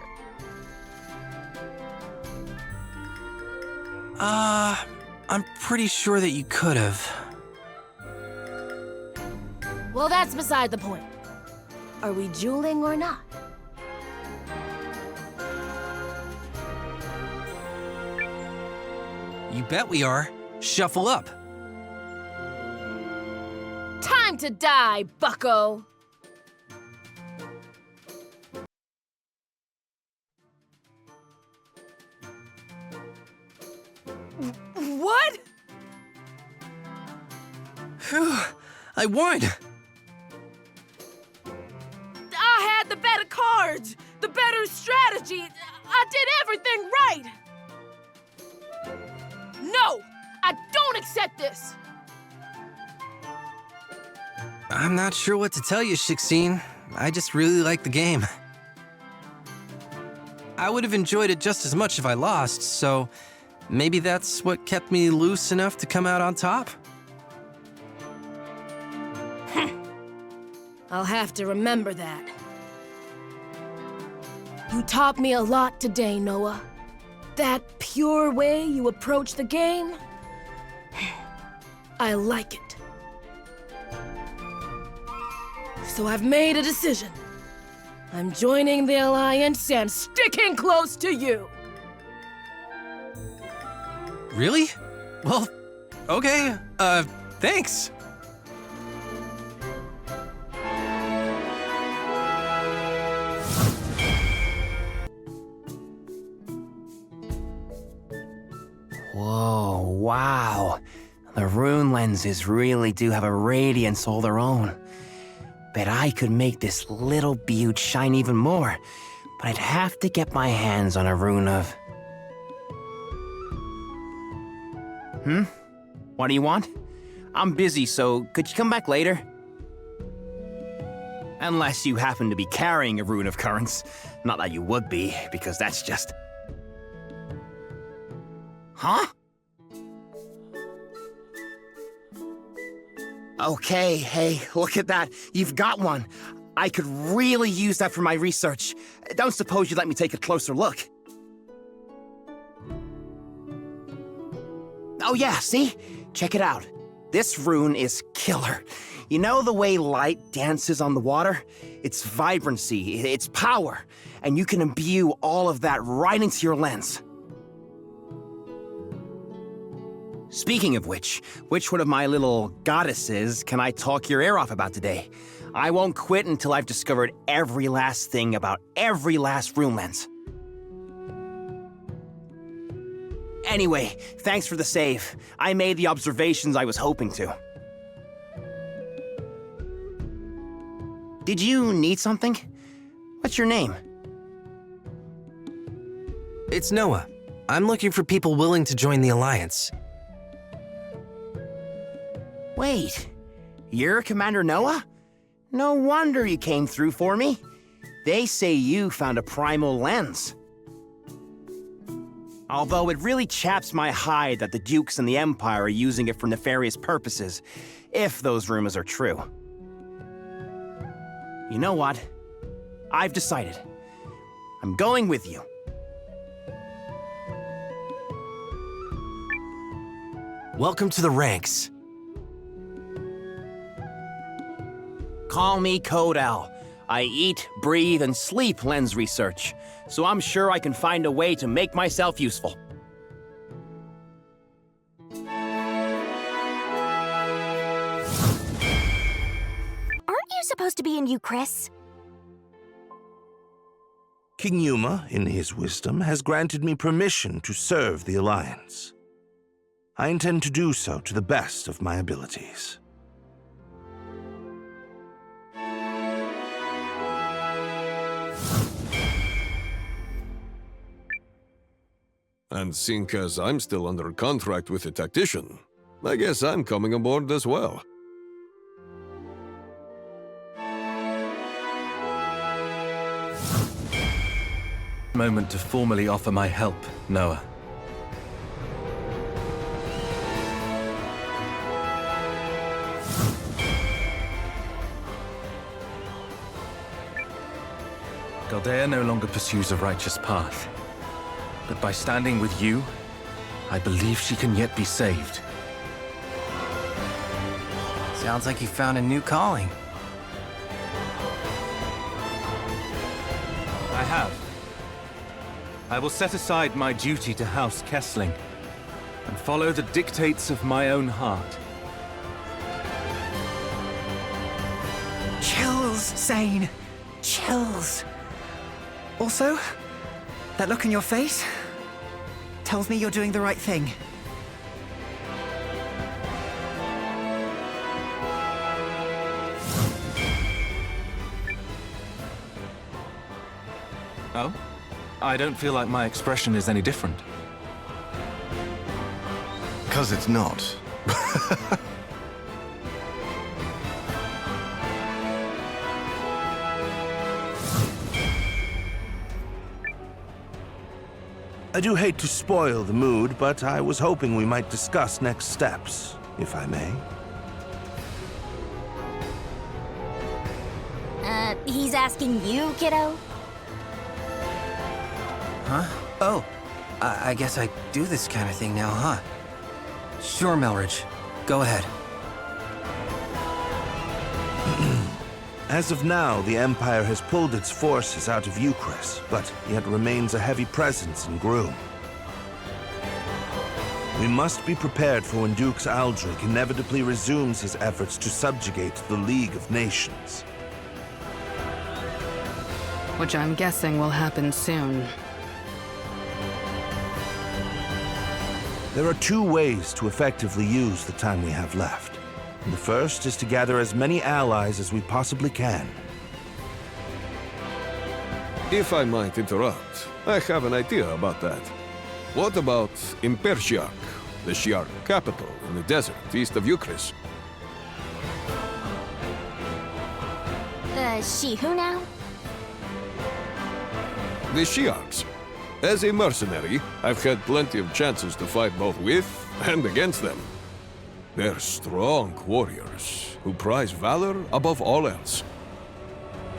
I'm pretty sure that you could have. Well, that's beside the point. Are we dueling or not? You bet we are. Shuffle up. Time to die, bucko! What? Phew, I won! I had the better cards, the better strategy. I did everything right! No! I don't accept this! I'm not sure what to tell you, Shixine. I just really like the game. I would have enjoyed it just as much if I lost, so maybe that's what kept me loose enough to come out on top? I'll have to remember that. You taught me a lot today, Nowa. That pure way you approach the game, I like it. So I've made a decision. I'm joining the Alliance and sticking close to you. Really? Well, okay. Thanks. Whoa, wow. The rune lenses really do have a radiance all their own. Bet I could make this little beaut shine even more, but I'd have to get my hands on a rune of... What do you want? I'm busy, so could you come back later? Unless you happen to be carrying a rune of currents. Not that you would be, because that's just... Huh? Okay, hey, look at that. You've got one. I could really use that for my research. Don't suppose you'd let me take a closer look? Oh yeah, see? Check it out. This rune is killer. You know the way light dances on the water? It's vibrancy, it's power, and you can imbue all of that right into your lens. Speaking of which one of my little goddesses can I talk your ear off about today? I won't quit until I've discovered every last thing about every last rune lens. Anyway, thanks for the save. I made the observations I was hoping to. Did you need something? What's your name? It's Nowa. I'm looking for people willing to join the Alliance. Wait, you're Commander Nowa? No wonder you came through for me. They say you found a primal lens. Although it really chaps my hide that the Dukes and the Empire are using it for nefarious purposes, if those rumors are true. You know what? I've decided. I'm going with you. Welcome to the ranks. Call me Code L. I eat, breathe, and sleep lens research, so I'm sure I can find a way to make myself useful. Aren't you supposed to be in Euchris? King Yume, in his wisdom, has granted me permission to serve the Alliance. I intend to do so to the best of my abilities. And seeing as I'm still under contract with a tactician, I guess I'm coming aboard as well. Moment to formally offer my help, Nowa. Galdea no longer pursues a righteous path. But by standing with you, I believe she can yet be saved. Sounds like you found a new calling. I have. I will set aside my duty to House Kessling and follow the dictates of my own heart. Chills, Zane. Chills. Also, that look in your face tells me you're doing the right thing. Oh? I don't feel like my expression is any different. 'Cause it's not. I do hate to spoil the mood, but I was hoping we might discuss next steps, if I may. He's asking you, kiddo? Huh? Oh, I guess I do this kind of thing now, huh? Sure, Melridge. Go ahead. As of now, the Empire has pulled its forces out of Euchris, but yet remains a heavy presence in Groom. We must be prepared for when Dukes Aldrich inevitably resumes his efforts to subjugate the League of Nations. Which I'm guessing will happen soon. There are two ways to effectively use the time we have left. The first is to gather as many allies as we possibly can. If I might interrupt, I have an idea about that. What about Impershiak, the Shi'ar capital in the desert east of Euchris? She who now? The Shi'ars. As a mercenary, I've had plenty of chances to fight both with and against them. They're strong warriors who prize valor above all else.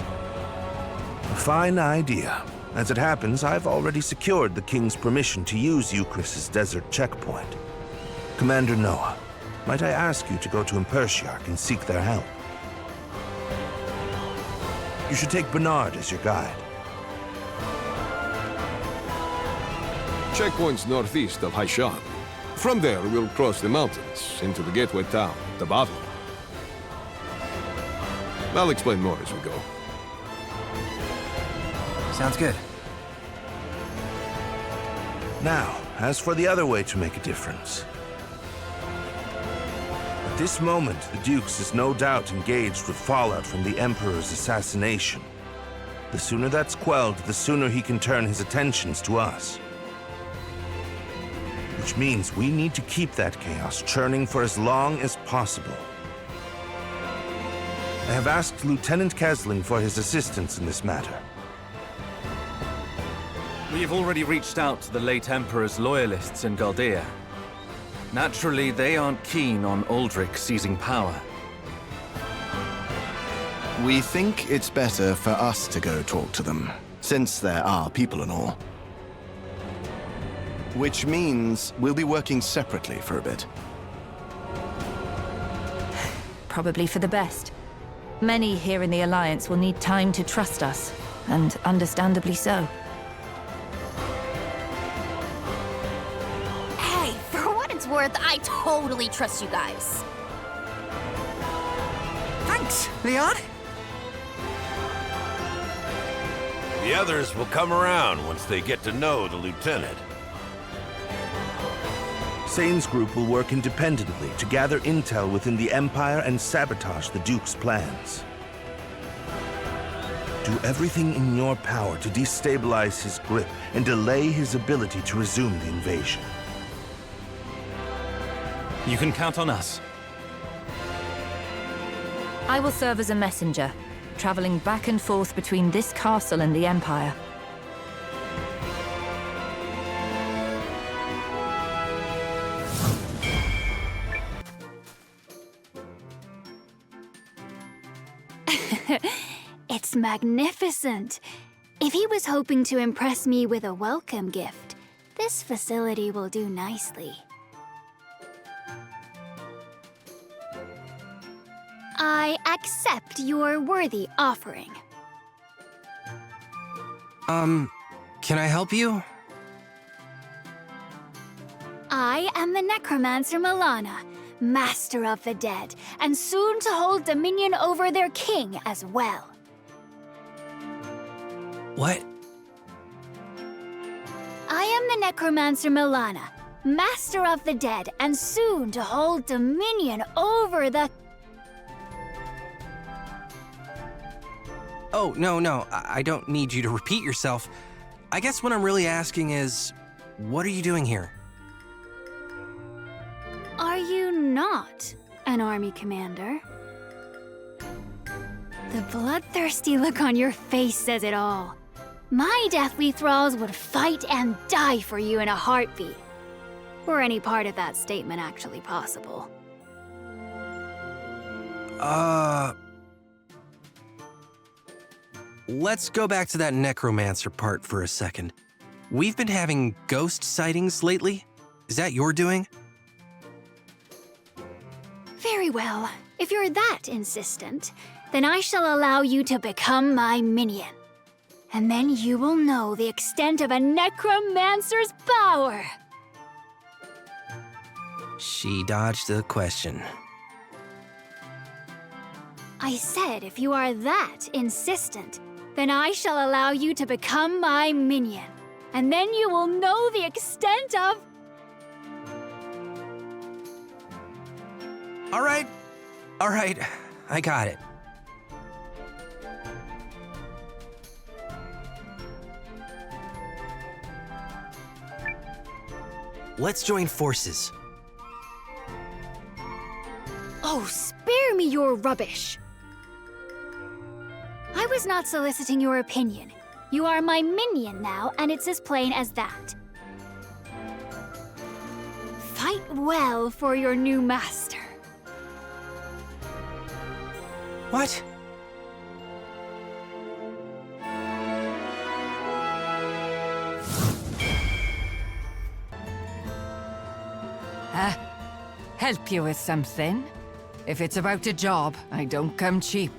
A fine idea. As it happens, I've already secured the King's permission to use Euchris' desert checkpoint. Commander Nowa, might I ask you to go to Impertiarch and seek their help? You should take Barnard as your guide. Checkpoint's northeast of Haishan. From there, we'll cross the mountains into the gateway town, the Battle. I'll explain more as we go. Sounds good. Now, as for the other way to make a difference. At this moment, the Dukes is no doubt engaged with fallout from the Emperor's assassination. The sooner that's quelled, the sooner he can turn his attentions to us. Which means we need to keep that chaos churning for as long as possible. I have asked Lieutenant Kesling for his assistance in this matter. We have already reached out to the late Emperor's loyalists in Galdea. Naturally, they aren't keen on Aldrich seizing power. We think it's better for us to go talk to them, since they're our people and all. Which means we'll be working separately for a bit. Probably for the best. Many here in the Alliance will need time to trust us, and understandably so. Hey, for what it's worth, I totally trust you guys. Thanks, Lian. The others will come around once they get to know the lieutenant. Sane's group will work independently to gather intel within the Empire and sabotage the Duke's plans. Do everything in your power to destabilize his grip and delay his ability to resume the invasion. You can count on us. I will serve as a messenger, traveling back and forth between this castle and the Empire. It's magnificent. If he was hoping to impress me with a welcome gift, this facility will do nicely. I accept your worthy offering. Can I help you? I am the necromancer Milana, master of the dead, and soon to hold dominion over their king as well. What? I am the necromancer Milana, master of the dead, and soon to hold dominion over the... Oh, no, I don't need you to repeat yourself. I guess what I'm really asking is, what are you doing here? Are you not an army commander? The bloodthirsty look on your face says it all. My deathly thralls would fight and die for you in a heartbeat. Were any part of that statement actually possible? Let's go back to that necromancer part for a second. We've been having ghost sightings lately. Is that your doing? Very well. If you're that insistent, then I shall allow you to become my minion. And then you will know the extent of a necromancer's power. She dodged the question. I said if you are that insistent, then I shall allow you to become my minion. And then you will know the extent of... All right, I got it. Let's join forces. Oh, spare me your rubbish. I was not soliciting your opinion. You are my minion now, and it's as plain as that. Fight well for your new master. What? Help you with something? If it's about a job, I don't come cheap.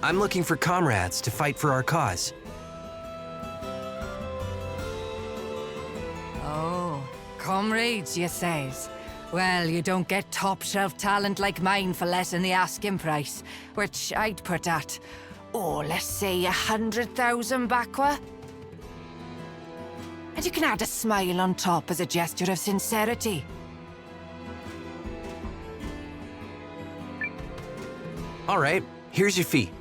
I'm looking for comrades to fight for our cause. Oh, comrades, you says? Well, you don't get top-shelf talent like mine for less than the asking price, which I'd put at, let's say 100,000 bakwa. And you can add a smile on top as a gesture of sincerity. All right, here's your fee.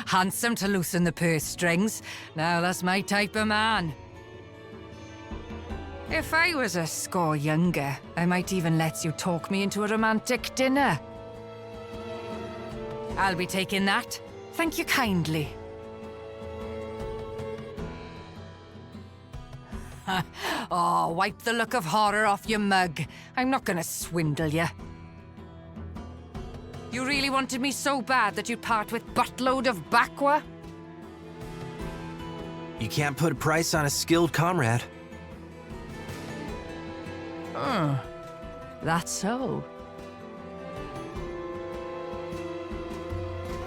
Handsome to loosen the purse strings. Now that's my type of man. If I was a score younger, I might even let you talk me into a romantic dinner. I'll be taking that. Thank you kindly. Oh, wipe the look of horror off your mug. I'm not gonna swindle you. You really wanted me so bad that you'd part with buttload of bakwa? You can't put a price on a skilled comrade. That's so.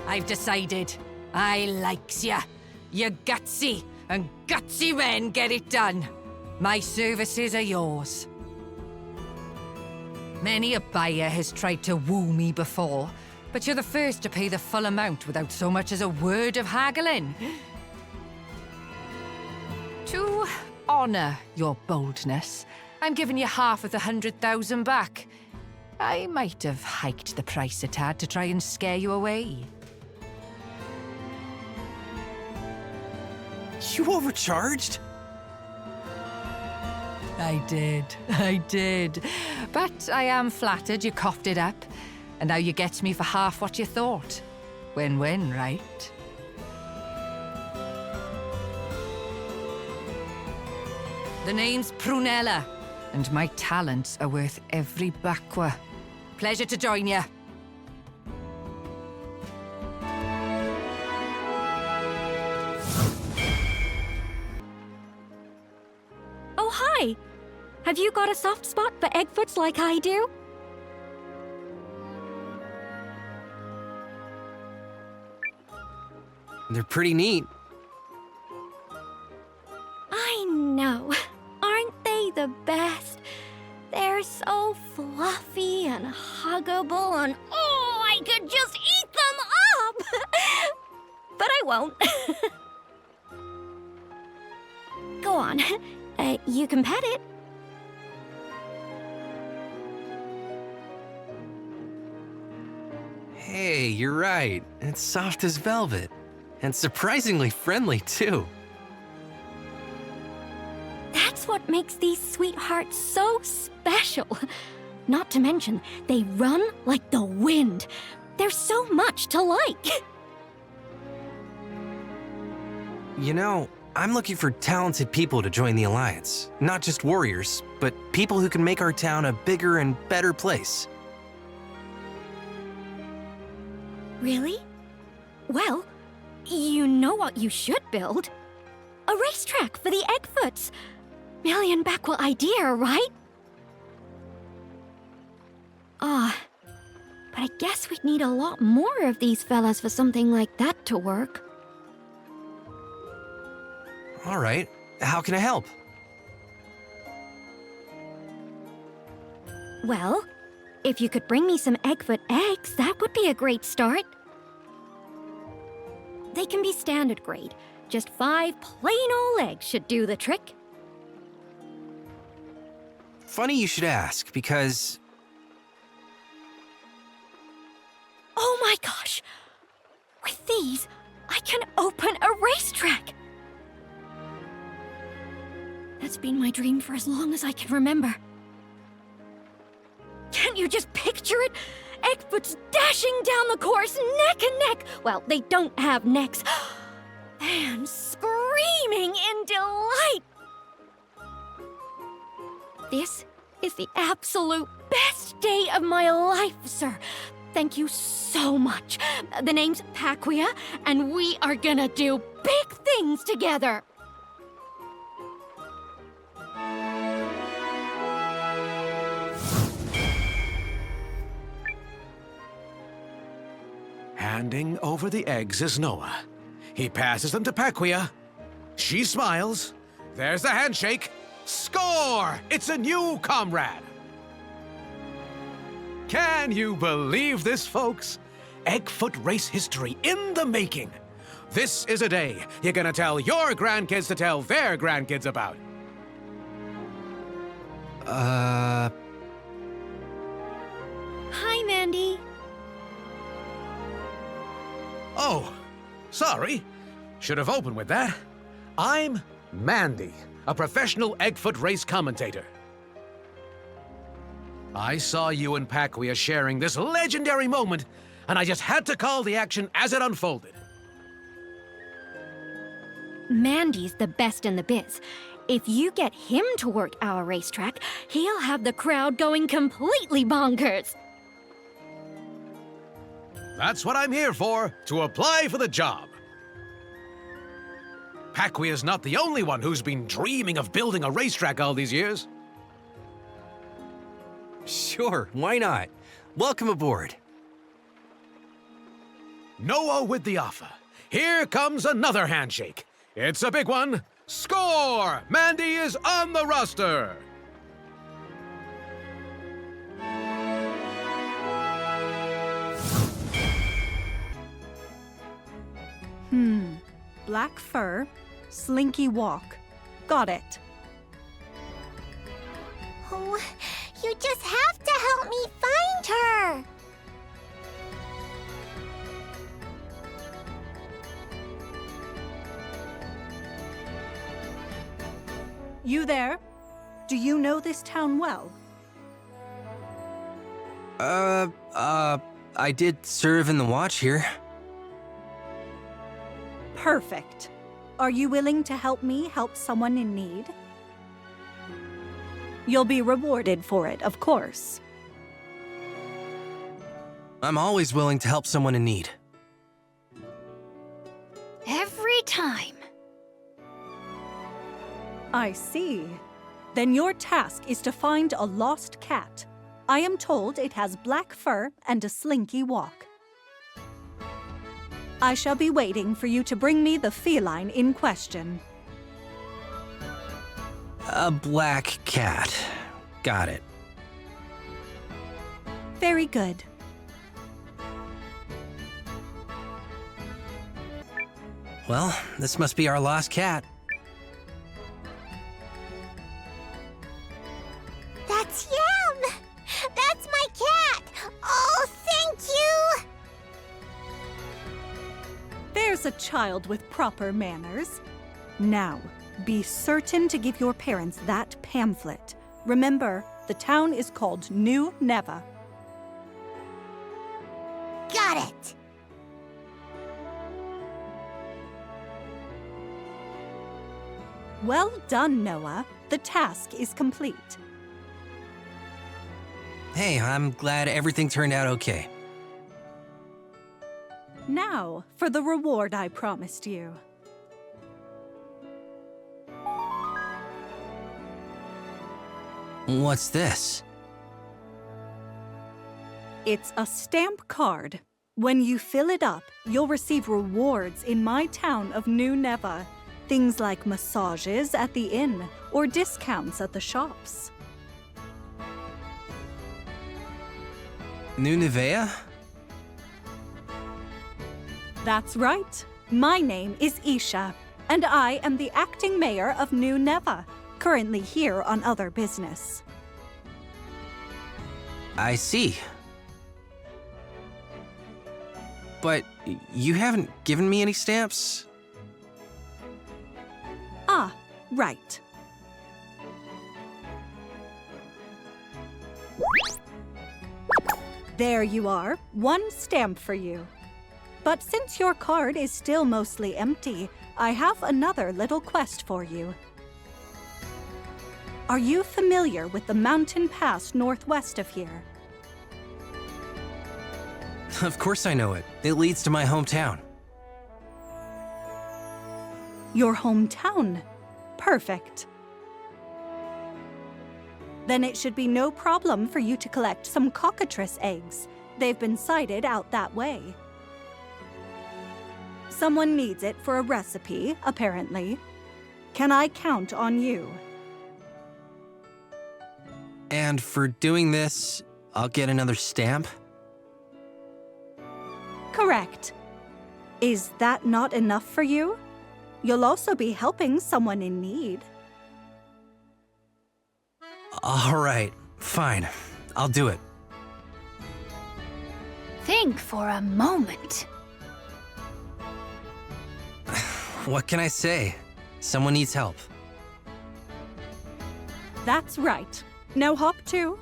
I've decided. I likes ya. You're gutsy, and gutsy men get it done. My services are yours. Many a buyer has tried to woo me before, but you're the first to pay the full amount without so much as a word of haggling. To honor your boldness, I'm giving you half of the 100,000 back. I might have hiked the price a tad to try and scare you away. You overcharged? I did. But I am flattered you coughed it up, and now you get me for half what you thought. Win-win, right? The name's Prunella, and my talents are worth every bakwa. Pleasure to join you. Oh, hi! Have you got a soft spot for Eggfoots like I do? They're pretty neat. I know. Aren't they the best? They're so fluffy and huggable and I could just eat them up! But I won't. Go on. You can pet it. Hey, you're right. It's soft as velvet. And surprisingly friendly, too. That's what makes these sweethearts so special. Not to mention, they run like the wind. There's so much to like. You know, I'm looking for talented people to join the Alliance. Not just warriors, but people who can make our town a bigger and better place. Really? Well, you know what you should build? A racetrack for the Eggfoots. Million bakwa idea, right? But I guess we'd need a lot more of these fellas for something like that to work. All right, how can I help? Well, if you could bring me some Eggfoot eggs, that would be a great start. They can be standard grade. Just 5 plain old eggs should do the trick. Funny you should ask, because... Oh my gosh! With these, I can open a racetrack! That's been my dream for as long as I can remember. Can't you just picture it? Eggfoots dashing down the course, neck and neck! Well, they don't have necks. And screaming in delight! This is the absolute best day of my life, sir. Thank you so much. The name's Paquia, and we are gonna do big things together. Handing over the eggs is Nowa. He passes them to Paquia. She smiles. There's the handshake. Score! It's a new comrade! Can you believe this, folks? Eggfoot race history in the making. This is a day you're gonna tell your grandkids to tell their grandkids about. Hi, Mandy. Oh, sorry. Should have opened with that. I'm Mandy, a professional Eggfoot race commentator. I saw you and Paquia sharing this legendary moment, and I just had to call the action as it unfolded. Mandy's the best in the biz. If you get him to work our racetrack, he'll have the crowd going completely bonkers. That's what I'm here for, to apply for the job. Paquia's not the only one who's been dreaming of building a racetrack all these years. Sure, why not? Welcome aboard. Nowa with the offer. Here comes another handshake. It's a big one. Score! Mandy is on the roster! Black fur, slinky walk. Got it. Oh, you just have to help me find her! You there? Do you know this town well? I did serve in the watch here. Perfect. Are you willing to help me help someone in need? You'll be rewarded for it, of course. I'm always willing to help someone in need. Every time. I see. Then your task is to find a lost cat. I am told it has black fur and a slinky walk. I shall be waiting for you to bring me the feline in question. A black cat. Got it. Very good. Well, this must be our lost cat. That's Yam! That's my cat! Oh, thank you! There's a child with proper manners. Now, be certain to give your parents that pamphlet. Remember, the town is called New Neva. Got it! Well done, Nowa. The task is complete. Hey, I'm glad everything turned out okay. Now, for the reward I promised you. What's this? It's a stamp card. When you fill it up, you'll receive rewards in my town of New Neva. Things like massages at the inn or discounts at the shops. New Nevea? That's right. My name is Isha, and I am the acting mayor of New Neva, currently here on other business. I see. But you haven't given me any stamps? Ah, right. There you are, one stamp for you. But since your card is still mostly empty, I have another little quest for you. Are you familiar with the mountain pass northwest of here? Of course I know it. It leads to my hometown. Your hometown? Perfect. Then it should be no problem for you to collect some cockatrice eggs. They've been sighted out that way. Someone needs it for a recipe, apparently. Can I count on you? And for doing this, I'll get another stamp? Correct. Is that not enough for you? You'll also be helping someone in need. All right, fine. I'll do it. Think for a moment. What can I say? Someone needs help. That's right. Now hop to.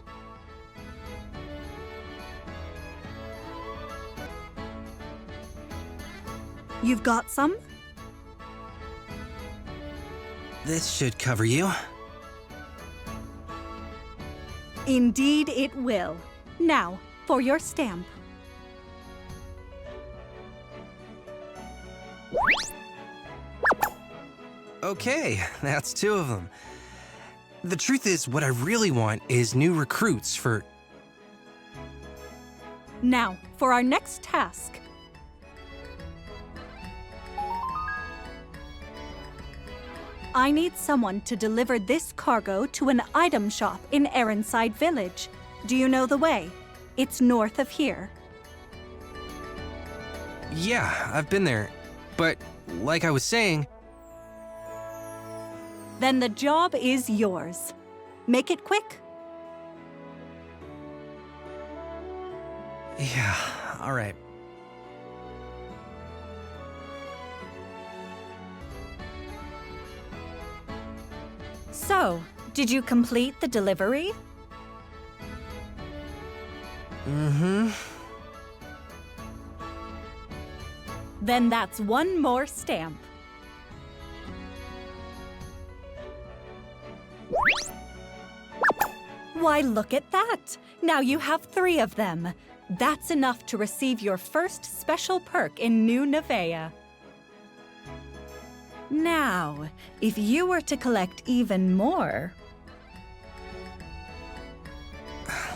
You've got some? This should cover you. Indeed it will. Now, for your stamp. Okay, that's 2 of them. The truth is, what I really want is new recruits for... Now, for our next task. I need someone to deliver this cargo to an item shop in Aronside Village. Do you know the way? It's north of here. Yeah, I've been there. But, like I was saying... Then the job is yours. Make it quick. Yeah, all right. So, did you complete the delivery? Mm-hmm. Then that's 1 more stamp. Why, look at that! Now you have 3 of them. That's enough to receive your first special perk in New Nevea. Now, if you were to collect even more...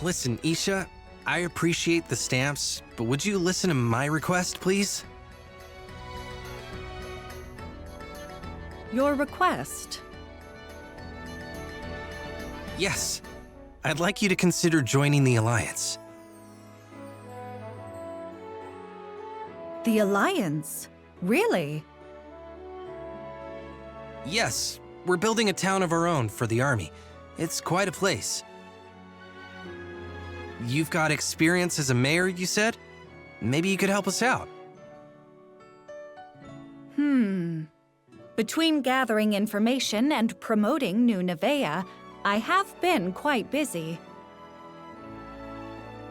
Listen, Isha, I appreciate the stamps, but would you listen to my request, please? Your request? Yes. I'd like you to consider joining the Alliance. The Alliance? Really? Yes, we're building a town of our own for the army. It's quite a place. You've got experience as a mayor, you said? Maybe you could help us out. Between gathering information and promoting New Nevea, I have been quite busy.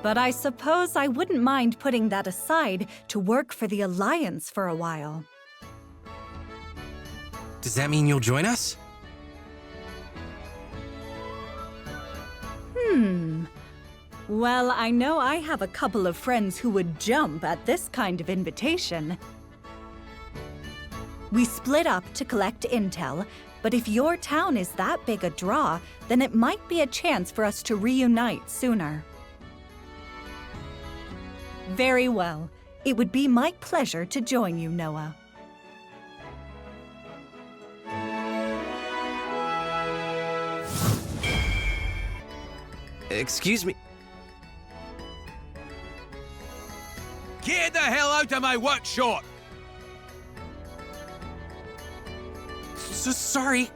But I suppose I wouldn't mind putting that aside to work for the Alliance for a while. Does that mean you'll join us? Well, I know I have a couple of friends who would jump at this kind of invitation. We split up to collect intel, but if your town is that big a draw, then it might be a chance for us to reunite sooner. Very well. It would be my pleasure to join you, Nowa. Excuse me. Get the hell out of my workshop! Sorry.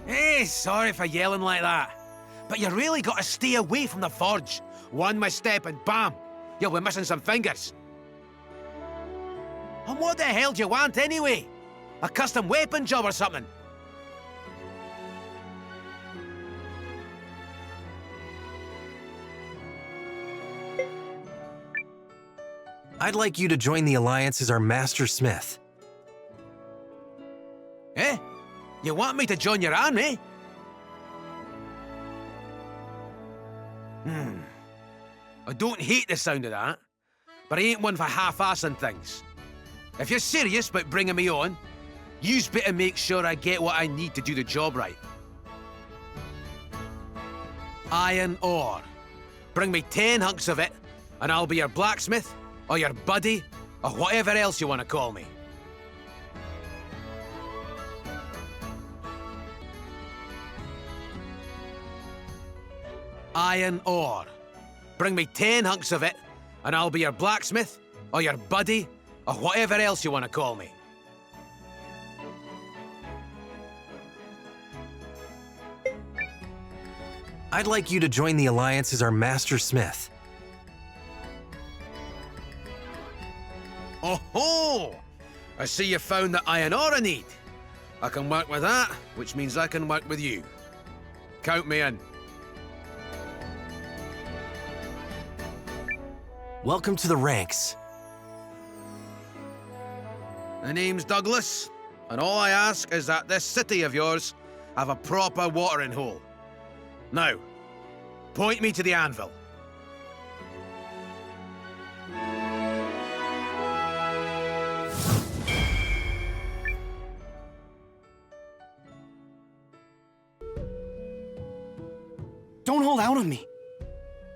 Hey, sorry for yelling like that. But you really got to stay away from the forge. One misstep and bam, you'll be missing some fingers. And what the hell do you want anyway? A custom weapon job or something? I'd like you to join the Alliance as our Master Smith. Eh? You want me to join your army? don't hate the sound of that, but I ain't one for half-assing things. If you're serious about bringing me on, you's better make sure I get what I need to do the job right. Iron ore. Bring me 10 hunks of it, and I'll be your blacksmith, or your buddy, or whatever else you want to call me. Iron ore. Bring me 10 hunks of it, and I'll be your blacksmith, or your buddy, or whatever else you want to call me. I'd like you to join the Alliance as our Master Smith. Oh-ho! I see you found the iron ore I need. I can work with that, which means I can work with you. Count me in. Welcome to the ranks. My name's Douglas, and all I ask is that this city of yours have a proper watering hole. Now, point me to the anvil. Don't hold out on me.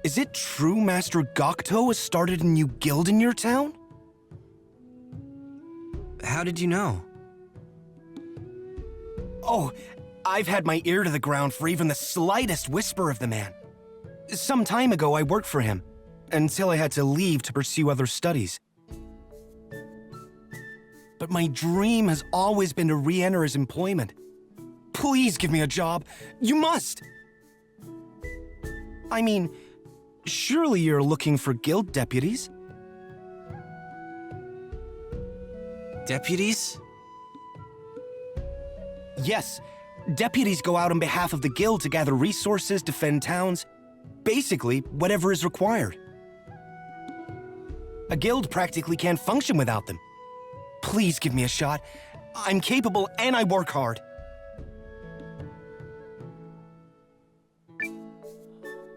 Is it true Master Gocteau has started a new guild in your town? How did you know? Oh, I've had my ear to the ground for even the slightest whisper of the man. Some time ago, I worked for him, until I had to leave to pursue other studies. But my dream has always been to re-enter his employment. Please give me a job. You must! I mean, surely you're looking for guild deputies? Deputies? Yes. Deputies go out on behalf of the guild to gather resources, defend towns, basically whatever is required. A guild practically can't function without them. Please give me a shot. I'm capable and I work hard.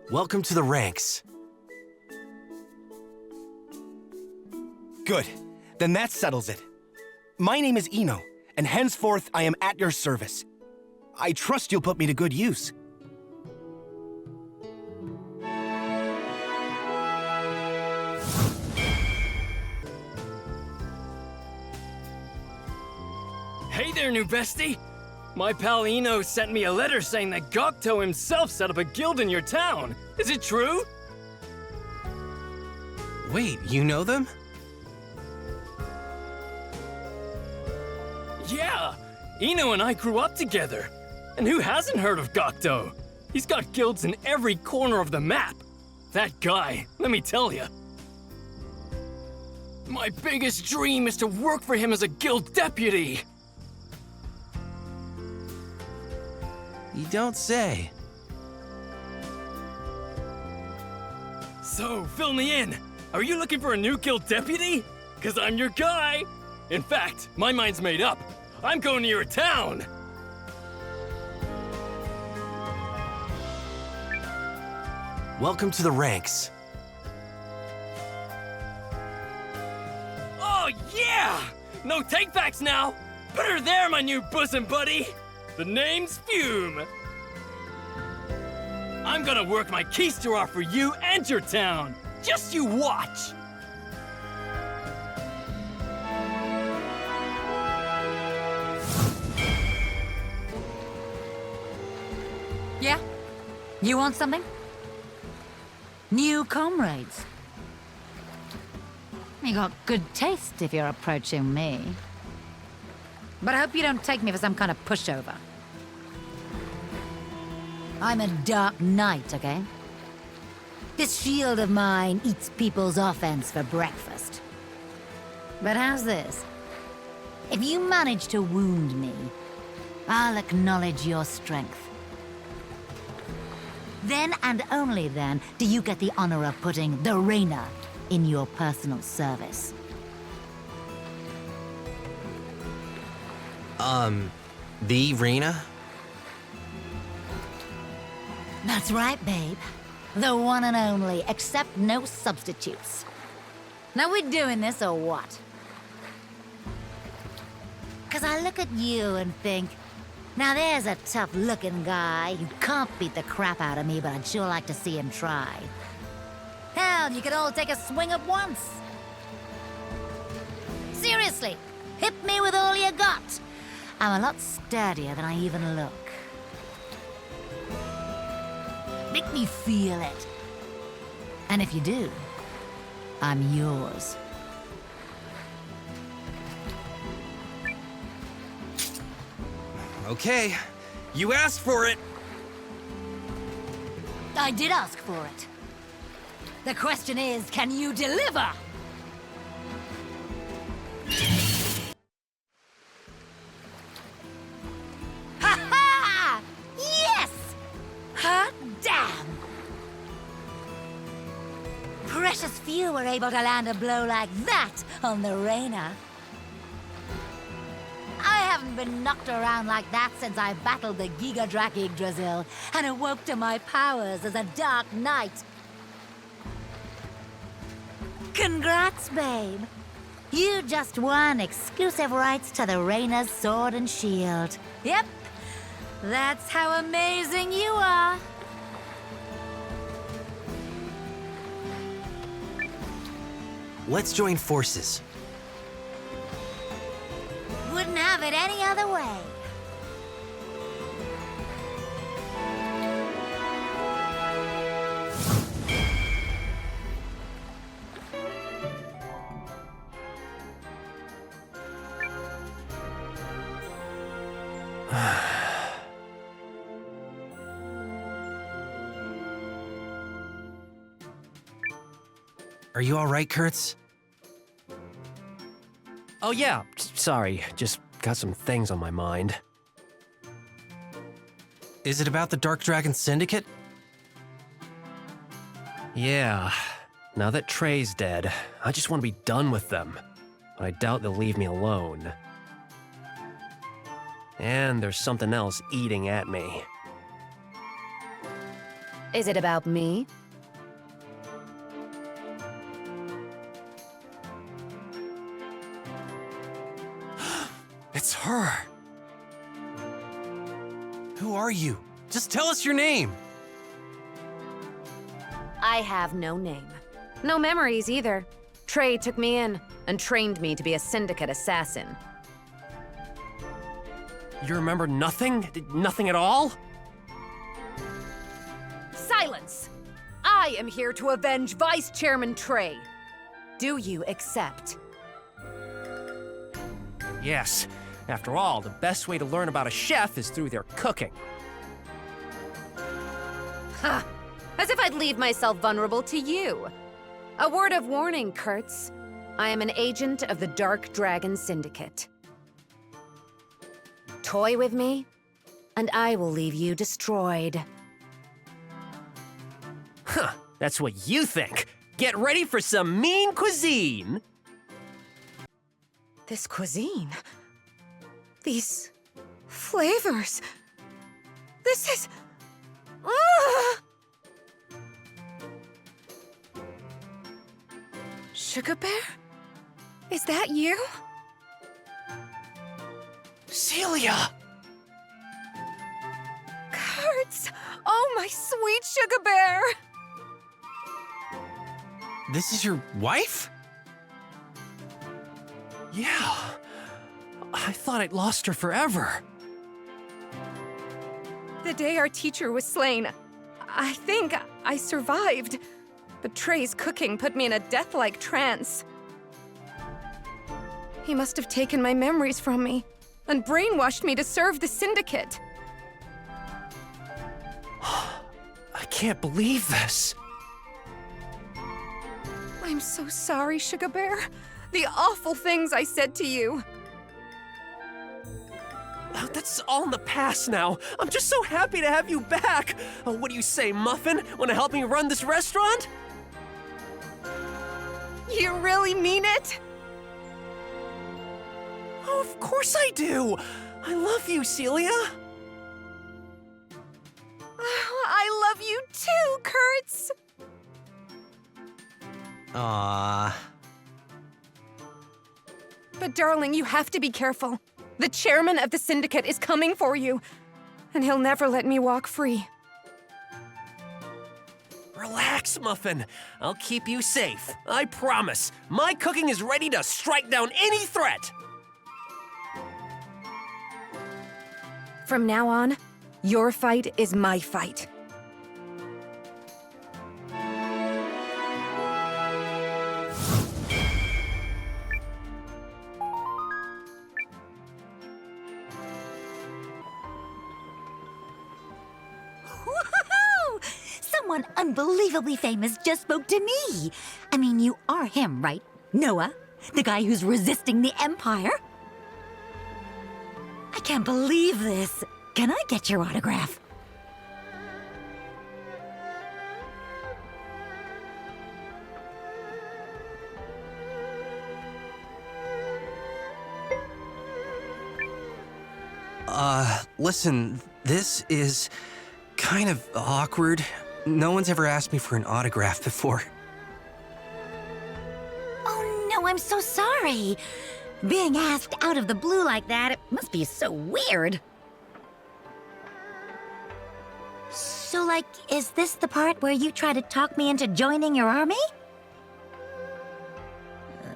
Welcome to the ranks. Good. Then that settles it. My name is Ino, and henceforth I am at your service. I trust you'll put me to good use. Hey there, new bestie! My pal Ino sent me a letter saying that Gocteau himself set up a guild in your town. Is it true? Wait, you know them? Yeah! Ino and I grew up together. And who hasn't heard of Gocteau? He's got guilds in every corner of the map. That guy, let me tell you. My biggest dream is to work for him as a guild deputy. You don't say. So, fill me in. Are you looking for a new guild deputy? 'Cause I'm your guy. In fact, my mind's made up. I'm going to your town. Welcome to the ranks. Oh, yeah! No takebacks now. Put her there, my new bosom buddy. The name's Fume. I'm gonna work my keister off for you and your town. Just you watch. Yeah? You want something? New comrades? You got good taste if you're approaching me. But I hope you don't take me for some kind of pushover. I'm a dark knight, okay? This shield of mine eats people's offense for breakfast. But how's this? If you manage to wound me, I'll acknowledge your strength. Then and only then do you get the honor of putting the Rainer in your personal service. The Raina? That's right, babe. The one and only, accept no substitutes. Now we doing this or what? 'Cause I look at you and think, now there's a tough-looking guy who can't beat the crap out of me, but I'd sure like to see him try. Hell, you could all take a swing at once. Seriously, hit me with all you got. I'm a lot sturdier than I even look. Make me feel it. And if you do, I'm yours. Okay, you asked for it. I did ask for it. The question is, can you deliver? Ha-ha! Yes! Hot damn! Precious few were able to land a blow like that on the Reyna. I haven't been knocked around like that since I battled the Gigadrak Yggdrasil and awoke to my powers as a Dark Knight. Congrats, babe. You just won exclusive rights to the Reyna's sword and shield. Yep, that's how amazing you are. Let's join forces. Wouldn't have it any other way. Are you all right, Kurtz? Oh yeah, sorry, just got some things on my mind. Is it about the Dark Dragon Syndicate? Yeah, now that Trey's dead, I just want to be done with them. But I doubt they'll leave me alone. And there's something else eating at me. Is it about me? It's her! Who are you? Just tell us your name! I have no name. No memories either. Trey took me in and trained me to be a syndicate assassin. You remember nothing? Nothing at all? Silence! I am here to avenge Vice Chairman Trey. Do you accept? Yes. After all, the best way to learn about a chef is through their cooking. Ha! As if I'd leave myself vulnerable to you. A word of warning, Kurtz. I am an agent of the Dark Dragon Syndicate. Toy with me, and I will leave you destroyed. Huh, that's what you think. Get ready for some mean cuisine! This cuisine... These... flavors... This is... Sugar Bear? Is that you? Celia! Kurtz! Oh, my sweet Sugar Bear! This is your wife? Yeah. I thought I'd lost her forever. The day our teacher was slain, I think I survived. But Trey's cooking put me in a death-like trance. He must have taken my memories from me and brainwashed me to serve the Syndicate. I can't believe this. I'm so sorry, Sugar Bear. The awful things I said to you. Oh, that's all in the past now. I'm just so happy to have you back. Oh, what do you say, Muffin? Want to help me run this restaurant? You really mean it? Oh, of course I do. I love you, Celia. I love you too, Kurtz! Aww. But darling, you have to be careful. The chairman of the syndicate is coming for you, and he'll never let me walk free. Relax, Muffin. I'll keep you safe. I promise. My cooking is ready to strike down any threat. From now on, your fight is my fight. Someone unbelievably famous just spoke to me. I mean, you are him, right? Nowa, the guy who's resisting the Empire? I can't believe this. Can I get your autograph? Listen, this is kind of awkward. No one's ever asked me for an autograph before. Oh no, I'm so sorry. Being asked out of the blue like that, it must be so weird. So, like, is this the part where you try to talk me into joining your army?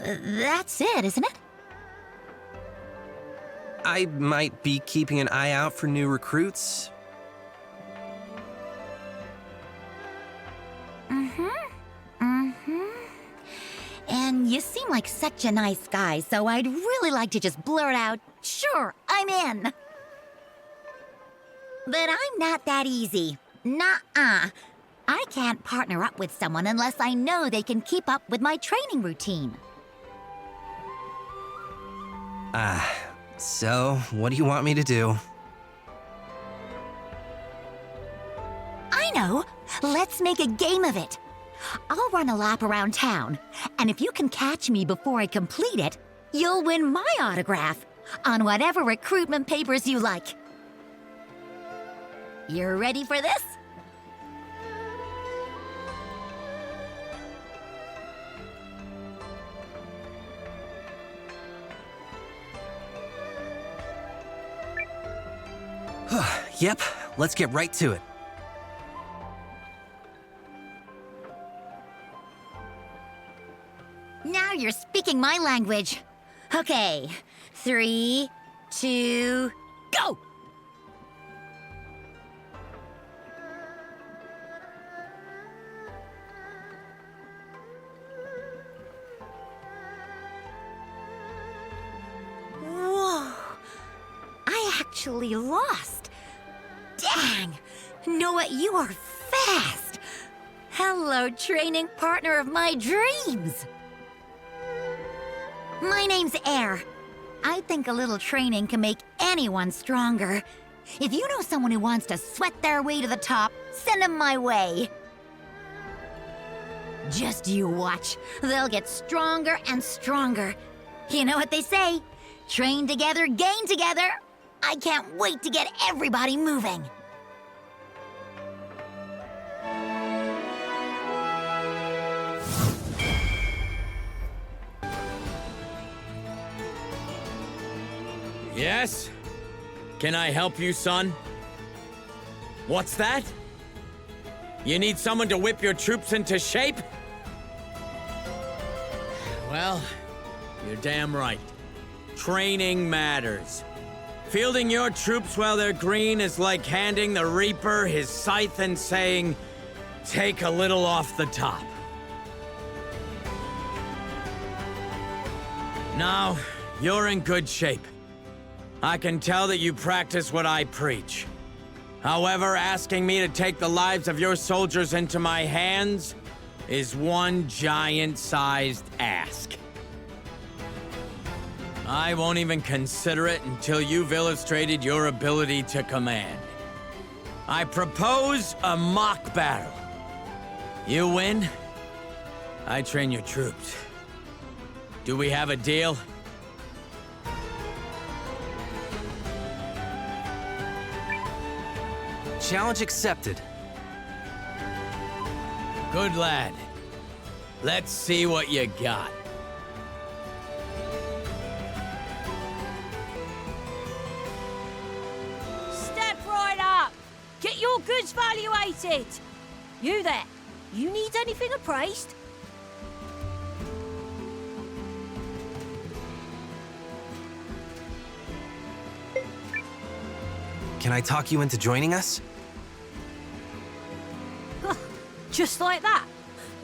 That's it, isn't it? I might be keeping an eye out for new recruits. And you seem like such a nice guy, so I'd really like to just blurt out, sure, I'm in. But I'm not that easy. Nuh-uh. I can't partner up with someone unless I know they can keep up with my training routine. So what do you want me to do? I know. Let's make a game of it. I'll run a lap around town, and if you can catch me before I complete it, you'll win my autograph on whatever recruitment papers you like. You're ready for this? Yep, let's get right to it. Now you're speaking my language. Okay, 3, 2, go! Whoa, I actually lost. Dang, Nowa, you are fast. Hello, training partner of my dreams. My name's Air. I think a little training can make anyone stronger. If you know someone who wants to sweat their way to the top, send them my way. Just you watch. They'll get stronger and stronger. You know what they say? Train together, gain together. I can't wait to get everybody moving. Yes? Can I help you, son? What's that? You need someone to whip your troops into shape? Well, you're damn right. Training matters. Fielding your troops while they're green is like handing the Reaper his scythe and saying, take a little off the top. Now, you're in good shape. I can tell that you practice what I preach. However, asking me to take the lives of your soldiers into my hands is one giant-sized ask. I won't even consider it until you've illustrated your ability to command. I propose a mock battle. You win, I train your troops. Do we have a deal? Challenge accepted. Good lad. Let's see what you got. Step right up! Get your goods valuated! You there, you need anything appraised? Can I talk you into joining us? Just like that?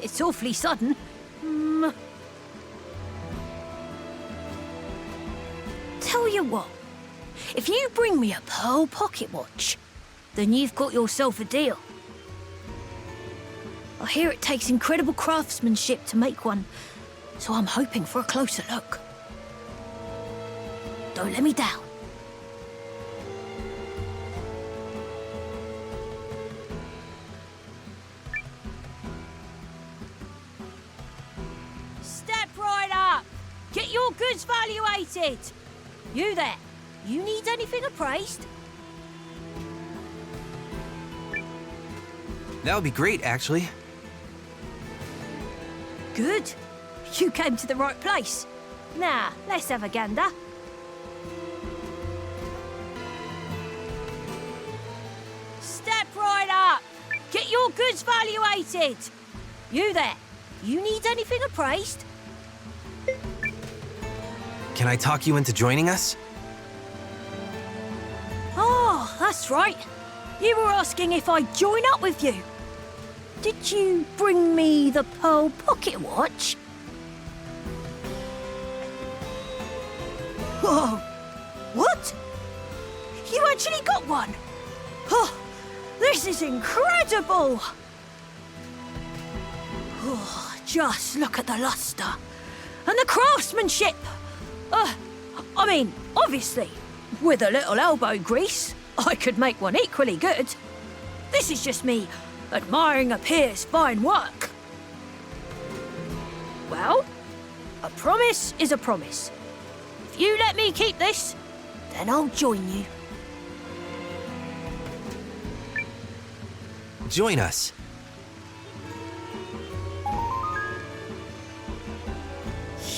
It's awfully sudden. Tell you what, if you bring me a pearl pocket watch, then you've got yourself a deal. I hear it takes incredible craftsmanship to make one, so I'm hoping for a closer look. Don't let me down. Step right up! Get your goods valuated! You there, you need anything appraised? That would be great, actually. Good. You came to the right place. Now, let's have a gander. Step right up! Get your goods valuated! You there, you need anything appraised? Can I talk you into joining us? Oh, that's right. You were asking if I'd join up with you. Did you bring me the pearl pocket watch? Whoa! What? You actually got one? Oh, this is incredible! Oh, just look at the luster and the craftsmanship. I mean, obviously, with a little elbow grease, I could make one equally good. This is just me admiring a peer's fine work. Well, a promise is a promise. If you let me keep this, then I'll join you. Join us.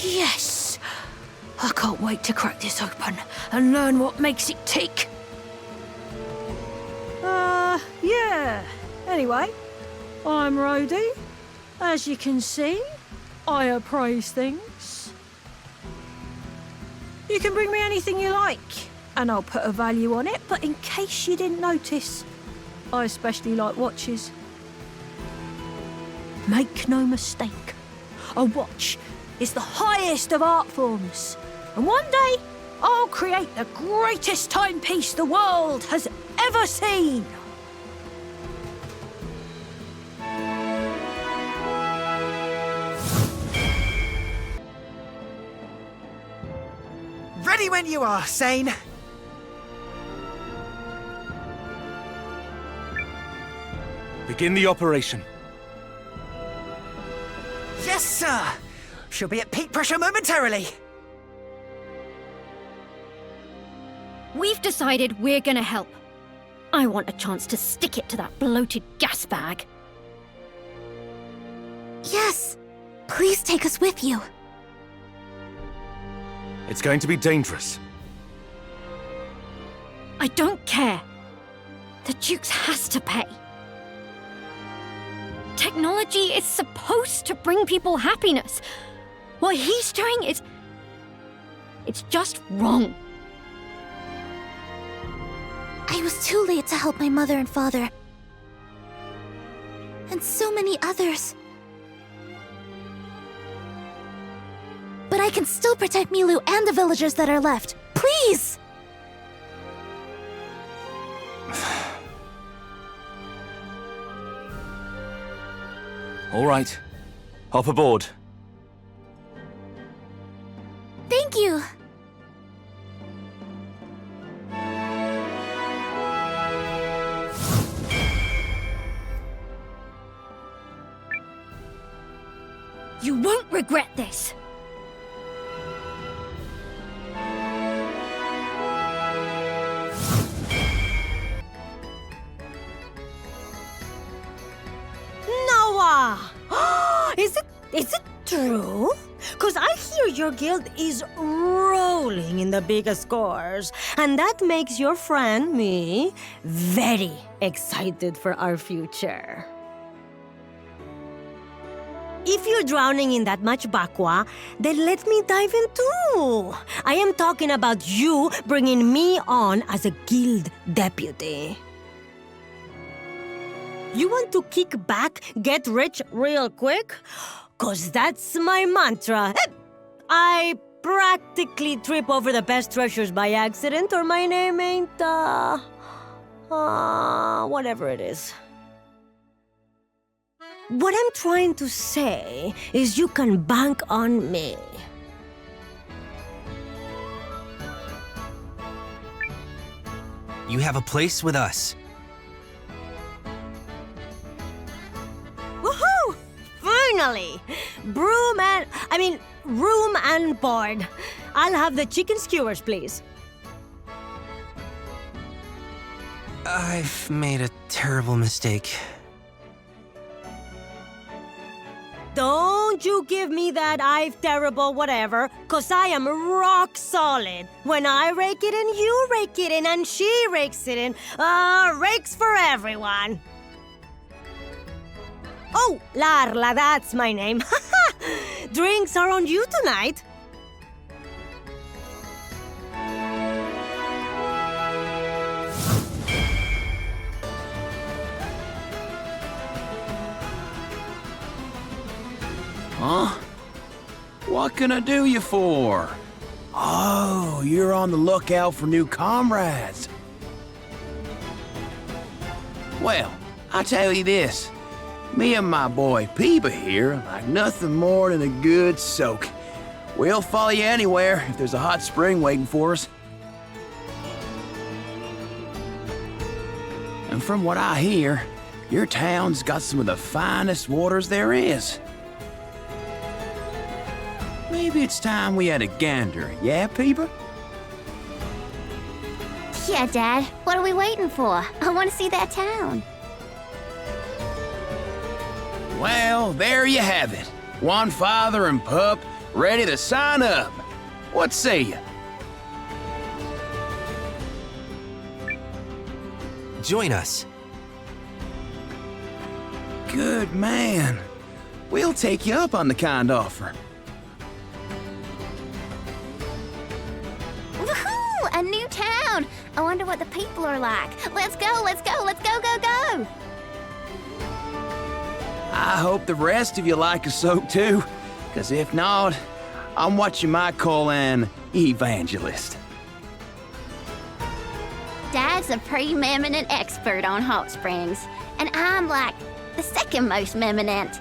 Yes! I can't wait to crack this open and learn what makes it tick. Yeah. Anyway, I'm Rhodey. As you can see, I appraise things. You can bring me anything you like, and I'll put a value on it, but in case you didn't notice, I especially like watches. Make no mistake, a watch is the highest of art forms, and one day I'll create the greatest timepiece the world has ever seen. Ready when you are, Sane. Begin the operation. Yes, sir. She'll be at peak pressure momentarily. We've decided we're gonna help. I want a chance to stick it to that bloated gas bag. Yes. Please take us with you. It's going to be dangerous. I don't care. The Dukes has to pay. Technology is supposed to bring people happiness. What he's doing is... it's just wrong. I was too late to help my mother and father. And so many others. But I can still protect Milu and the villagers that are left. Please! All right. Hop aboard. Thank you! You won't regret this. Nowa! your guild is rolling in the biggest scores, and that makes your friend, me, very excited for our future. If you're drowning in that much bakwa, then let me dive in too. I am talking about you bringing me on as a guild deputy. You want to kick back, get rich real quick? 'Cause that's my mantra. I practically trip over the best treasures by accident, or my name ain't, whatever it is. What I'm trying to say is you can bank on me. You have a place with us. Woohoo! Finally! Room and board. I'll have the chicken skewers, please. I've made a terrible mistake. Don't you give me that I've terrible whatever, 'cause I am rock solid. When I rake it in, you rake it in, and she rakes it in. Rakes for everyone. Oh, Larla, that's my name. Drinks are on you tonight. Huh? What can I do you for? Oh, you're on the lookout for new comrades. Well, I tell you this. Me and my boy Peeba here like nothing more than a good soak. We'll follow you anywhere if there's a hot spring waiting for us. And from what I hear, your town's got some of the finest waters there is. Maybe it's time we had a gander, yeah, Peeba? Yeah, Dad. What are we waiting for? I want to see that town. Well, there you have it. One father and pup ready to sign up. What say you? Join us. Good man. We'll take you up on the kind offer. Woohoo! A new town! I wonder what the people are like. Let's go, let's go, let's go, go, go! I hope the rest of you like a soak too, because if not, I'm what you might call an evangelist. Dad's a pre-eminent expert on hot springs, and I'm like the second most eminent.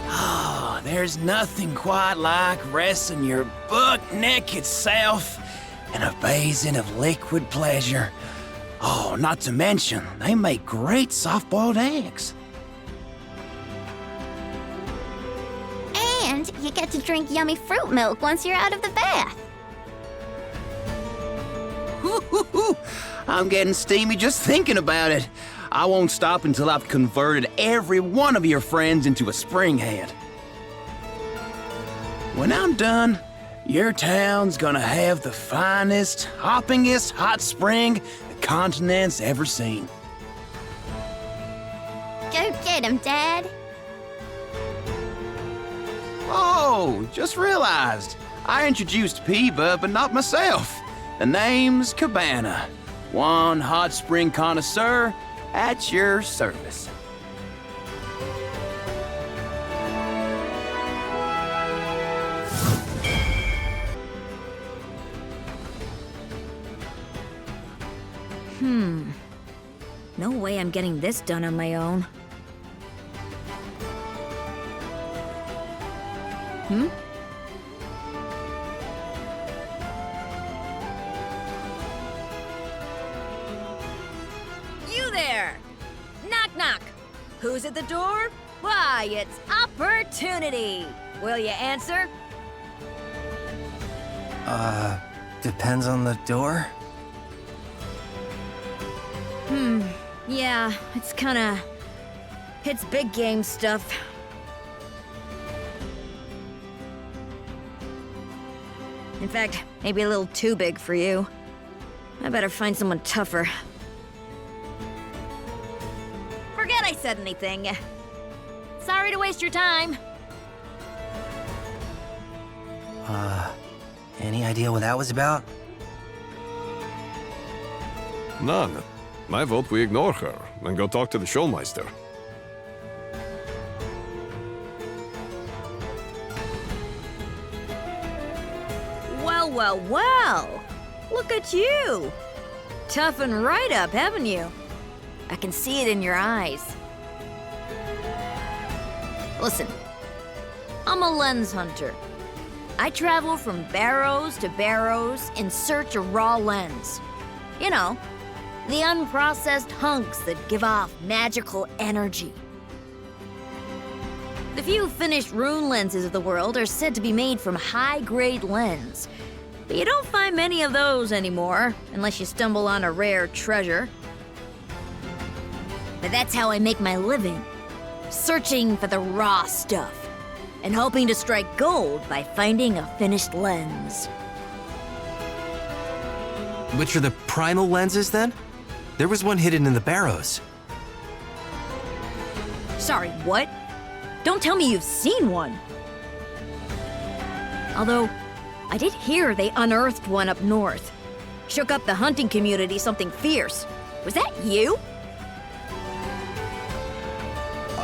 Oh, there's nothing quite like resting your buck-naked self in a basin of liquid pleasure. Oh, not to mention, they make great soft-boiled eggs. And you get to drink yummy fruit milk once you're out of the bath. I'm getting steamy just thinking about it. I won't stop until I've converted every one of your friends into a springhead. When I'm done, your town's gonna have the finest, hoppingest hot spring the continent's ever seen. Go get him, Dad. Oh, just realized. I introduced Peeba, but not myself. The name's Cabana. One hot spring connoisseur at your service. No way I'm getting this done on my own. You there! Knock, knock. Who's at the door? Why, it's Opportunity. Will you answer? Depends on the door? Yeah, it's big game stuff. In fact, maybe a little too big for you. I better find someone tougher. Forget I said anything. Sorry to waste your time. Any idea what that was about? None. I vote we ignore her and go talk to the Schulmeister. Well, well, well! Look at you! Toughened right up, haven't you? I can see it in your eyes. Listen, I'm a lens hunter. I travel from barrows to barrows in search of raw lens. You know, the unprocessed hunks that give off magical energy. The few finished rune lenses of the world are said to be made from high-grade lens. But you don't find many of those anymore, unless you stumble on a rare treasure. But that's how I make my living. Searching for the raw stuff. And hoping to strike gold by finding a finished lens. Which are the primal lenses, then? There was one hidden in the barrows. Sorry, what? Don't tell me you've seen one. Although, I did hear they unearthed one up north. Shook up the hunting community something fierce. Was that you?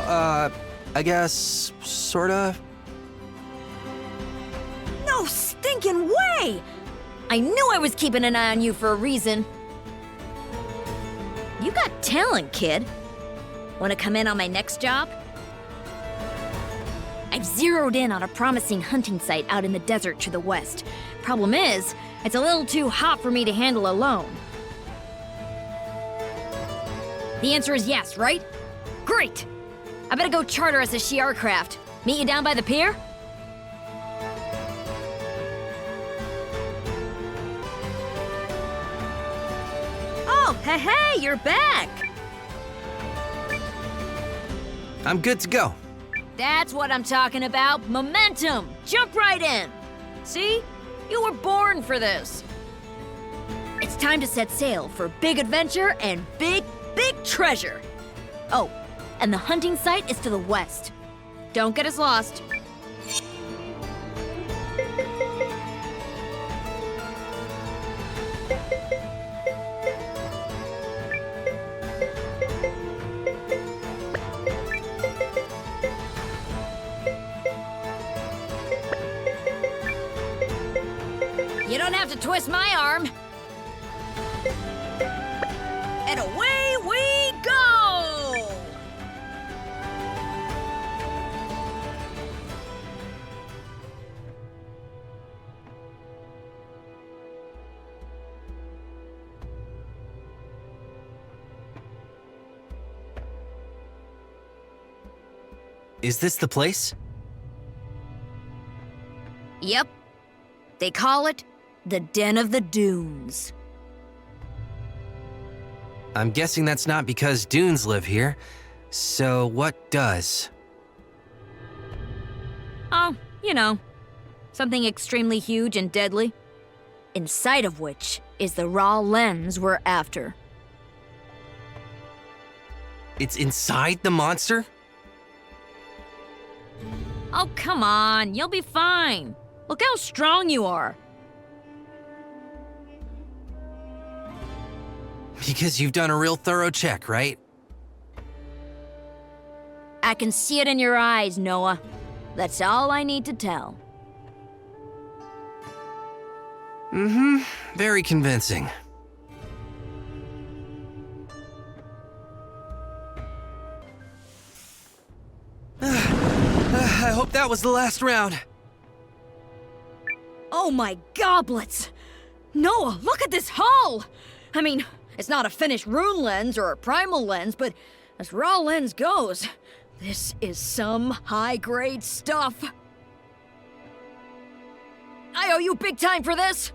I guess, sorta. No stinking way! I knew I was keeping an eye on you for a reason. You got talent, kid. Want to come in on my next job? I've zeroed in on a promising hunting site out in the desert to the west. Problem is, it's a little too hot for me to handle alone. The answer is yes, right? Great! I better go charter us a Shi'ar craft. Meet you down by the pier? Oh, hey, you're back! I'm good to go. That's what I'm talking about. Momentum! Jump right in! See? You were born for this. It's time to set sail for big adventure and big treasure. Oh, and the hunting site is to the west. Don't get us lost. You don't have to twist my arm. And away we go! Is this the place? Yep. They call it the Den of the Dunes. I'm guessing that's not because dunes live here. So what does? Oh, you know, something extremely huge and deadly. Inside of which is the raw lens we're after. It's inside the monster? Oh, come on, you'll be fine. Look how strong you are. Because you've done a real thorough check, right? I can see it in your eyes, Nowa. That's all I need to tell. Mm-hmm. Very convincing. I hope that was the last round. Oh my goblets! Nowa, look at this hull! I mean, it's not a finished rune lens or a primal lens, but as raw lens goes, this is some high-grade stuff. I owe you big time for this!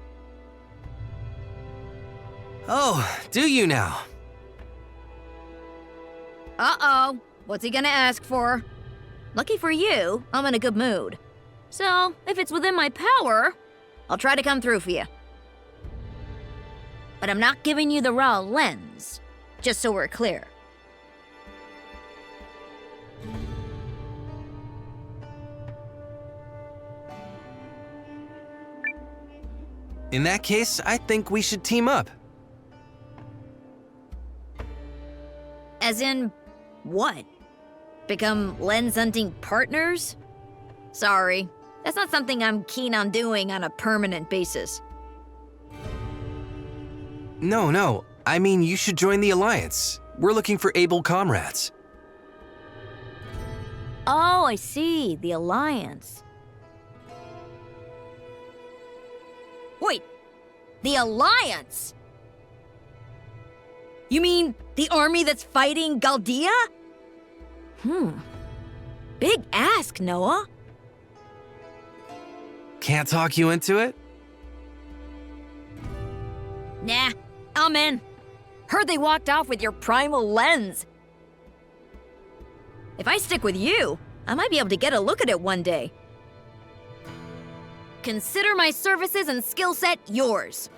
Oh, do you now? Uh-oh, what's he gonna ask for? Lucky for you, I'm in a good mood. So, if it's within my power, I'll try to come through for you. But I'm not giving you the raw lens, just so we're clear. In that case, I think we should team up. As in, what? Become lens hunting partners? Sorry, that's not something I'm keen on doing on a permanent basis. No. I mean, you should join the Alliance. We're looking for able comrades. Oh, I see. The Alliance. Wait, the Alliance? You mean the army that's fighting Galdia? Big ask, Nowa. Can't talk you into it? Nah, I'm in. Heard they walked off with your primal lens. If I stick with you, I might be able to get a look at it one day. Consider my services and skill set yours.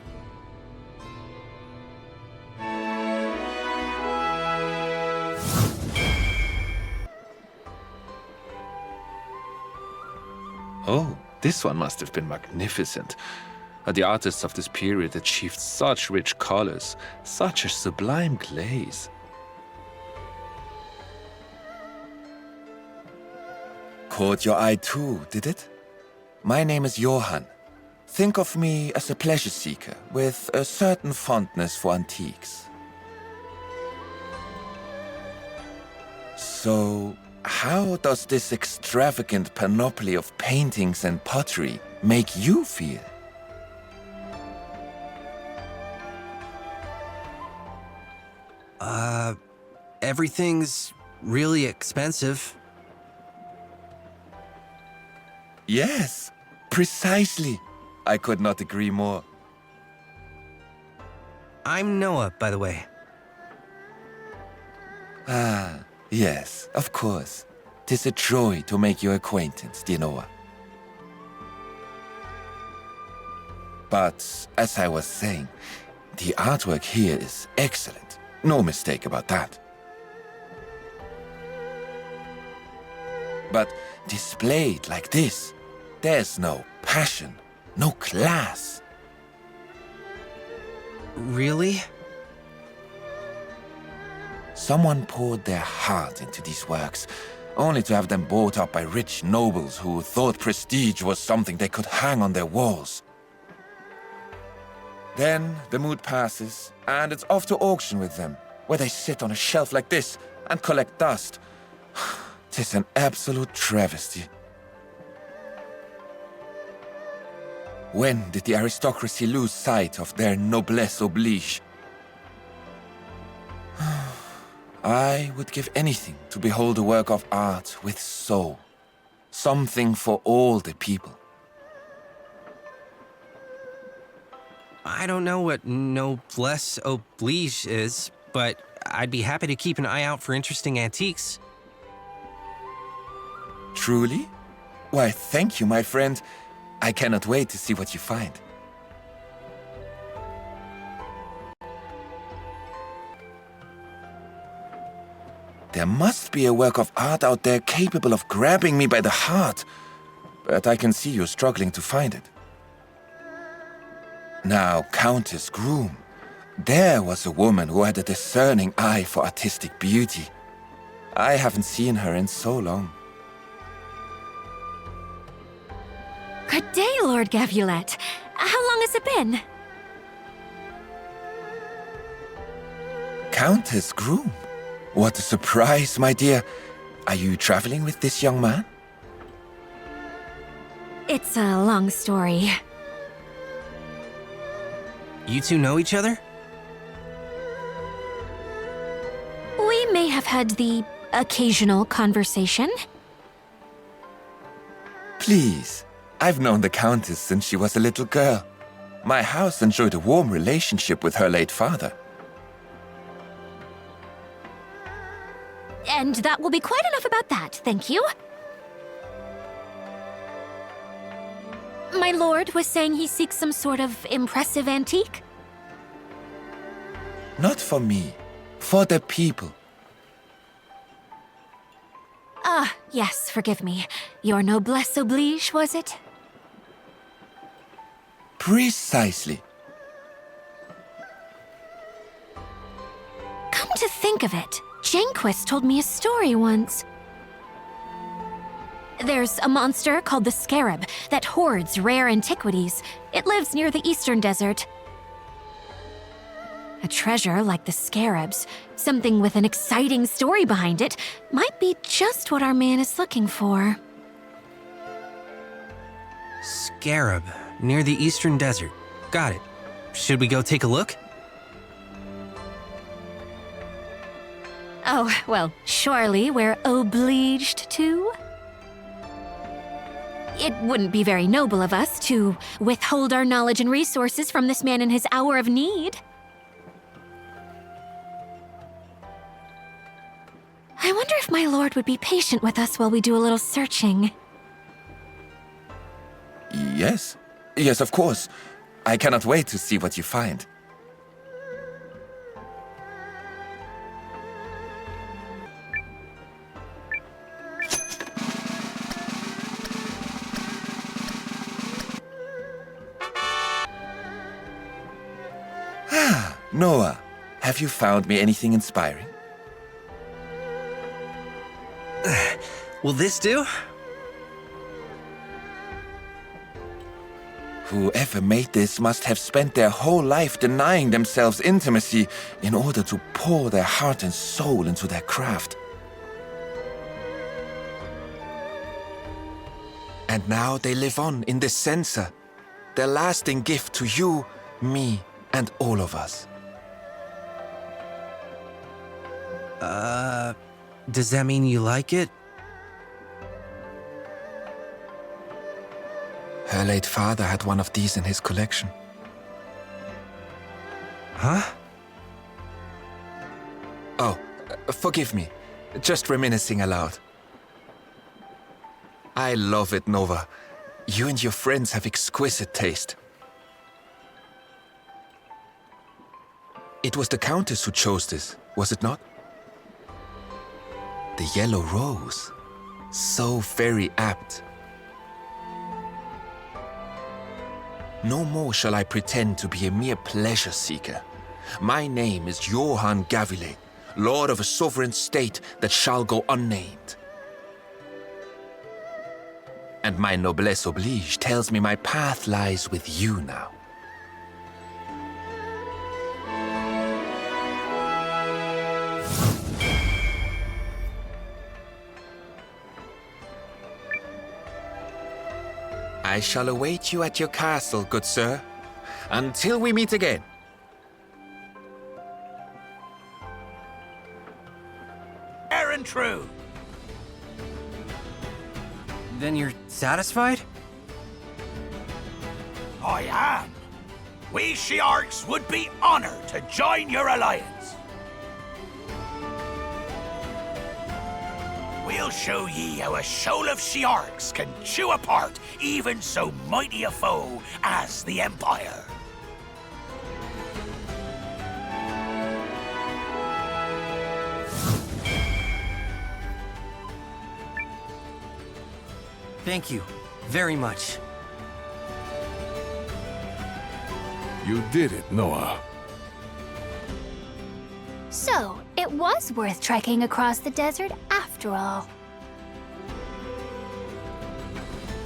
Oh, this one must have been magnificent. The artists of this period achieved such rich colors, such a sublime glaze. Caught your eye too, did it? My name is Johann. Think of me as a pleasure seeker with a certain fondness for antiques. So, how does this extravagant panoply of paintings and pottery make you feel? Everything's really expensive. Yes, precisely. I could not agree more. I'm Nowa, by the way. Ah, yes, of course. 'Tis a joy to make your acquaintance, dear Nowa. But, as I was saying, the artwork here is excellent. No mistake about that. But displayed like this, there's no passion, no class. Really? Someone poured their heart into these works, only to have them bought up by rich nobles who thought prestige was something they could hang on their walls. Then the mood passes, and it's off to auction with them, where they sit on a shelf like this and collect dust. 'Tis an absolute travesty. When did the aristocracy lose sight of their noblesse oblige? I would give anything to behold a work of art with soul. Something for all the people. I don't know what noblesse oblige is, but I'd be happy to keep an eye out for interesting antiques. Truly? Why, thank you, my friend. I cannot wait to see what you find. There must be a work of art out there capable of grabbing me by the heart, but I can see you struggling to find it. Now, Countess Groom, there was a woman who had a discerning eye for artistic beauty. I haven't seen her in so long. Good day, Lord Gavulette. How long has it been? Countess Groom? What a surprise, my dear. Are you traveling with this young man? It's a long story. You two know each other? We may have had the occasional conversation. Please. I've known the Countess since she was a little girl. My house enjoyed a warm relationship with her late father. And that will be quite enough about that, thank you. My lord was saying he seeks some sort of impressive antique? Not for me, for the people. Ah, yes, forgive me. Your noblesse oblige, was it? Precisely. Come to think of it, Janquis told me a story once. There's a monster called the Scarab that hoards rare antiquities. It lives near the Eastern Desert. A treasure like the Scarab's, something with an exciting story behind it, might be just what our man is looking for. Scarab, near the Eastern Desert. Got it. Should we go take a look? Oh, well, surely we're obliged to. It wouldn't be very noble of us to withhold our knowledge and resources from this man in his hour of need. I wonder if my lord would be patient with us while we do a little searching. Yes. Yes, of course. I cannot wait to see what you find. Nowa, have you found me anything inspiring? Will this do? Whoever made this must have spent their whole life denying themselves intimacy in order to pour their heart and soul into their craft. And now they live on in this censer, their lasting gift to you, me, and all of us. Does that mean you like it? Her late father had one of these in his collection. Huh? Oh, forgive me. Just reminiscing aloud. I love it, Nowa. You and your friends have exquisite taste. It was the Countess who chose this, was it not? The yellow rose. So very apt. No more shall I pretend to be a mere pleasure seeker. My name is Johann Gavile, lord of a sovereign state that shall go unnamed. And my noblesse oblige tells me my path lies with you now. I shall await you at your castle, good sir, until we meet again. Fair and true. Then you're satisfied? I am. We Shiarks would be honored to join your alliance. We'll show ye how a shoal of Shiarks can chew apart even so mighty a foe as the Empire. Thank you very much. You did it, Nowa. So, it was worth trekking across the desert after all.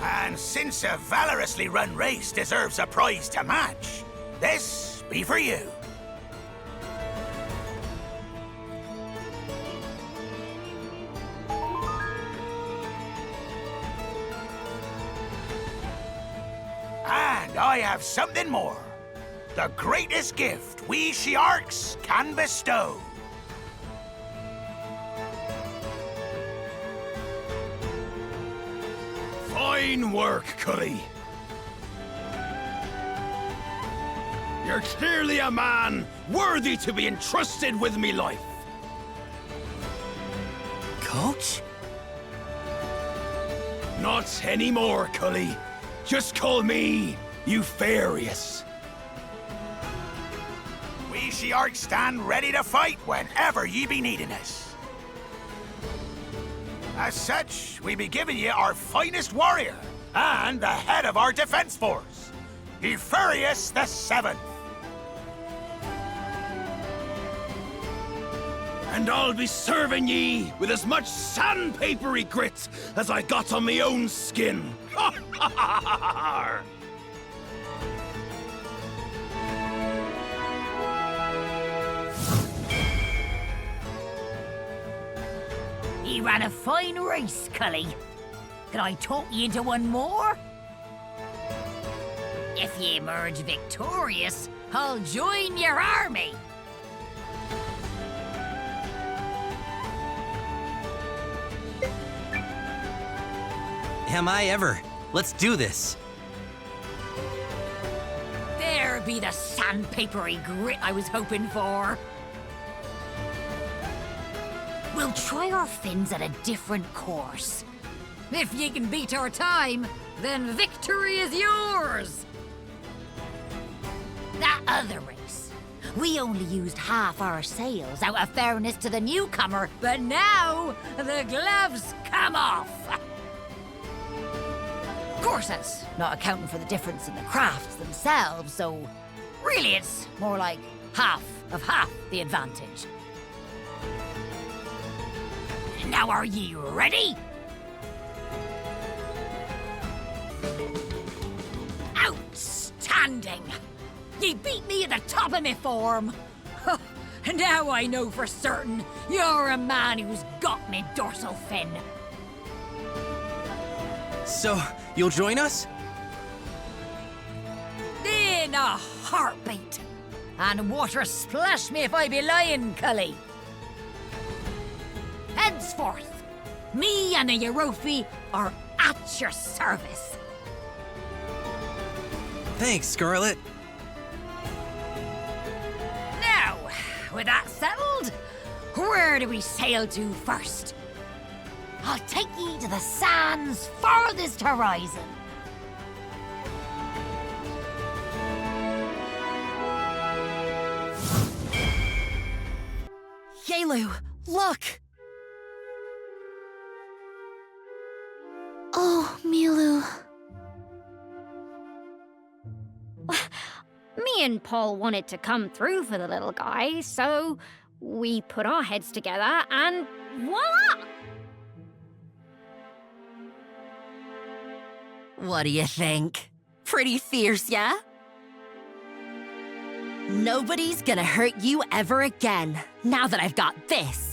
And since a valorously run race deserves a prize to match, this be for you. And I have something more. The greatest gift we Shiarks can bestow. Fine work, Cully. You're clearly a man worthy to be entrusted with me life. Coach? Not anymore, Cully. Just call me Eupharius. We Shiark stand ready to fight whenever ye be needing us. As such, we be giving ye our finest warrior and the head of our defense force, Eupharius the Seventh. And I'll be serving ye with as much sandpapery grit as I got on me own skin. He ran a fine race, Cully. Can I talk you into one more? If ye emerge victorious, I'll join your army. Am I ever? Let's do this. There be the sandpapery grit I was hoping for. We'll try our fins at a different course. If ye can beat our time, then victory is yours! That other race, we only used half our sails out of fairness to the newcomer, but now the gloves come off! Of course, that's not accounting for the difference in the crafts themselves, so really it's more like half of half the advantage. Now are ye ready? Outstanding! Ye beat me at the top of my form. Now I know for certain you're a man who's got me dorsal fin. So, you'll join us? In a heartbeat. And water splash me if I be lying, Cully. Henceforth, me and the Eurofi are at your service. Thanks, Scarlet. Now, with that settled, where do we sail to first? I'll take ye to the sands farthest horizon. Yalu, look! Oh, Milu. Me and Paul wanted to come through for the little guy, so we put our heads together and voila! What do you think? Pretty fierce, yeah? Nobody's gonna hurt you ever again, now that I've got this.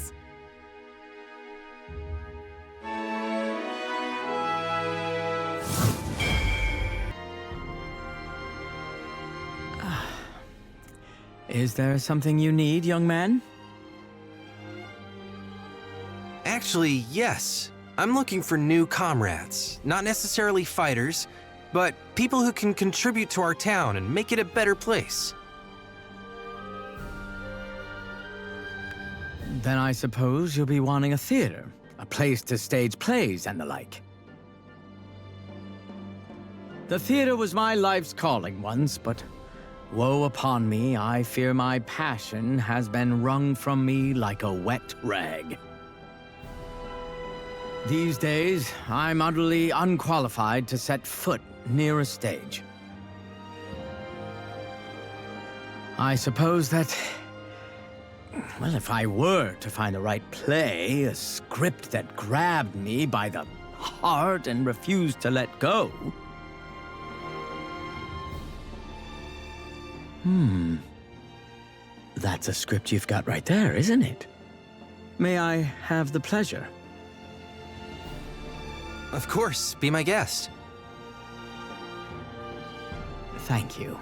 Is there something you need, young man? Actually, yes. I'm looking for new comrades. Not necessarily fighters, but people who can contribute to our town and make it a better place. Then I suppose you'll be wanting a theater, a place to stage plays and the like. The theater was my life's calling once, but woe upon me, I fear my passion has been wrung from me like a wet rag. These days, I'm utterly unqualified to set foot near a stage. I suppose that, well, if I were to find the right play, a script that grabbed me by the heart and refused to let go. That's a script you've got right there, isn't it? May I have the pleasure? Of course, be my guest. Thank you.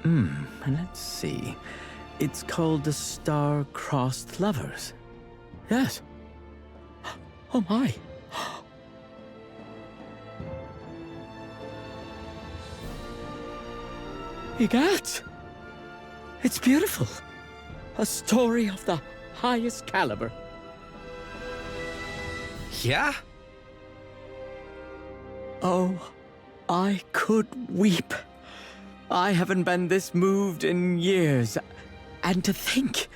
And let's see. It's called The Star-Crossed Lovers. Yes. Oh my. Egad! It's beautiful. A story of the highest caliber. Yeah? Oh, I could weep. I haven't been this moved in years. And to think,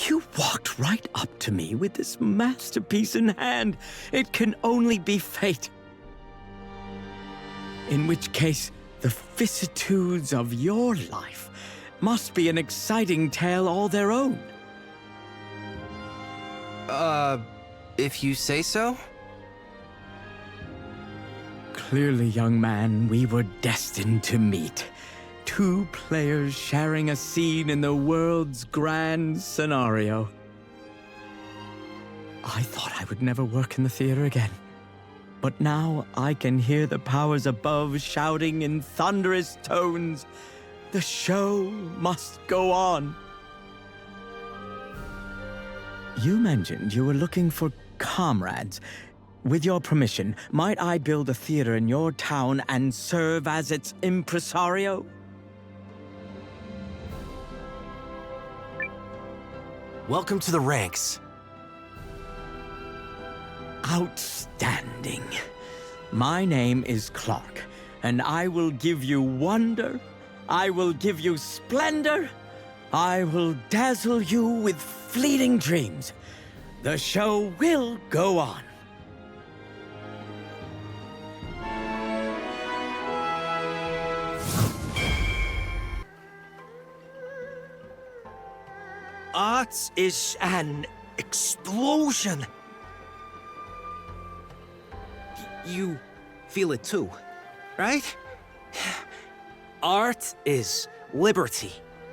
you walked right up to me with this masterpiece in hand. It can only be fate. In which case, the vicissitudes of your life must be an exciting tale all their own. If you say so? Clearly, young man, we were destined to meet. Two players sharing a scene in the world's grand scenario. I thought I would never work in the theater again. But now I can hear the powers above shouting in thunderous tones, "The show must go on." You mentioned you were looking for comrades. With your permission, might I build a theater in your town and serve as its impresario? Welcome to the ranks. Outstanding. My name is Clark, and I will give you wonder, I will give you splendor, I will dazzle you with fleeting dreams. The show will go on. Art is an explosion. You feel it too, right? Art is liberty.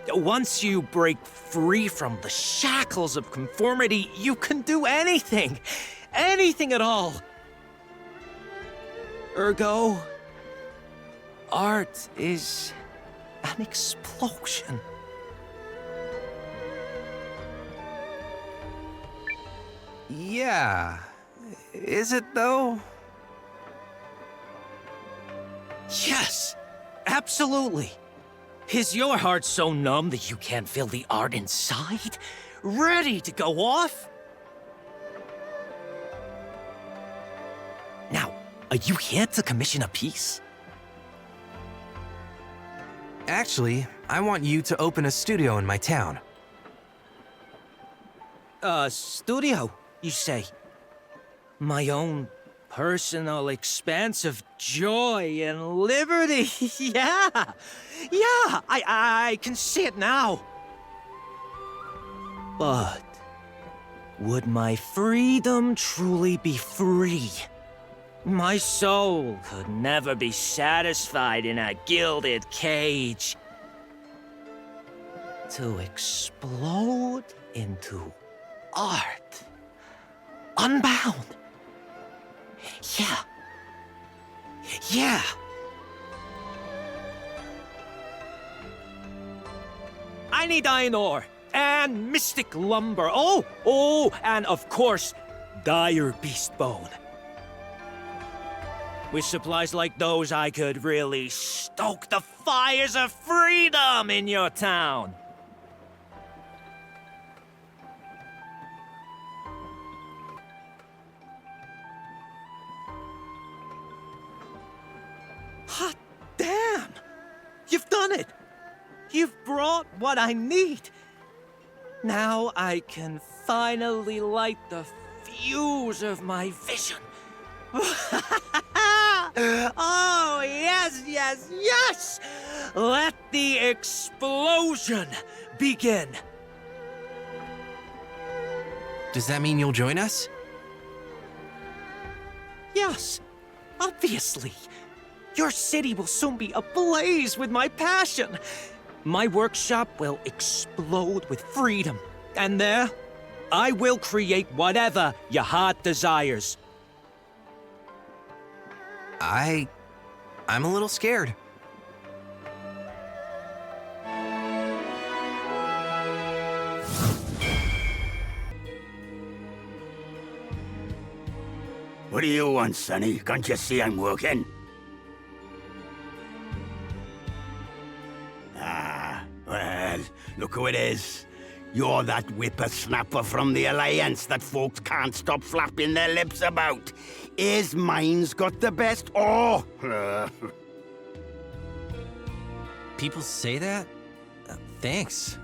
Once you break free from the shackles of conformity, you can do anything. Anything at all. Ergo, art is an explosion. Yeah. Is it though? Yes, absolutely. Is your heart so numb that you can't feel the art inside? Ready to go off? Now, are you here to commission a piece? Actually, I want you to open a studio in my town. Studio, you say? My own personal expanse of joy and liberty. Yeah, I can see it now. But would my freedom truly be free? My soul could never be satisfied in a gilded cage. To explode into art, unbound. Yeah. I need iron ore and mystic lumber. Oh, and of course, dire beast bone. With supplies like those, I could really stoke the fires of freedom in your town. Hot damn! You've done it! You've brought what I need. Now I can finally light the fuse of my vision. Oh, yes! Let the explosion begin. Does that mean you'll join us? Yes, obviously. Your city will soon be ablaze with my passion. My workshop will explode with freedom. And there, I will create whatever your heart desires. I'm a little scared. What do you want, Sonny? Can't you see I'm working? Well, look who it is. You're that whippersnapper from the Alliance that folks can't stop flapping their lips about. His mind's got the best. Oh! People say that? Thanks.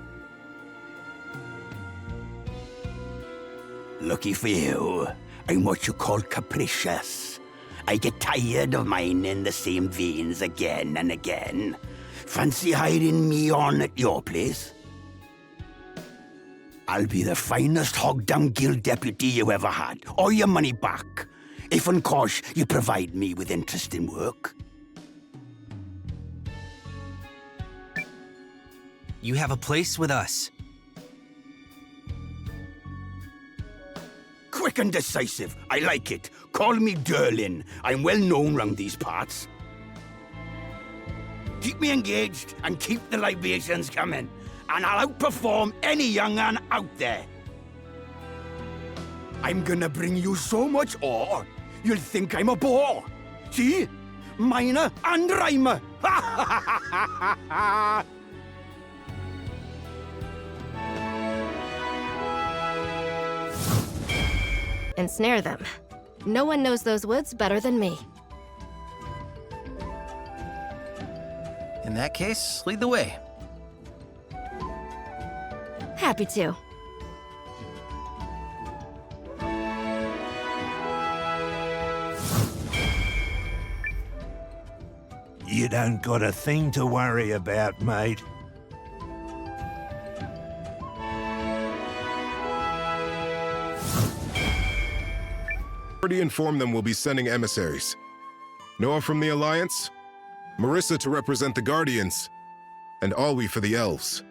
Lucky for you, I'm what you call capricious. I get tired of mining the same veins again and again. Fancy hiring me on at your place? I'll be the finest Hogdown Guild deputy you ever had, or your money back, if on course you provide me with interesting work. You have a place with us. Quick and decisive, I like it. Call me Durlin. I'm well known round these parts. Keep me engaged and keep the libations coming, and I'll outperform any young un out there. I'm gonna bring you so much ore, you'll think I'm a bore. See? Miner and rhymer. Ensnare them. No one knows those woods better than me. In that case, lead the way. Happy to. You don't got a thing to worry about, mate. Already informed them we'll be sending emissaries. Nowa from the Alliance, Marissa to represent the Guardians, and Alwi for the Elves.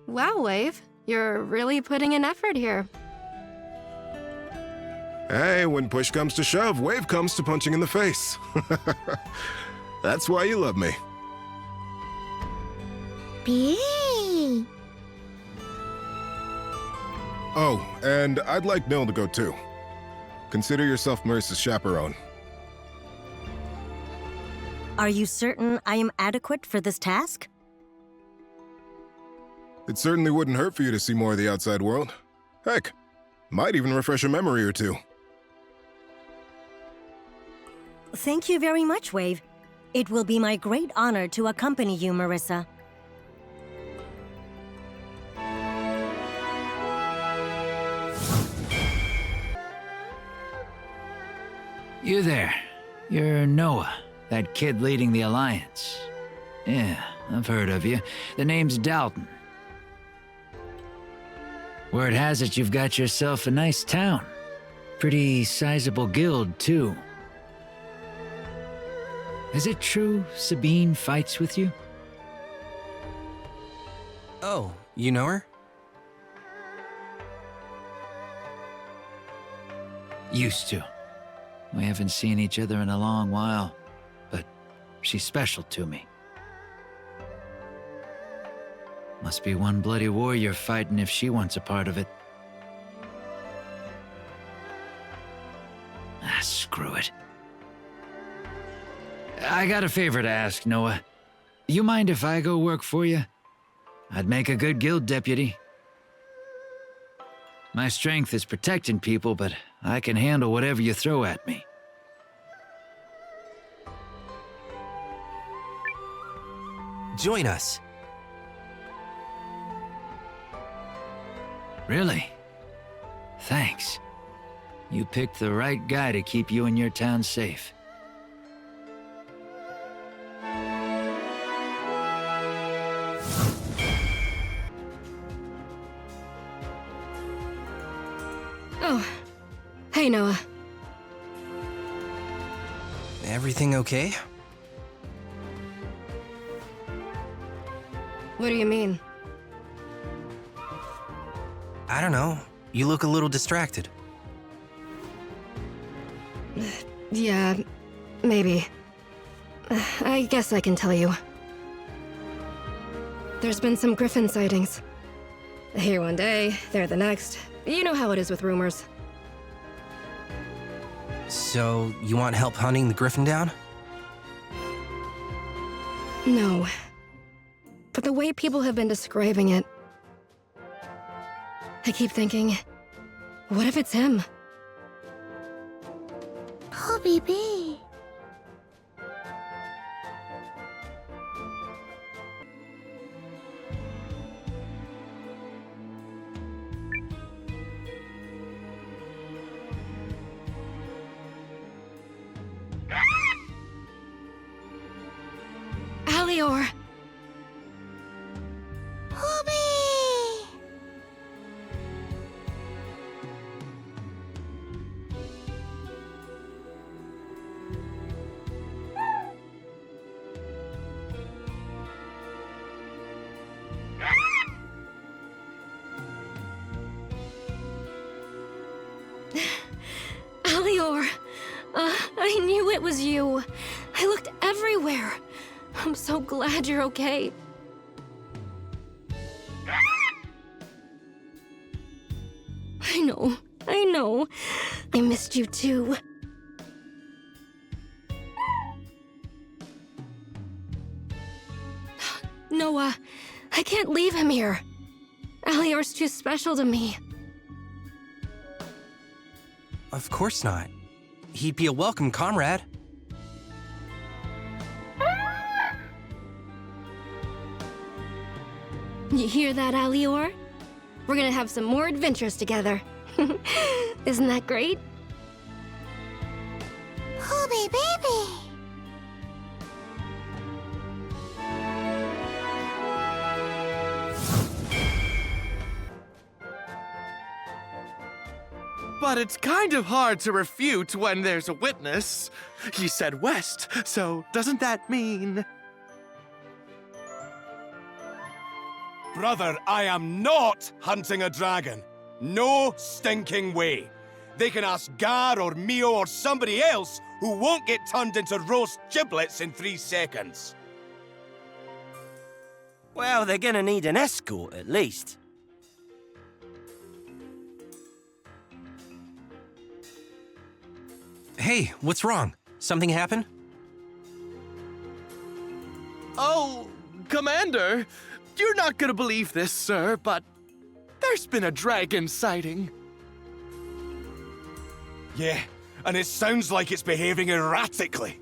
Wow, Wave. You're really putting in effort here. Hey, when push comes to shove, Wave comes to punching in the face. That's why you love me. Oh, and I'd like Nil to go too. Consider yourself Marissa's chaperone. Are you certain I am adequate for this task? It certainly wouldn't hurt for you to see more of the outside world. Heck, might even refresh a memory or two. Thank you very much, Wave. It will be my great honor to accompany you, Marissa. You there. You're Nowa, that kid leading the Alliance. Yeah, I've heard of you. The name's Dalton. Word has it you've got yourself a nice town. Pretty sizable guild, too. Is it true Sabine fights with you? Oh, you know her? Used to. We haven't seen each other in a long while, but she's special to me. Must be one bloody war you're fighting if she wants a part of it. Ah, screw it. I got a favor to ask, Nowa. You mind if I go work for you? I'd make a good guild deputy. My strength is protecting people, but I can handle whatever you throw at me. Join us. Really? Thanks. You picked the right guy to keep you and your town safe. Oh. Hey, Nowa. Everything okay? What do you mean? I don't know. You look a little distracted. Yeah, maybe. I guess I can tell you. There's been some griffin sightings. Here one day, there the next. You know how it is with rumors. So, you want help hunting the griffin down? No. But the way people have been describing it, I keep thinking, What if it's him? Oh, baby. Alior! Alior! I knew it was you. I looked everywhere. I'm so glad you're okay. I know. I missed you too. Nowa, I can't leave him here. Alior's too special to me. Of course not. He'd be a welcome comrade. You hear that, Alior? We're gonna have some more adventures together. Isn't that great? Hobby baby! But it's kind of hard to refute when there's a witness. He said west, so doesn't that mean... Brother, I am not hunting a dragon. No stinking way. They can ask Garr or Mio or somebody else who won't get turned into roast giblets in 3 seconds. Well, they're gonna need an escort, at least. Hey, what's wrong? Something happened? Oh, Commander, you're not gonna believe this, sir, but there's been a dragon sighting. Yeah, and it sounds like it's behaving erratically.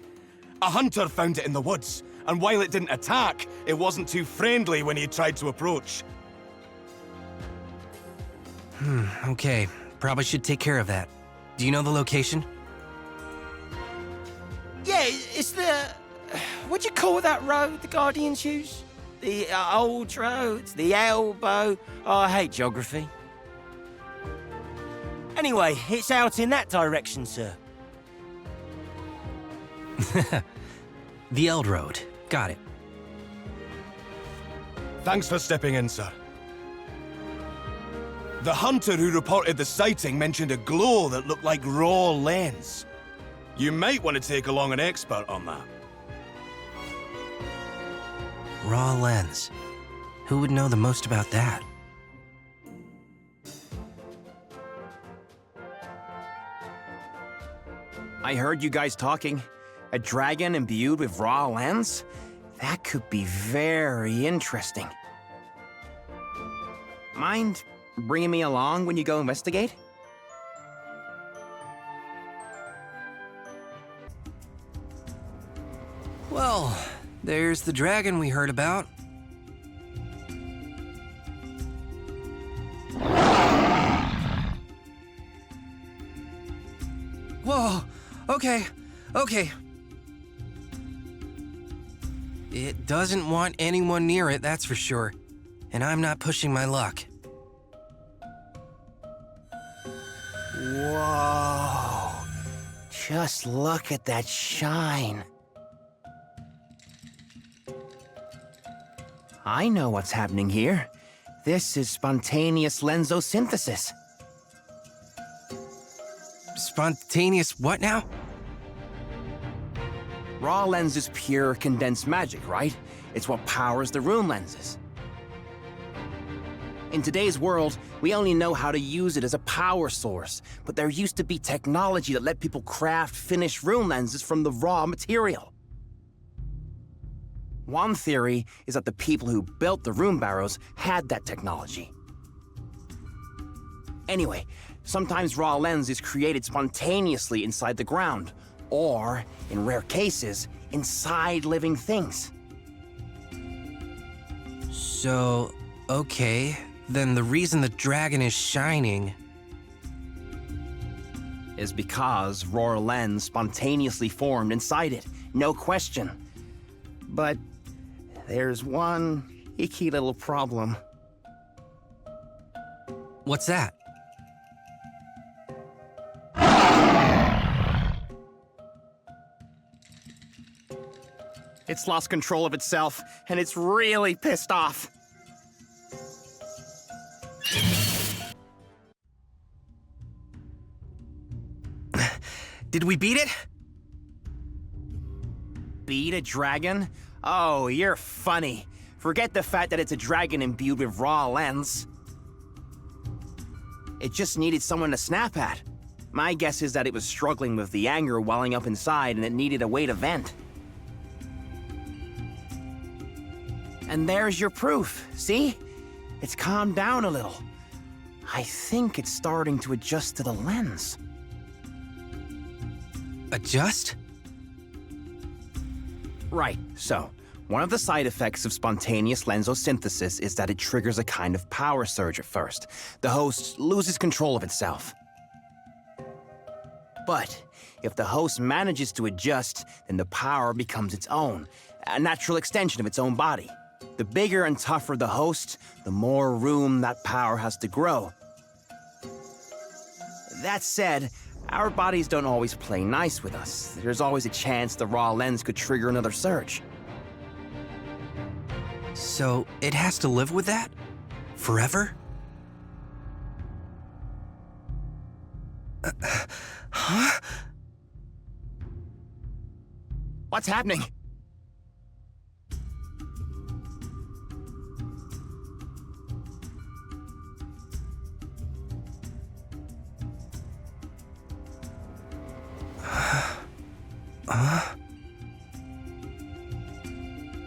A hunter found it in the woods, and while it didn't attack, it wasn't too friendly when he tried to approach. Okay. Probably should take care of that. Do you know the location? Yeah, it's the... What do you call that road the Guardians use? The old road, the elbow. Oh, I hate geography. Anyway, it's out in that direction, sir. The Eld Road. Got it. Thanks for stepping in, sir. The hunter who reported the sighting mentioned a glow that looked like raw lens. You might want to take along an expert on that. Raw lens. Who would know the most about that? I heard you guys talking. A dragon imbued with raw lens? That could be very interesting. Mind bringing me along when you go investigate? Well, there's the dragon we heard about. Whoa, okay. It doesn't want anyone near it, that's for sure. And I'm not pushing my luck. Whoa. Just look at that shine. I know what's happening here. This is spontaneous lensosynthesis. Spontaneous what now? Raw lens is pure condensed magic, right? It's what powers the rune lenses. In today's world, we only know how to use it as a power source, but there used to be technology that let people craft finished rune lenses from the raw material. One theory is that the people who built the rune barrows had that technology. Anyway, Sometimes raw lens is created spontaneously inside the ground, or, in rare cases, inside living things. So, okay, then the reason the dragon is shining is because raw lens spontaneously formed inside it, no question. But there's one icky little problem. What's that? It's lost control of itself, and it's really pissed off. Did we beat it? Beat a dragon? Oh, you're funny. Forget the fact that it's a dragon imbued with raw lens. It just needed someone to snap at. My guess is that it was struggling with the anger welling up inside and it needed a way to vent. And there's your proof, see? It's calmed down a little. I think it's starting to adjust to the lens. Adjust? Right, so, one of the side effects of spontaneous lensosynthesis is that it triggers a kind of power surge at first. The host loses control of itself. But, if the host manages to adjust, then the power becomes its own, a natural extension of its own body. The bigger and tougher the host, the more room that power has to grow. That said, our bodies don't always play nice with us. There's always a chance the raw lens could trigger another surge. So, it has to live with that? Forever? Huh? What's happening?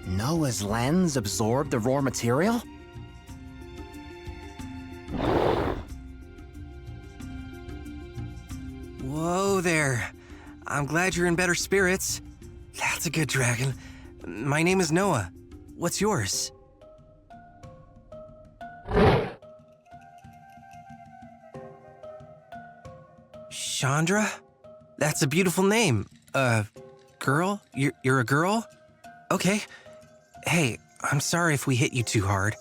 Nowa's lens absorbed the raw material? Whoa there. I'm glad you're in better spirits. That's a good dragon. My name is Nowa. What's yours? Chandra? That's a beautiful name. Girl? You're a girl? Okay. Hey, I'm sorry if we hit you too hard.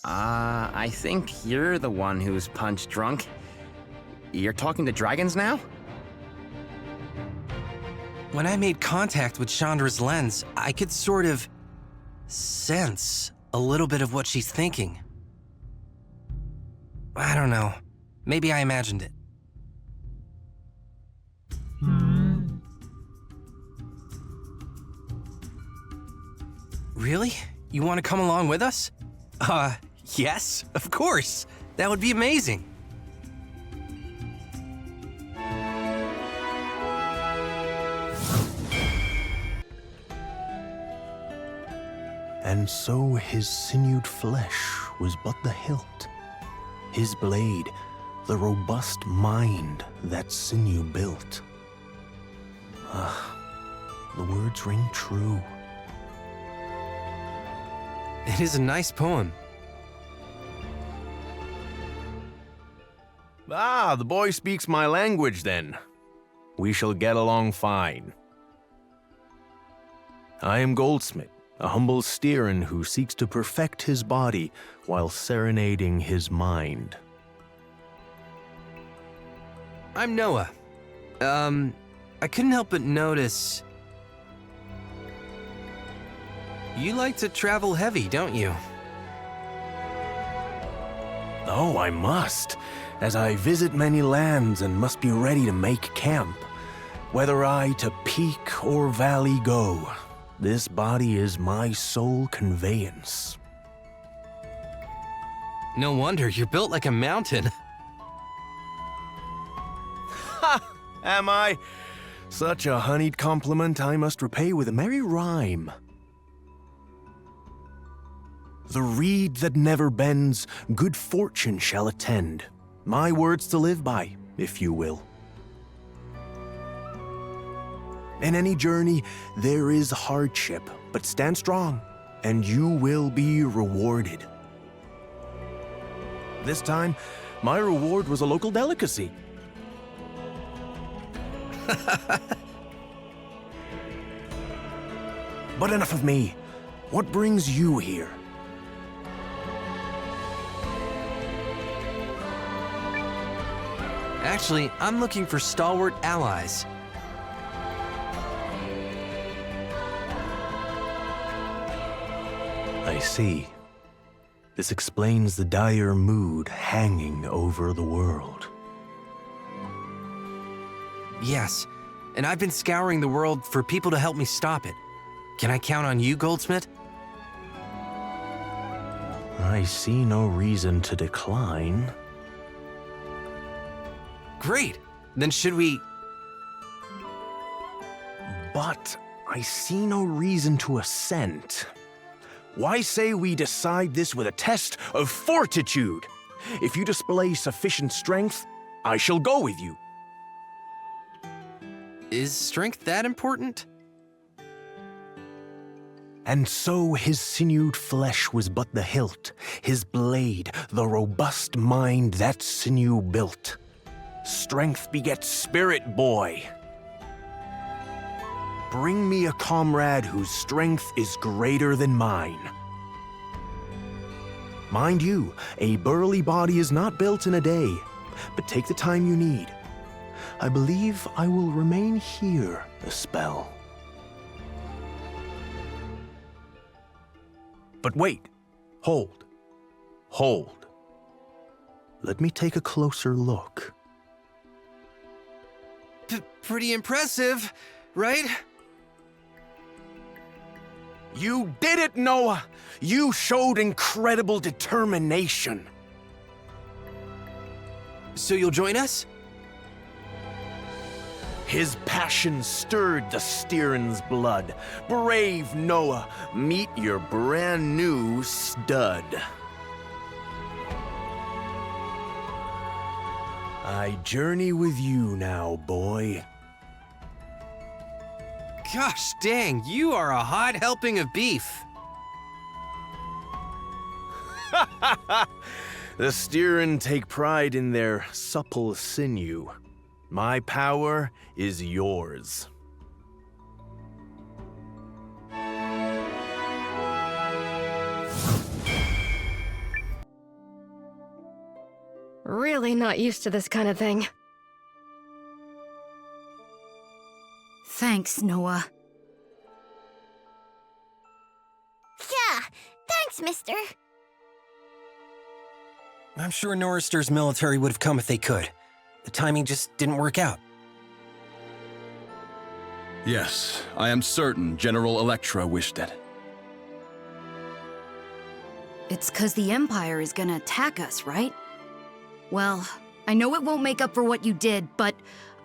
I think you're the one who's punch drunk. You're talking to dragons now? When I made contact with Chandra's lens, I could sort of sense a little bit of what she's thinking. I don't know. Maybe I imagined it. Really? You want to come along with us? Yes, of course. That would be amazing. And so his sinewed flesh was but the hilt, his blade, the robust mind that sinew built. The words ring true. It is a nice poem. Ah, the boy speaks my language then. We shall get along fine. I am Goldsmith, a humble steerin who seeks to perfect his body while serenading his mind. I'm Nowa. I couldn't help but notice... You like to travel heavy, don't you? Oh, I must, as I visit many lands and must be ready to make camp. Whether I to peak or valley go, this body is my sole conveyance. No wonder, you're built like a mountain. Ha! Am I? Such a honeyed compliment I must repay with a merry rhyme. The reed that never bends, good fortune shall attend. My words to live by, if you will. In any journey, there is hardship, but stand strong, and you will be rewarded. This time, my reward was a local delicacy. But enough of me. What brings you here? Actually, I'm looking for stalwart allies. I see. This explains the dire mood hanging over the world. Yes, and I've been scouring the world for people to help me stop it. Can I count on you, Goldsmith? I see no reason to decline. Great! Then should we... But I see no reason to assent. Why say we decide this with a test of fortitude? If you display sufficient strength, I shall go with you. Is strength that important? And so his sinewed flesh was but the hilt, his blade, the robust mind that sinew built. Strength begets spirit, boy. Bring me a comrade whose strength is greater than mine. Mind you, a burly body is not built in a day, but take the time you need. I believe I will remain here a spell. But wait, hold. Let me take a closer look. Pretty impressive, right? You did it, Nowa! You showed incredible determination. So you'll join us? His passion stirred the Styrian's blood. Brave Nowa, meet your brand new stud. I journey with you now, boy. Gosh dang, you are a hot helping of beef. The Styrian take pride in their supple sinew. My power is yours. Really not used to this kind of thing. Thanks, Nowa. Yeah, thanks, mister. I'm sure Norrister's military would have come if they could. The timing just didn't work out. Yes, I am certain General Electra wished it. It's 'cause the Empire is gonna attack us, right? Well, I know it won't make up for what you did, but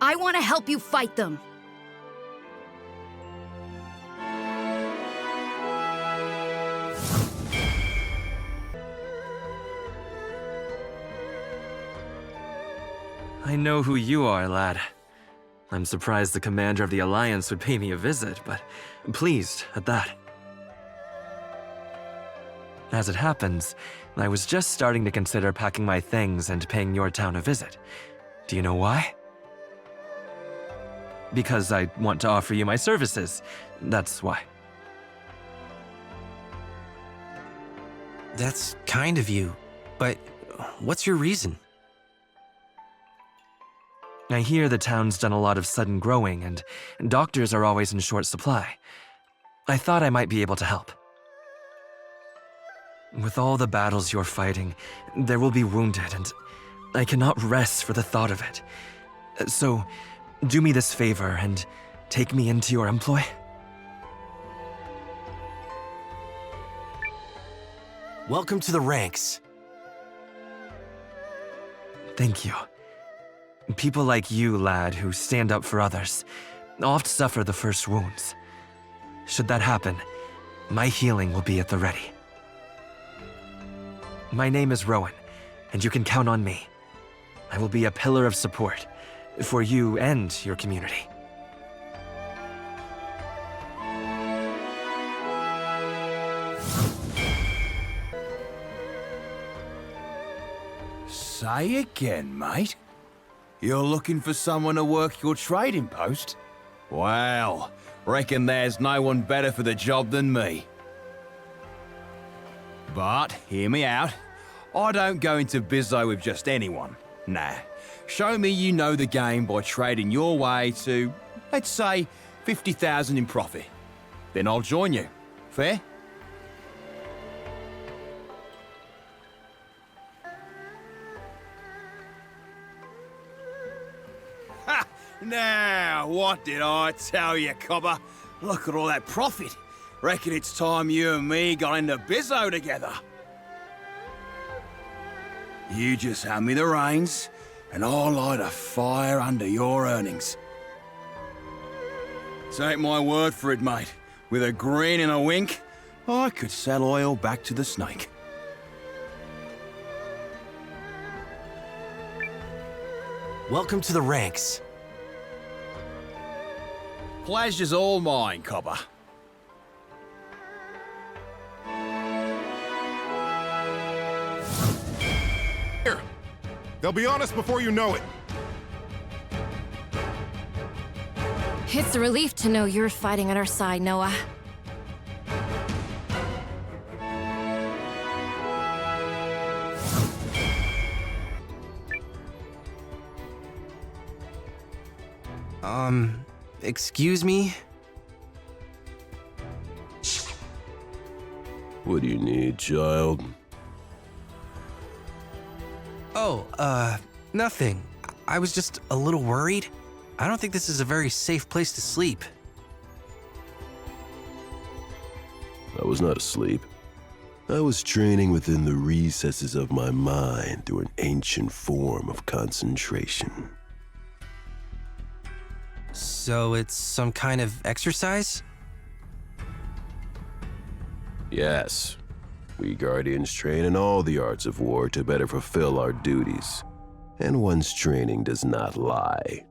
I want to help you fight them. I know who you are, lad. I'm surprised the commander of the Alliance would pay me a visit, but pleased at that. As it happens, I was just starting to consider packing my things and paying your town a visit. Do you know why? Because I want to offer you my services. That's why. That's kind of you, but what's your reason? I hear the town's done a lot of sudden growing, and doctors are always in short supply. I thought I might be able to help. With all the battles you're fighting, there will be wounded, and I cannot rest for the thought of it. So, do me this favor and take me into your employ. Welcome to the ranks. Thank you. People like you, lad, who stand up for others, oft suffer the first wounds. Should that happen, my healing will be at the ready. my name is Rowan, and you can count on me. I will be a pillar of support for you and your community. Say again, mate? You're looking for someone to work your trading post? Well, reckon there's no one better for the job than me. But, hear me out. I don't go into bizzo with just anyone. Nah. Show me you know the game by trading your way to, let's say, 50,000 in profit. Then I'll join you. Fair? Ha! Now, what did I tell you, cobber? Look at all that profit. Reckon it's time you and me got into bizzo together. You just hand me the reins, and I'll light a fire under your earnings. Take my word for it, mate. With a grin and a wink, I could sell oil back to the snake. Welcome to the ranks. Pleasure's all mine, cobber. They'll be honest before you know it. It's a relief to know you're fighting on our side, Nowa. Excuse me? What do you need, child? Oh, nothing. I was just a little worried. I don't think this is a very safe place to sleep. I was not asleep. I was training within the recesses of my mind through an ancient form of concentration. So it's some kind of exercise? Yes. We Guardians train in all the arts of war to better fulfill our duties. And one's training does not lie.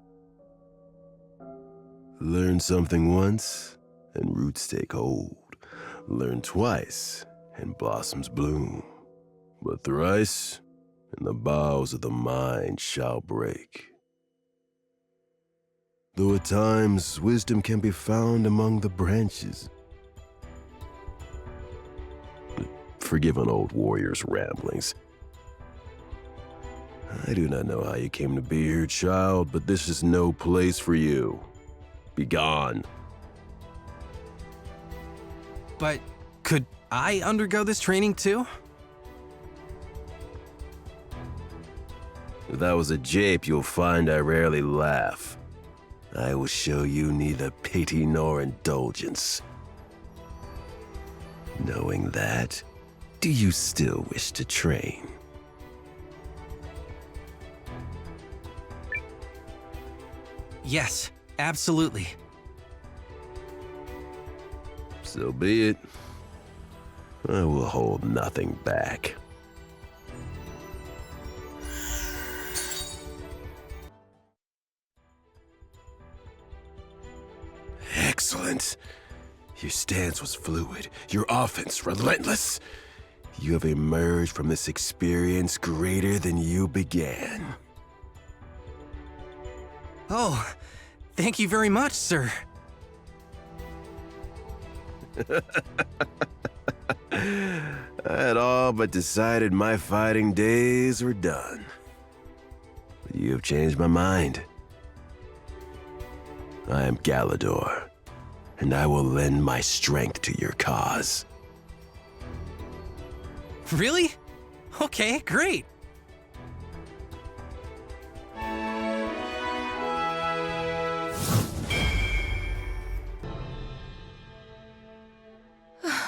Learn something once, and roots take hold. Learn twice, and blossoms bloom. But thrice, and the boughs of the mind shall break. Though at times wisdom can be found among the branches. Forgive an old warrior's ramblings. I do not know how you came to be here, child, but this is no place for you. Be gone. But could I undergo this training too? If that was a jape, you'll find I rarely laugh. I will show you neither pity nor indulgence. Knowing that, do you still wish to train? Yes, absolutely. So be it. I will hold nothing back. Excellent. Your stance was fluid, your offense relentless. You have emerged from this experience greater than you began. Oh, thank you very much, sir. I had all but decided my fighting days were done. But you have changed my mind. I am Galador, and I will lend my strength to your cause. Really? Okay, great.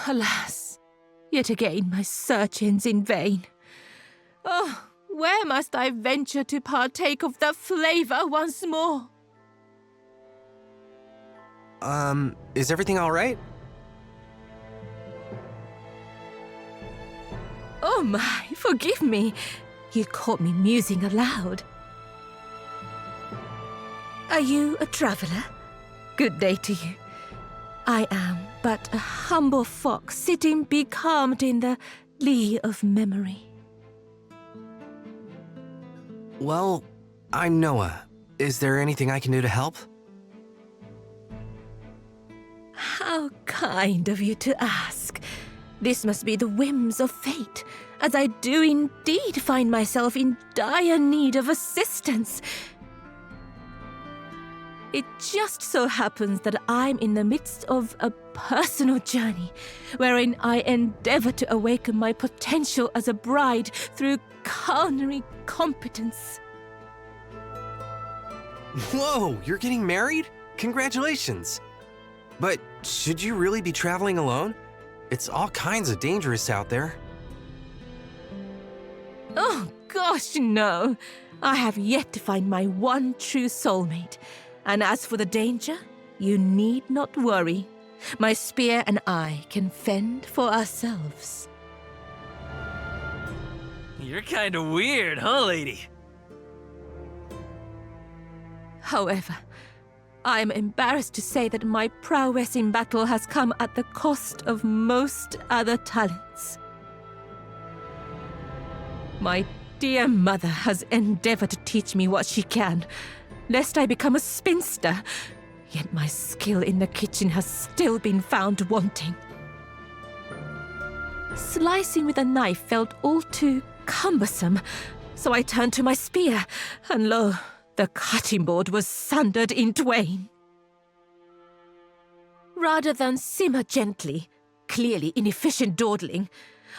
Alas, yet again my search ends in vain. Oh, where must I venture to partake of the flavor once more? Is everything all right? Oh my, forgive me. You caught me musing aloud. Are you a traveler? Good day to you. I am but a humble fox sitting becalmed in the lee of memory. Well, I'm Nowa. Is there anything I can do to help? How kind of you to ask. This must be the whims of fate, as I do indeed find myself in dire need of assistance. It just so happens that I'm in the midst of a personal journey, wherein I endeavor to awaken my potential as a bride through culinary competence. Whoa, you're getting married? Congratulations! But should you really be traveling alone? It's all kinds of dangerous out there. Oh gosh, no. I have yet to find my one true soulmate. And as for the danger, you need not worry. My spear and I can fend for ourselves. You're kinda weird, huh, lady? However, I am embarrassed to say that my prowess in battle has come at the cost of most other talents. My dear mother has endeavored to teach me what she can, lest I become a spinster, yet my skill in the kitchen has still been found wanting. Slicing with a knife felt all too cumbersome, so I turned to my spear, and lo, the cutting board was sundered in twain. Rather than simmer gently, clearly inefficient dawdling,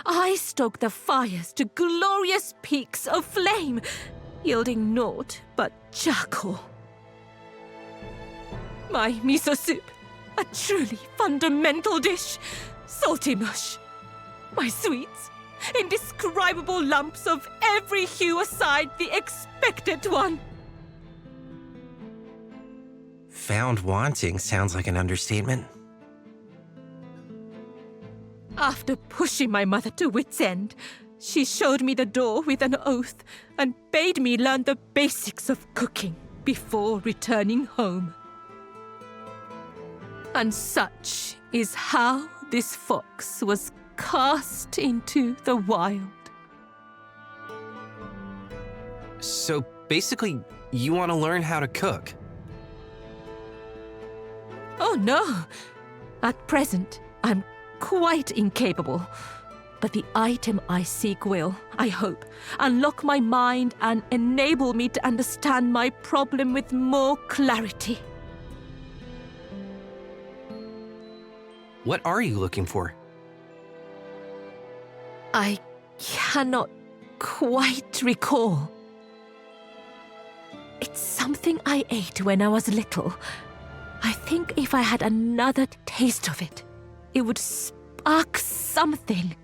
I stoked the fires to glorious peaks of flame, yielding naught but charcoal. My miso soup, a truly fundamental dish, salty mush. My sweets, indescribable lumps of every hue aside the expected one. Found wanting sounds like an understatement. After pushing my mother to wit's end, she showed me the door with an oath and bade me learn the basics of cooking before returning home. And such is how this fox was cast into the wild. So basically, you want to learn how to cook? Oh no! At present, I'm quite incapable. But the item I seek will, I hope, unlock my mind and enable me to understand my problem with more clarity. What are you looking for? I cannot quite recall. It's something I ate when I was little. I think if I had another taste of it, it would spark something.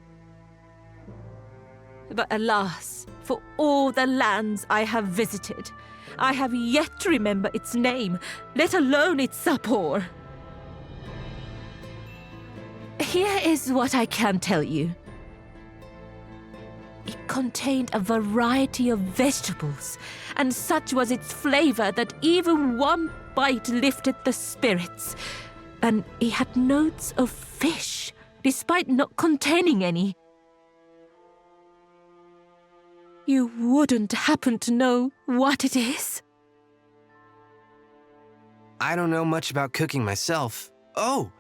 But alas, for all the lands I have visited, I have yet to remember its name, let alone its sapor. Here is what I can tell you. It contained a variety of vegetables, and such was its flavor that even one bite lifted the spirits. And it had notes of fish, despite not containing any. You wouldn't happen to know what it is? I don't know much about cooking myself. Oh,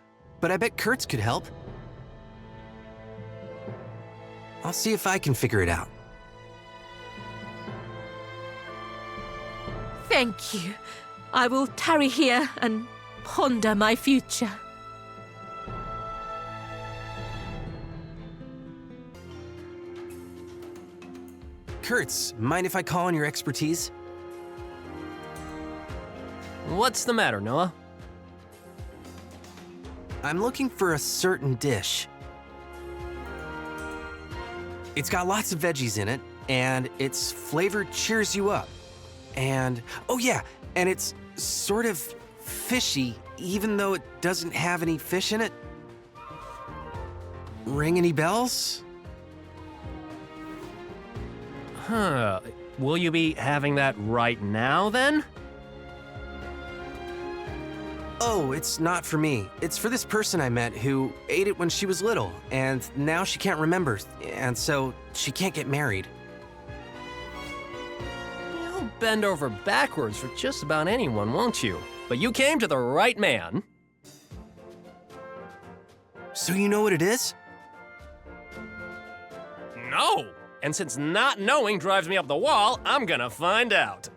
but I bet Kurtz could help. I'll see if I can figure it out. Thank you. I will tarry here and ponder my future. Kurtz, mind if I call on your expertise? What's the matter, Nowa? I'm looking for a certain dish. It's got lots of veggies in it, and its flavor cheers you up. And, oh yeah, and it's sort of fishy, even though it doesn't have any fish in it. Ring any bells? Huh. Will you be having that right now, then? Oh, it's not for me. It's for this person I met who ate it when she was little, and now she can't remember, and so she can't get married. You'll bend over backwards for just about anyone, won't you? But you came to the right man. So you know what it is? No! And since not knowing drives me up the wall, I'm gonna find out.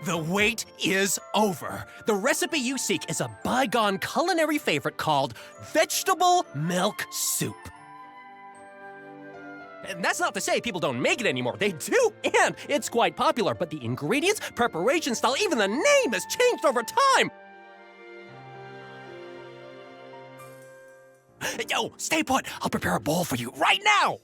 The wait is over. The recipe you seek is a bygone culinary favorite called vegetable milk soup. And that's not to say people don't make it anymore. They do, and it's quite popular. But the ingredients, preparation style, even the name has changed over time. Yo, stay put. I'll prepare a bowl for you right now.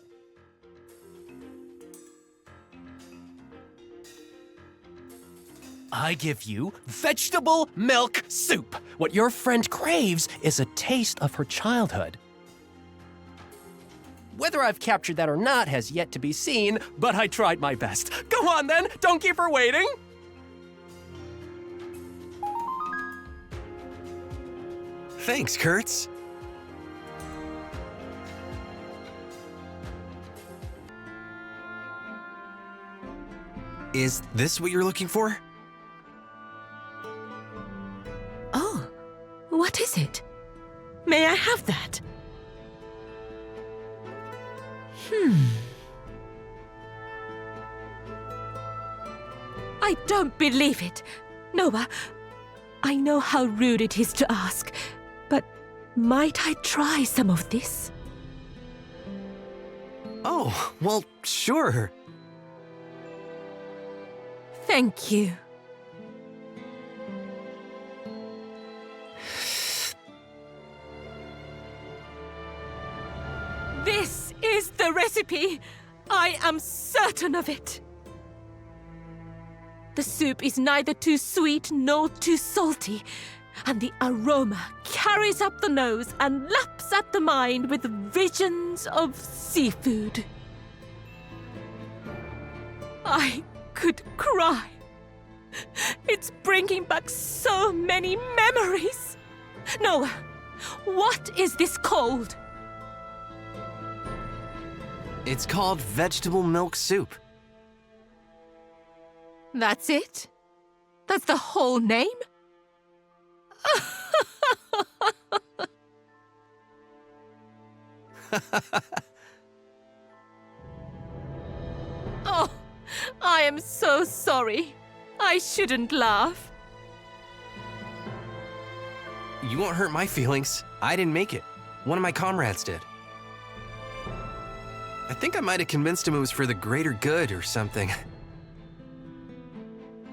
I give you vegetable milk soup. What your friend craves is a taste of her childhood. Whether I've captured that or not has yet to be seen, but I tried my best. Go on then, don't keep her waiting. Thanks, Kurtz. Is this what you're looking for? Oh, what is it? May I have that? I don't believe it. Nowa, I know how rude it is to ask, but might I try some of this? Oh, well, sure. Thank you. This is the recipe! I am certain of it! The soup is neither too sweet nor too salty, and the aroma carries up the nose and laps at the mind with visions of seafood. I could cry. It's bringing back so many memories. Nowa, what is this called? It's called vegetable milk soup. That's it? That's the whole name? Oh, I am so sorry. I shouldn't laugh. You won't hurt my feelings. I didn't make it. One of my comrades did. I think I might have convinced him it was for the greater good or something.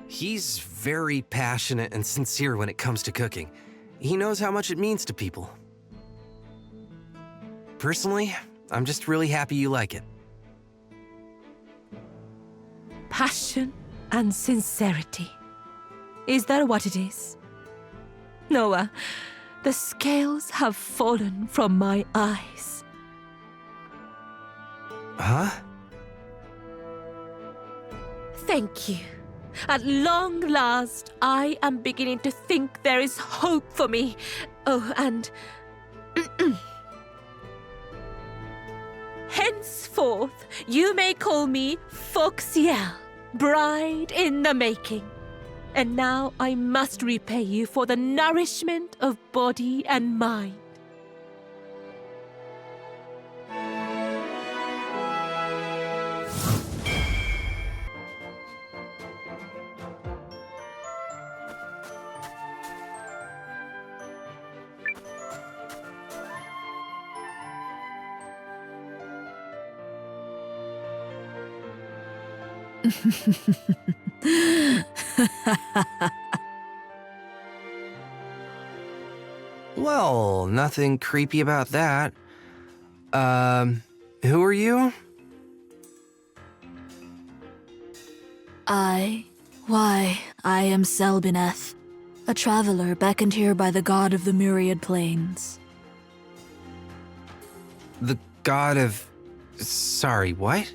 He's very passionate and sincere when it comes to cooking. He knows how much it means to people. Personally, I'm just really happy you like it. Passion and sincerity. Is that what it is? Nowa, the scales have fallen from my eyes. Huh? Thank you. At long last, I am beginning to think there is hope for me. Oh, and... henceforth, you may call me Foxiel, bride in the making. And now I must repay you for the nourishment of body and mind. Well, nothing creepy about that. Who are you? Why, I am Selbineth, a traveler beckoned here by the god of the myriad plains. The god of... Sorry, what?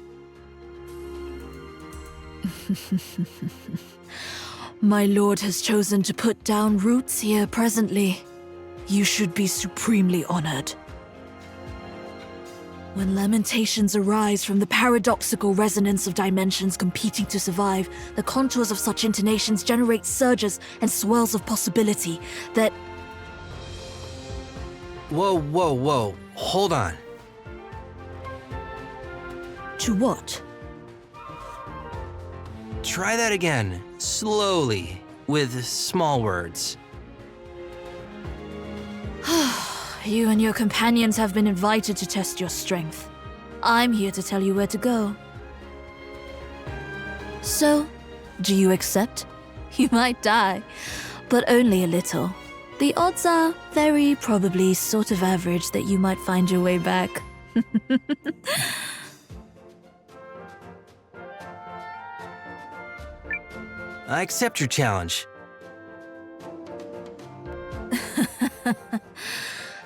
My lord has chosen to put down roots here presently. You should be supremely honored. When lamentations arise from the paradoxical resonance of dimensions competing to survive, the contours of such intonations generate surges and swells of possibility that... Whoa. Hold on. To what? Try that again, slowly, with small words. You and your companions have been invited to test your strength. I'm here to tell you where to go. So, do you accept? You might die, but only a little. The odds are very probably sort of average that you might find your way back. I accept your challenge.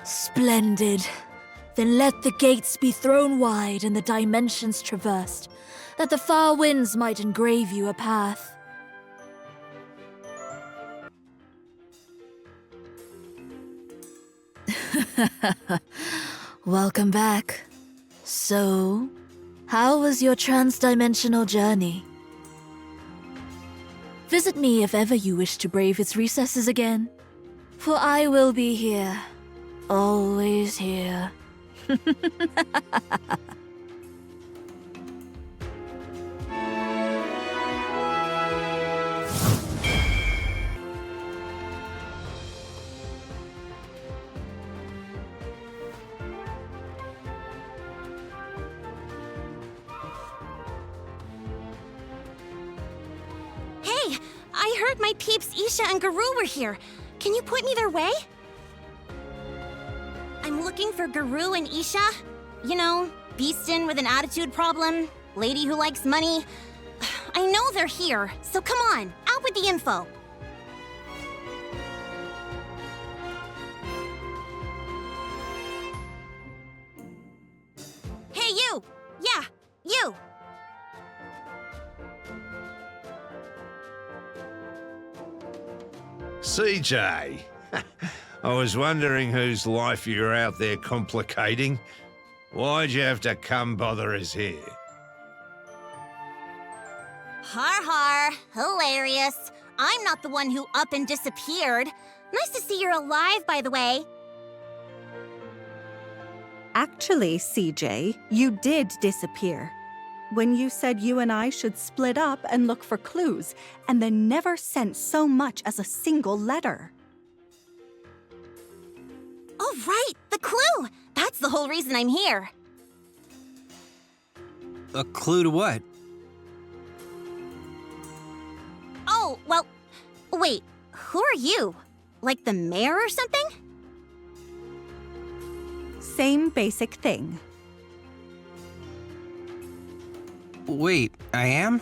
Splendid. Then let the gates be thrown wide and the dimensions traversed, that the far winds might engrave you a path. Welcome back. So, how was your trans-dimensional journey? Visit me if ever you wish to brave its recesses again, for I will be here. Always here. Hey, I heard my peeps Isha and Garou were here. Can you point me their way? I'm looking for Garou and Isha. You know, beastin' with an attitude problem, lady who likes money. I know they're here, so come on, out with the info. Hey, you! Yeah, you! CJ! I was wondering whose life you're out there complicating. Why'd you have to come bother us here? Har har, hilarious. I'm not the one who up and disappeared. Nice to see you're alive, by the way. Actually, CJ, you did disappear. When you said you and I should split up and look for clues, and then never sent so much as a single letter. Oh, right, the clue! That's the whole reason I'm here. A clue to what? Oh, well, wait, who are you? Like the mayor or something? Same basic thing. Wait, I am?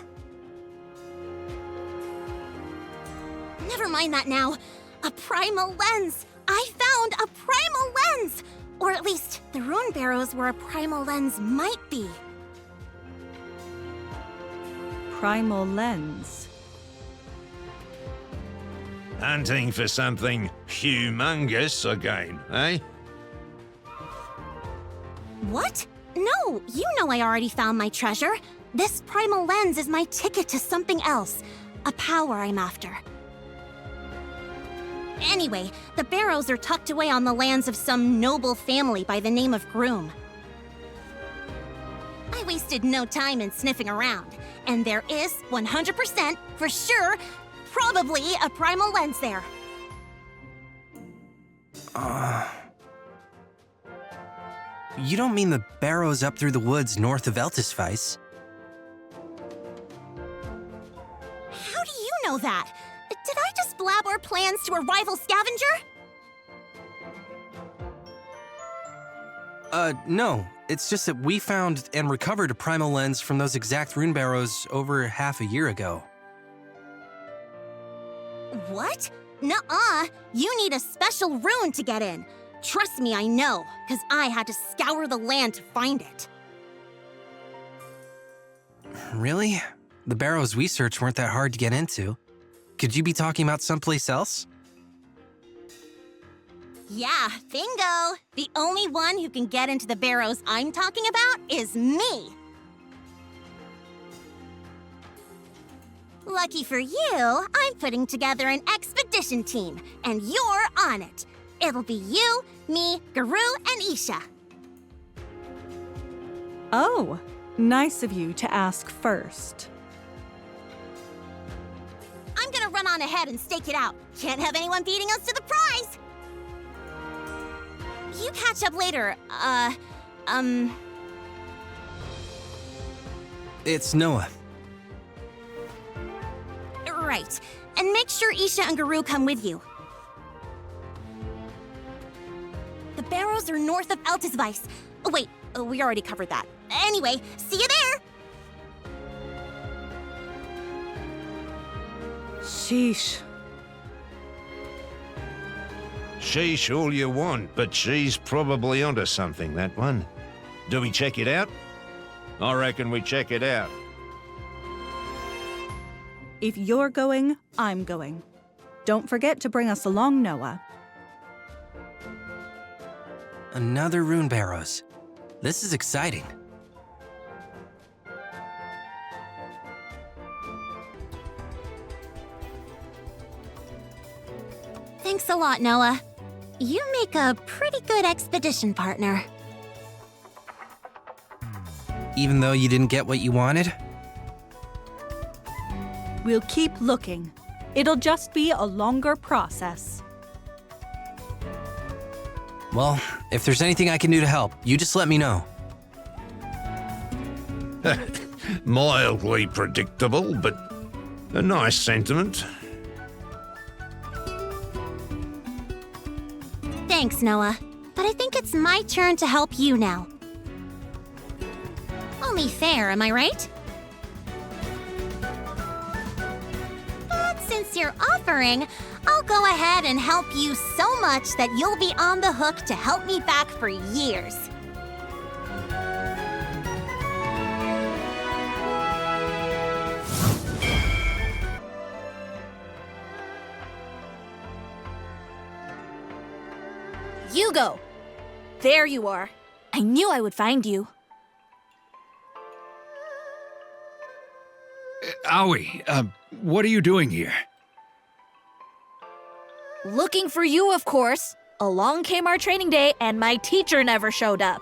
Never mind that now. A primal lens! I found a primal lens! Or at least, the rune barrows where a primal lens might be. Primal lens. Hunting for something humongous again, eh? What? No, you know I already found my treasure. This primal lens is my ticket to something else. A power I'm after. Anyway, the barrows are tucked away on the lands of some noble family by the name of Groom. I wasted no time in sniffing around, and there is 100%, for sure, probably a primal lens there. You don't mean the barrows up through the woods north of Eltisvice? How do you know that? Did I just blab our plans to a rival scavenger? No. It's just that we found and recovered a primal lens from those exact rune barrows over half a year ago. What? Nuh-uh. You need a special rune to get in. Trust me, I know, because I had to scour the land to find it. Really? The barrows we searched weren't that hard to get into. Could you be talking about someplace else? Yeah, bingo! The only one who can get into the barrows I'm talking about is me! Lucky for you, I'm putting together an expedition team, and you're on it. It'll be you, me, Garou, and Isha. Oh, nice of you to ask first. I'm gonna run on ahead and stake it out. Can't have anyone beating us to the prize! You catch up later, It's Nowa. Right. And make sure Isha and Garou come with you. The barrows are north of Eltisweiss. Oh, wait, we already covered that. Anyway, see you there! Sheesh. Sheesh all you want, but she's probably onto something, that one. Do we check it out? I reckon we check it out. If you're going, I'm going. Don't forget to bring us along, Nowa. Another rune barrows. This is exciting. Thanks a lot, Nowa. You make a pretty good expedition partner. Even though you didn't get what you wanted? We'll keep looking. It'll just be a longer process. Well, if there's anything I can do to help, you just let me know. Mildly predictable, but a nice sentiment. Thanks, Nowa. But I think it's my turn to help you now. Only fair, am I right? But since you're offering, I'll go ahead and help you so much that you'll be on the hook to help me back for years. Iugo! There you are. I knew I would find you. Aoi, what are you doing here? Looking for you, of course. Along came our training day, and my teacher never showed up.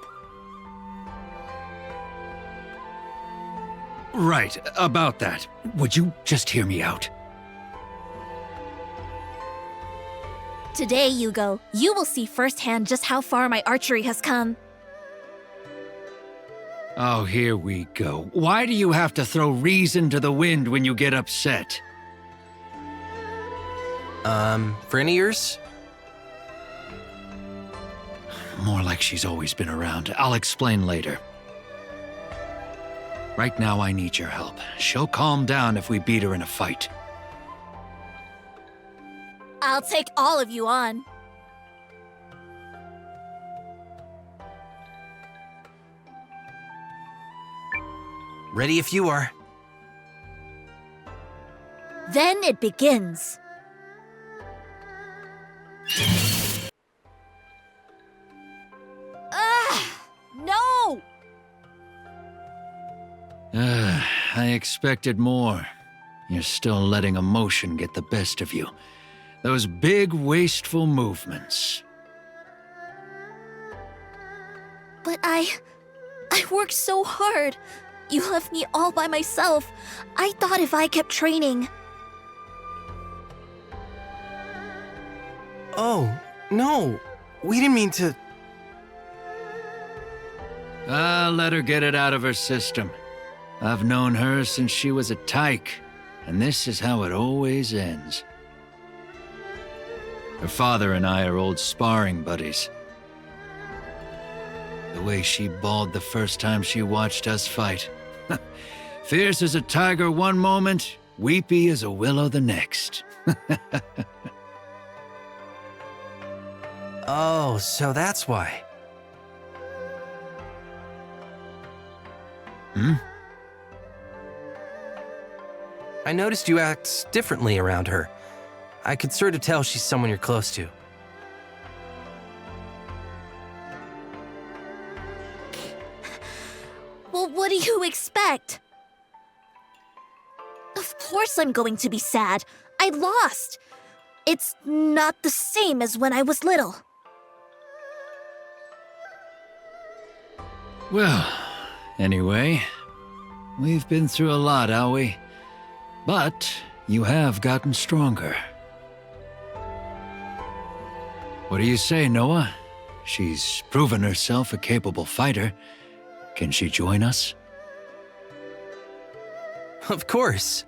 Right, about that. Would you just hear me out? Today, Iugo, you will see firsthand just how far my archery has come. Oh, here we go. Why do you have to throw reason to the wind when you get upset? For any years? More like she's always been around. I'll explain later. Right now, I need your help. She'll calm down if we beat her in a fight. I'll take all of you on. Ready if you are. Then it begins. No! I expected more. You're still letting emotion get the best of you. Those big, wasteful movements. But I worked so hard. You left me all by myself. I thought if I kept training... Oh, no. We didn't mean to... Let her get it out of her system. I've known her since she was a tyke, and this is how it always ends. Her father and I are old sparring buddies. The way she bawled the first time she watched us fight. Fierce as a tiger one moment, weepy as a willow the next. Oh, so that's why. Hmm? I noticed you act differently around her. I could sort of tell she's someone you're close to. Well, what do you expect? Of course I'm going to be sad. I lost. It's not the same as when I was little. Well, anyway, we've been through a lot, are we? But you have gotten stronger. What do you say, Nowa? She's proven herself a capable fighter. Can she join us? Of course.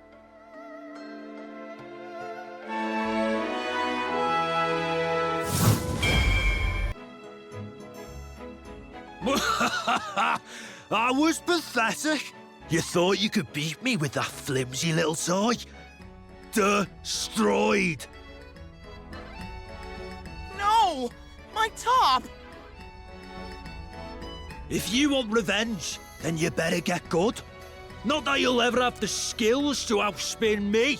I was pathetic. You thought you could beat me with that flimsy little toy? Destroyed. No! My top! If you want revenge, then you better get good. Not that you'll ever have the skills to outspin me.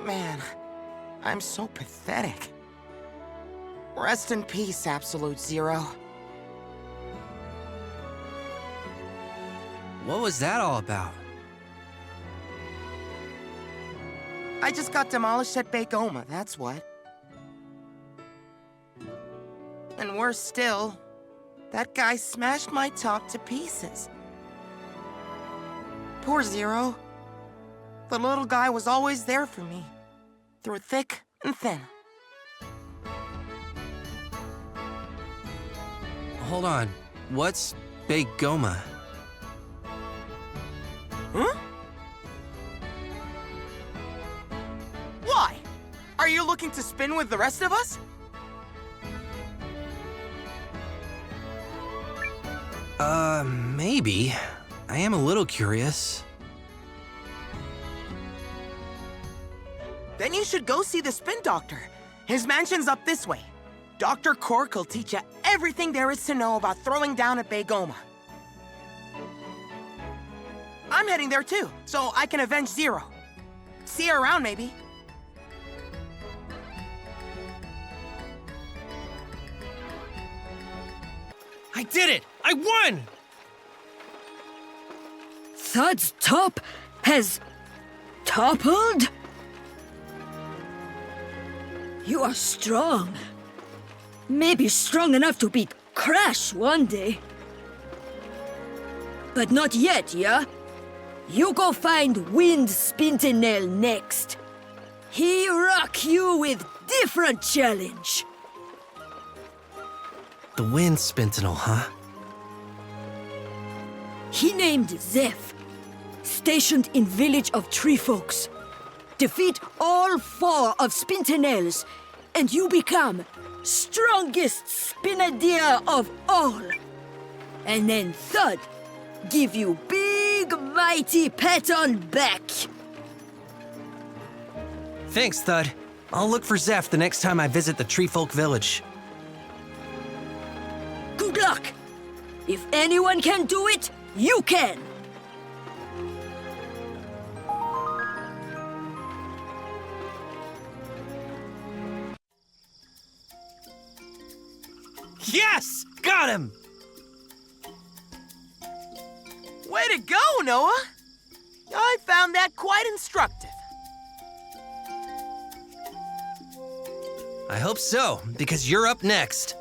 Man, I'm so pathetic. Rest in peace, Absolute Zero. What was that all about? I just got demolished at Begoma, that's what. And worse still, that guy smashed my top to pieces. Poor Zero. The little guy was always there for me, through thick and thin. Hold on. What's Begoma? Huh? Why? Are you looking to spin with the rest of us? Maybe. I am a little curious. Then you should go see the Spin Doctor. His mansion's up this way. Dr. Cork will teach you everything there is to know about throwing down at Begoma. I'm heading there too, so I can avenge Zero. See you around, maybe. I did it! I won! Thud's top has toppled? You are strong. Maybe strong enough to beat Crash one day. But not yet, yeah? You go find Wind Spintinel next. He rock you with different challenge. The Wind Spintinel, huh? He named Zeph, stationed in village of Tree Folks. Defeat all 4 of Spintinels, and you become strongest Spinadier of all. And then Thud give you big mighty pat on back. Thanks, Thud. I'll look for Zeph the next time I visit the Treefolk village. Good luck. If anyone can do it, you can. Yes! Got him! Way to go, Nowa! I found that quite instructive. I hope so, because you're up next.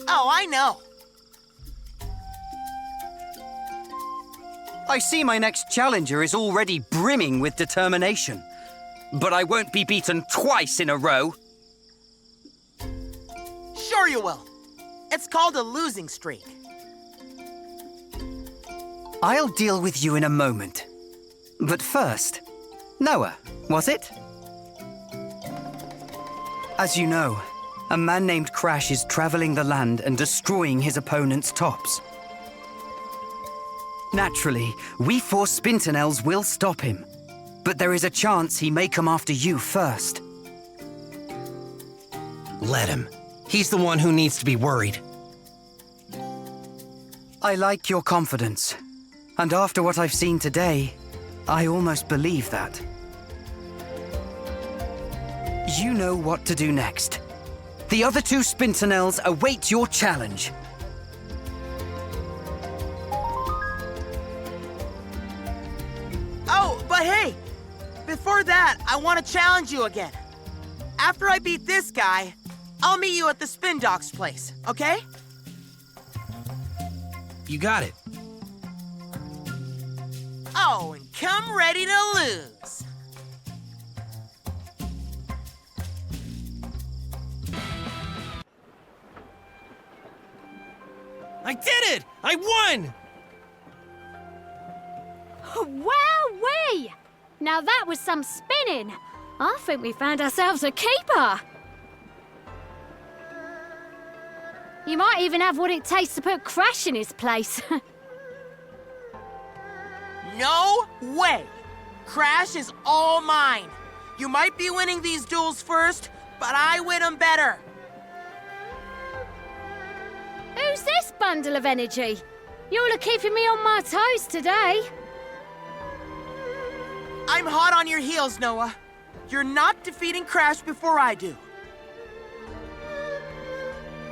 Oh, I know. I see my next challenger is already brimming with determination. But I won't be beaten twice in a row. Sure you will. It's called a losing streak. I'll deal with you in a moment. But first, Nowa, was it? As you know, a man named Crash is traveling the land and destroying his opponent's tops. Naturally, we 4 Spintonels will stop him. But there is a chance he may come after you first. Let him. He's the one who needs to be worried. I like your confidence. And after what I've seen today, I almost believe that. You know what to do next. The other 2 Spintonels await your challenge. Oh, but hey! Before that, I want to challenge you again. After I beat this guy, I'll meet you at the Spin Doc's place, okay? You got it. Oh, and come ready to lose. I did it! I won! Wowee! Now that was some spinning. I think we found ourselves a keeper. You might even have what it takes to put Crash in his place. No way! Crash is all mine. You might be winning these duels first, but I win them better. Who's this bundle of energy? You're keeping me on my toes today. I'm hot on your heels, Nowa. You're not defeating Crash before I do.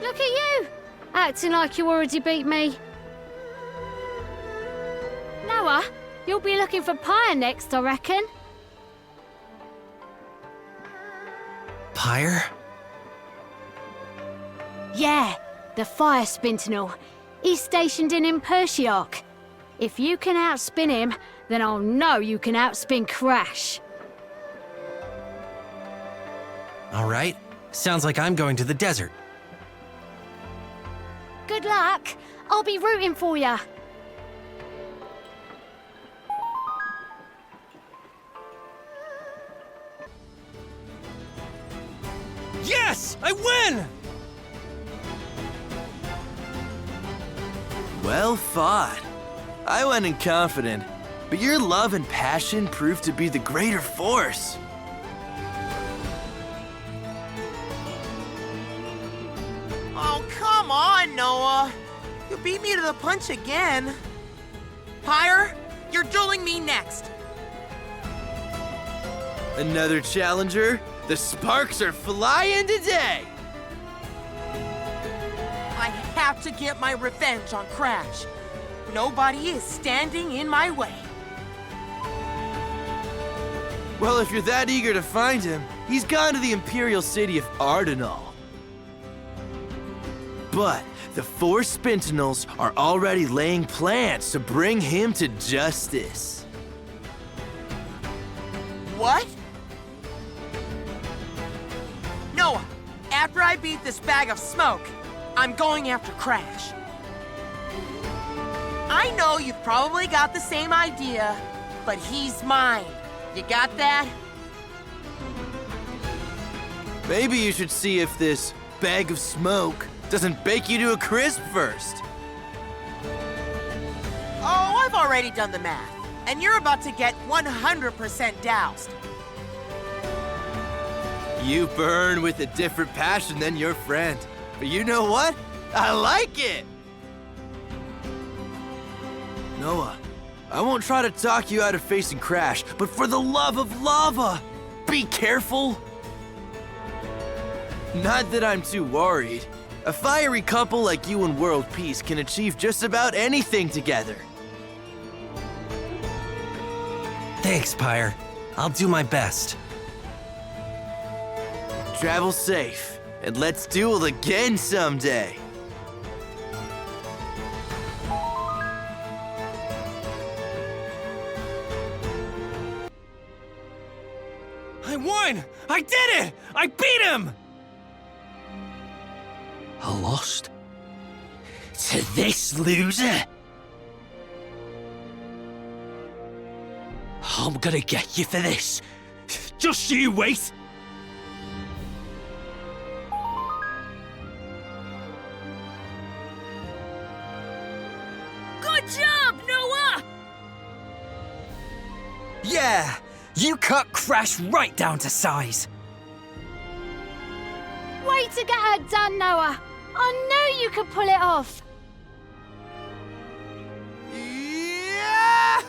Look at you, acting like you already beat me. Nowa, you'll be looking for Pyre next, I reckon. Pyre? Yeah, the Fire Spintinel. He's stationed in Impertiarch. If you can outspin him, then I'll know you can outspin Crash. All right. Sounds like I'm going to the desert. Good luck. I'll be rooting for ya. Yes! I win! Well fought. I went in confident, but your love and passion proved to be the greater force. Oh, come on, Nowa. You beat me to the punch again. Pyre, you're dueling me next. Another challenger? The sparks are flying today! I have to get my revenge on Crash. Nobody is standing in my way. Well, if you're that eager to find him, he's gone to the Imperial City of Ardenal. But the 4 Spintonels are already laying plans to bring him to justice. What? Nowa, after I beat this bag of smoke, I'm going after Crash. I know you've probably got the same idea, but he's mine. You got that? Maybe you should see if this bag of smoke doesn't bake you to a crisp first. Oh, I've already done the math, and you're about to get 100% doused. You burn with a different passion than your friend. But you know what? I like it! Nowa, I won't try to talk you out of facing Crash, but for the love of lava, be careful! Not that I'm too worried. A fiery couple like you and World Peace can achieve just about anything together. Thanks, Pyre. I'll do my best. Travel safe, and let's duel again someday. I won! I did it! I beat him! I lost? To this loser? I'm gonna get you for this. Just you wait! Good job, Nowa! Yeah! You cut Crash right down to size. Way to get her done, Nowa. I knew you could pull it off. Yes!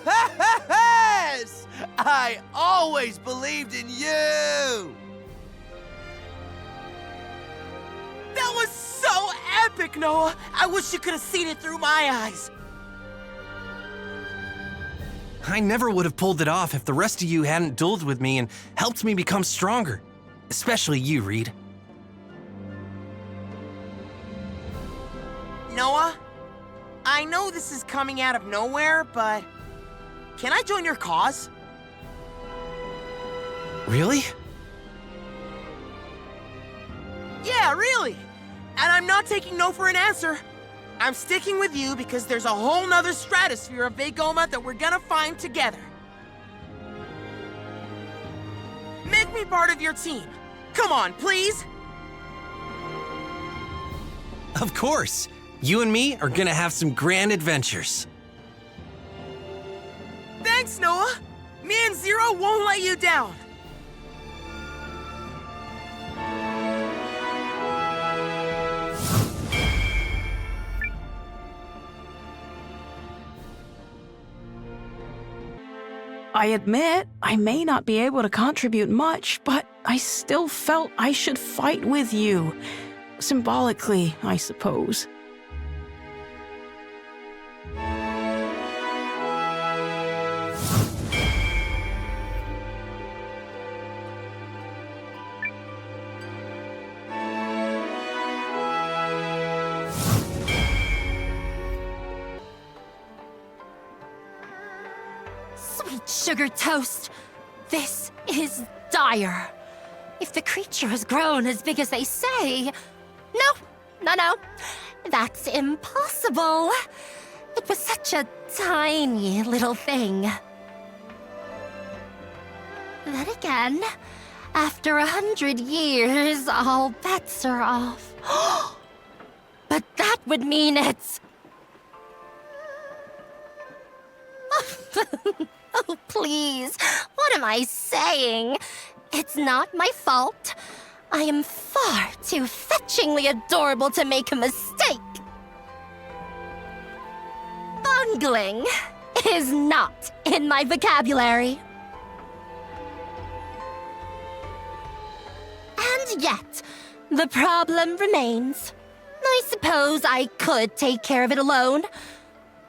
I always believed in you! That was so epic, Nowa! I wish you could have seen it through my eyes. I never would have pulled it off if the rest of you hadn't dueled with me and helped me become stronger. Especially you, Reed. Nowa, I know this is coming out of nowhere, but can I join your cause? Really? Yeah, really. And I'm not taking no for an answer. I'm sticking with you because there's a whole nother stratosphere of Vegoma that we're gonna find together. Make me part of your team. Come on, please. Of course. You and me are gonna have some grand adventures. Thanks, Nowa. Me and Zero won't let you down. I admit, I may not be able to contribute much, but I still felt I should fight with you. Symbolically, I suppose. Sweet sugar toast. This is dire. If the creature has grown as big as they say... No. That's impossible. It was such a tiny little thing. Then again, after 100 years, all bets are off. But that would mean it's... Oh, please. What am I saying? It's not my fault. I am far too fetchingly adorable to make a mistake. Bungling is not in my vocabulary. And yet, the problem remains. I suppose I could take care of it alone.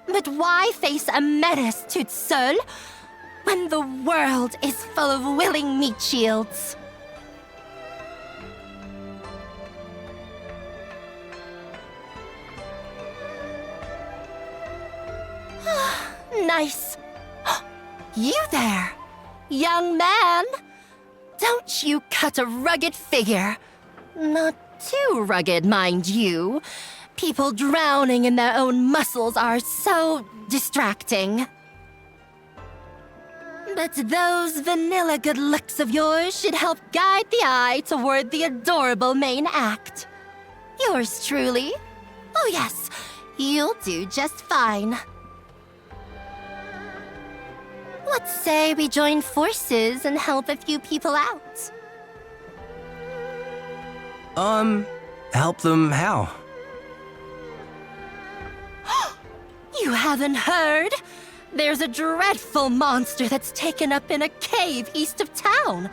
But why face a menace toute seule when the world is full of willing meat shields? Nice. You there, young man. Don't you cut a rugged figure. Not too rugged, mind you. People drowning in their own muscles are so distracting. But those vanilla good looks of yours should help guide the eye toward the adorable main act. Yours truly. Oh yes, you'll do just fine. Let's say we join forces and help a few people out. Help them how? You haven't heard? There's a dreadful monster that's taken up in a cave east of town,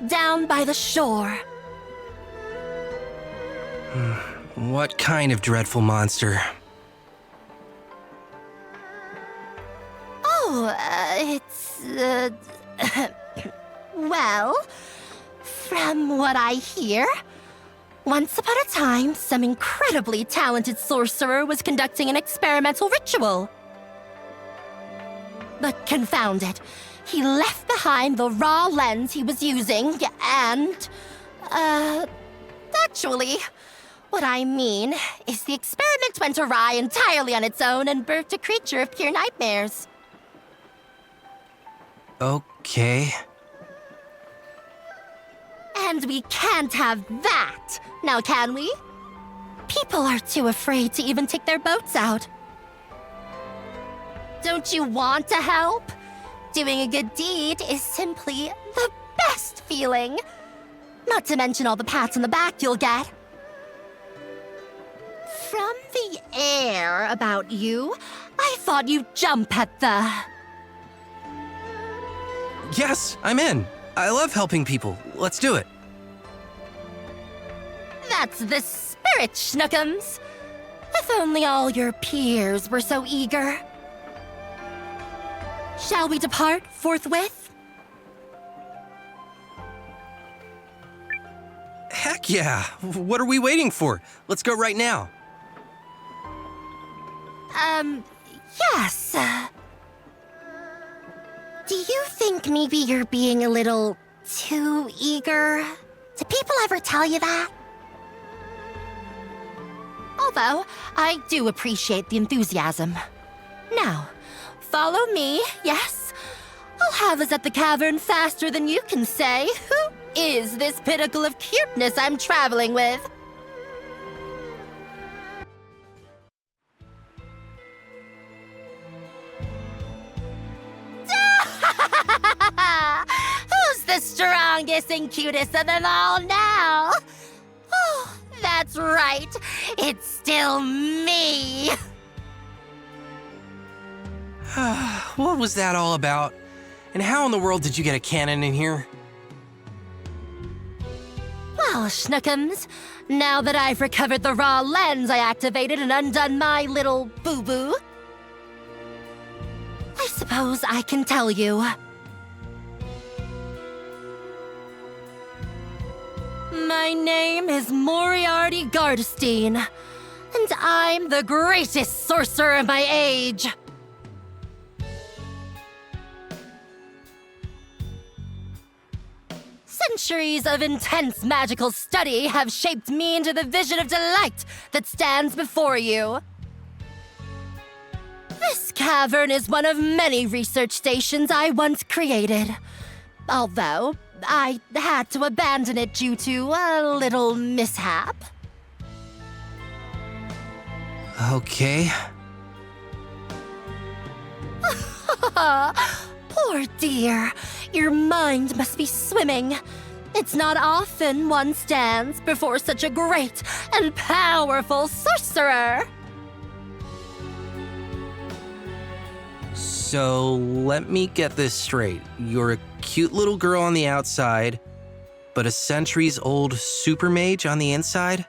down by the shore. What kind of dreadful monster? Oh, well, from what I hear, once upon a time, some incredibly talented sorcerer was conducting an experimental ritual. But confound it, he left behind the raw lens he was using, and, actually, what I mean is the experiment went awry entirely on its own and birthed a creature of pure nightmares. Okay. And we can't have that, now can we? People are too afraid to even take their boats out. Don't you want to help? Doing a good deed is simply the best feeling. Not to mention all the pats on the back you'll get. From the air about you, I thought you'd jump at the... Yes, I'm in. I love helping people. Let's do it. That's the spirit, Schnookums. If only all your peers were so eager. Shall we depart forthwith? Heck yeah! What are we waiting for? Let's go right now. Yes. Do you think maybe you're being a little too eager? Do people ever tell you that? Although, I do appreciate the enthusiasm. Now, follow me, yes? I'll have us at the cavern faster than you can say. Who is this pinnacle of cuteness I'm traveling with? Who's the strongest and cutest of them all now? Oh, that's right. It's still me. What was that all about? And how in the world did you get a cannon in here? Well, Schnookums, now that I've recovered the raw lens I activated and undone my little boo-boo, I suppose I can tell you. My name is Moriarty Gardestein, and I'm the greatest sorcerer of my age. Centuries of intense magical study have shaped me into the vision of delight that stands before you. This cavern is one of many research stations I once created. Although, I had to abandon it due to a little mishap. Okay. Poor dear, your mind must be swimming. It's not often one stands before such a great and powerful sorcerer. So, let me get this straight. You're a cute little girl on the outside, but a centuries-old super mage on the inside?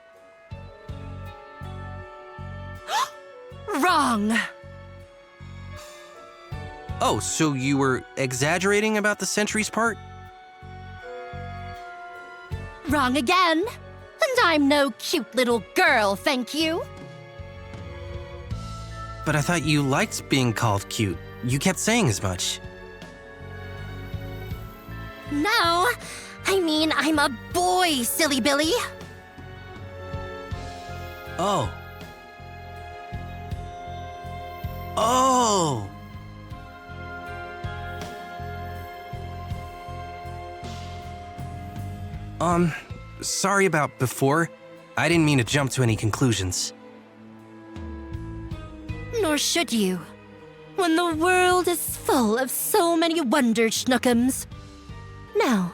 Wrong! Oh, so you were exaggerating about the centuries part? Wrong again. And I'm no cute little girl, thank you. But I thought you liked being called cute. You kept saying as much. No, I mean I'm a boy, silly Billy. Oh. Oh! Sorry about before. I didn't mean to jump to any conclusions. Nor should you, when the world is full of so many wonders, Schnookums. Now,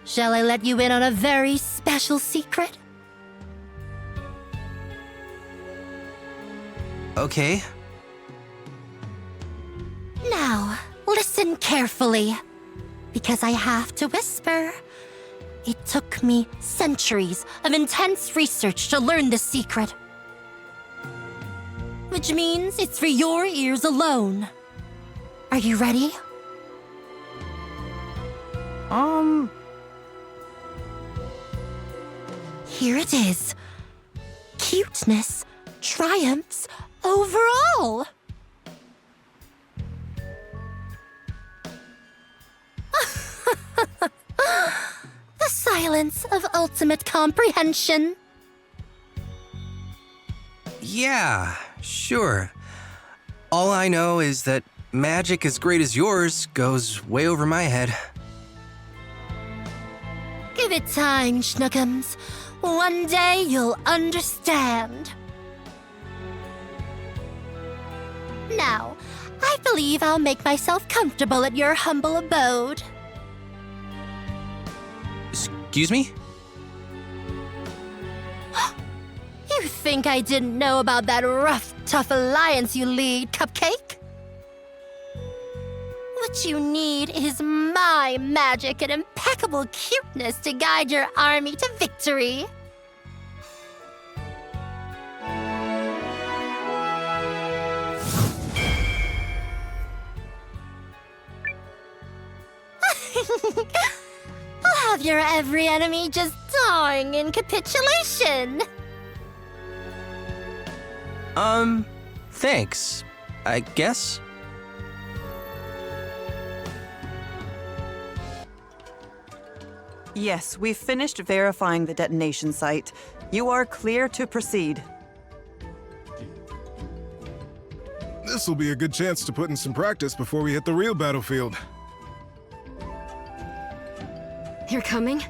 shall I let you in on a very special secret? Okay. Now, listen carefully, because I have to whisper. It took me centuries of intense research to learn this secret. Which means it's for your ears alone. Are you ready? Here it is. Cuteness triumphs over all. The silence of ultimate comprehension. Yeah, sure. All I know is that magic as great as yours goes way over my head. Give it time, Schnookums. One day you'll understand. Now, I believe I'll make myself comfortable at your humble abode. Excuse me? You think I didn't know about that rough, tough alliance you lead, Cupcake? What you need is my magic and impeccable cuteness to guide your army to victory. I'll have your every enemy just dying in capitulation. Thanks, I guess. Yes, we've finished verifying the detonation site. You are clear to proceed. This will be a good chance to put in some practice before we hit the real battlefield. You're coming?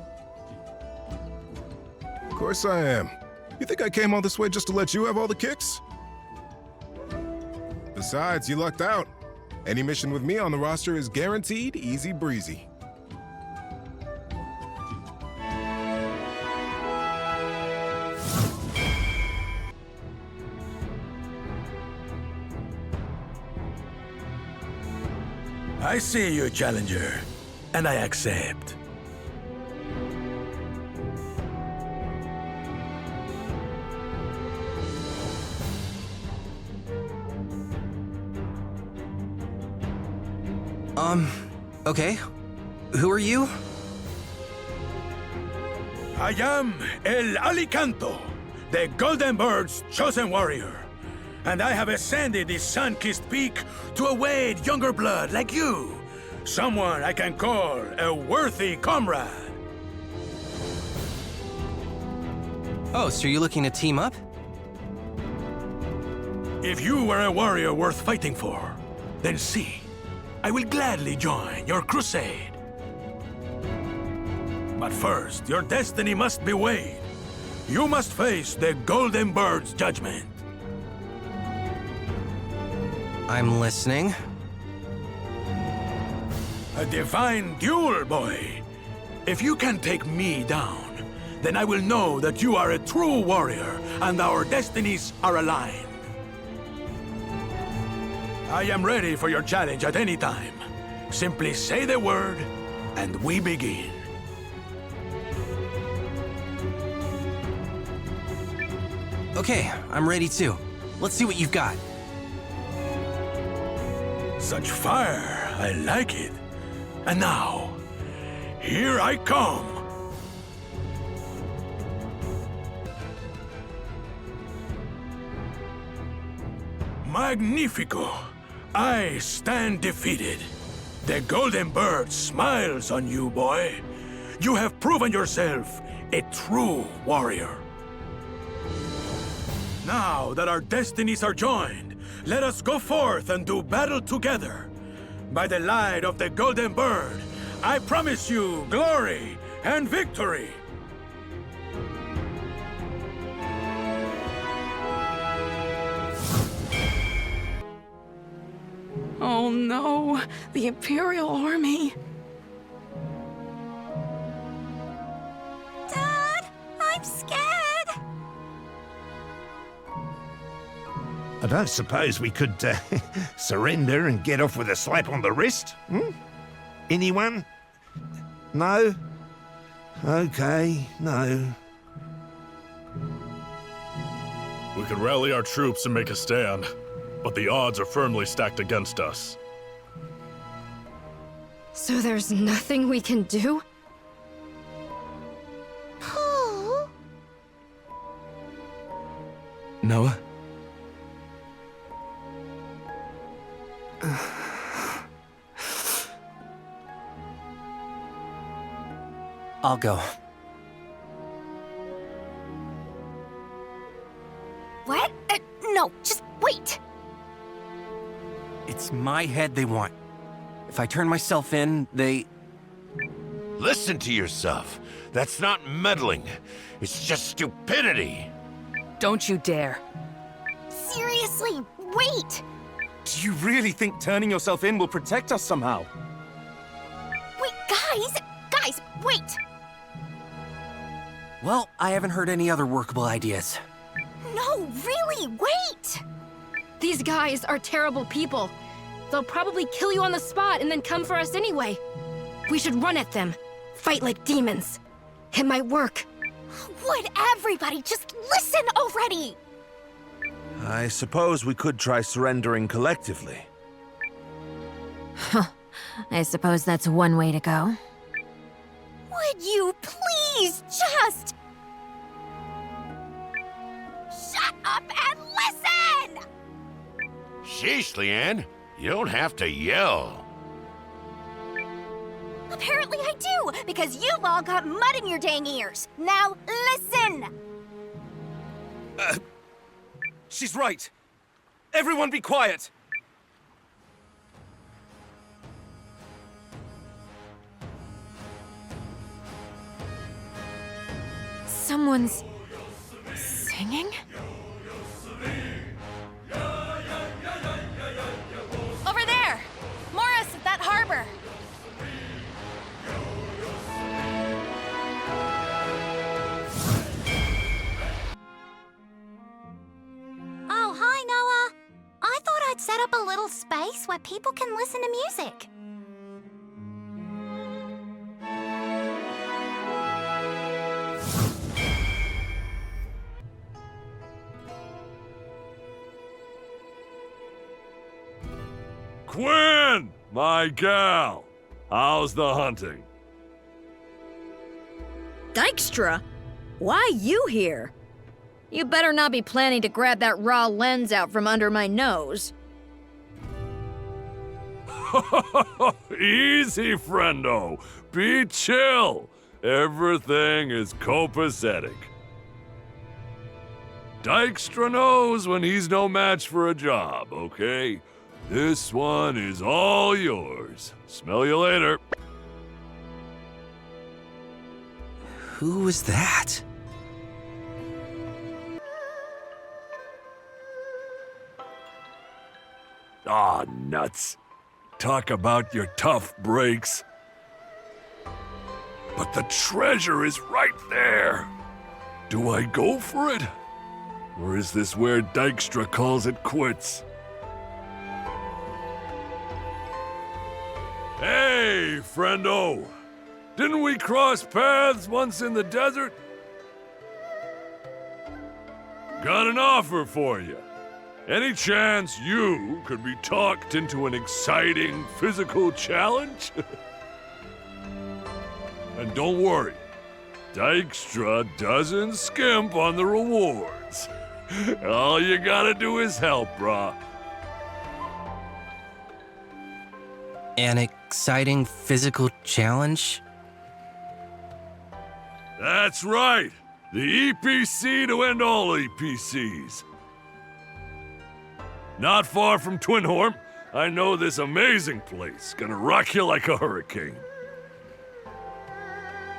Of course I am. You think I came all this way just to let you have all the kicks? Besides, you lucked out. Any mission with me on the roster is guaranteed easy breezy. I see you, Challenger, and I accept. Okay. Who are you? I am El Alicanto, the Golden Bird's chosen warrior. And I have ascended this sun-kissed peak to await younger blood like you. Someone I can call a worthy comrade. Oh, so you're looking to team up? If you were a warrior worth fighting for, then see, I will gladly join your crusade. But first, your destiny must be weighed. You must face the Golden Bird's judgment. I'm listening. A divine duel, boy. If you can take me down, then I will know that you are a true warrior and our destinies are aligned. I am ready for your challenge at any time. Simply say the word, and we begin. Okay, I'm ready too. Let's see what you've got. Such fire, I like it. And now, here I come. Magnifico! I stand defeated. The Golden Bird smiles on you, boy. You have proven yourself a true warrior. Now that our destinies are joined, let us go forth and do battle together. By the light of the Golden Bird, I promise you glory and victory. Oh no, the Imperial Army. Dad, I'm scared. I don't suppose we could surrender and get off with a slap on the wrist? Hmm? Anyone? No? Okay, no. We could rally our troops and make a stand, but the odds are firmly stacked against us. So there's nothing we can do? Nowa? I'll go. What? No, just wait. It's my head they want. If I turn myself in, they... Listen to yourself. That's not meddling. It's just stupidity. Don't you dare. Seriously, wait. Do you really think turning yourself in will protect us somehow? Wait, guys, wait! Well, I haven't heard any other workable ideas. No, really, wait! These guys are terrible people. They'll probably kill you on the spot and then come for us anyway. We should run at them. Fight like demons. It might work. Would everybody just listen already? I suppose we could try surrendering collectively. I suppose that's one way to go. Would you please just... shut up and listen! Sheesh, Lian. You don't have to yell. Apparently I do, because you've all got mud in your dang ears. Now listen! She's right. Everyone be quiet. Someone's singing? Over there! Morris at that harbor! Oh, hi, Nowa. I thought I'd set up a little space where people can listen to music. Quinn! My gal! How's the hunting? Dykstra? Why you here? You better not be planning to grab that raw lens out from under my nose. Easy, friendo. Be chill. Everything is copacetic. Dykstra knows when he's no match for a job, okay? This one is all yours. Smell you later. Who was that? Ah, nuts. Talk about your tough breaks. But the treasure is right there. Do I go for it? Or is this where Dykstra calls it quits? Hey, friendo! Didn't we cross paths once in the desert? Got an offer for you. Any chance you could be talked into an exciting physical challenge? And don't worry, Dykstra doesn't skimp on the rewards. All you gotta do is help, brah. An exciting physical challenge? That's right. The EPC to end all EPCs. Not far from Twinhorn, I know this amazing place. Gonna rock you like a hurricane.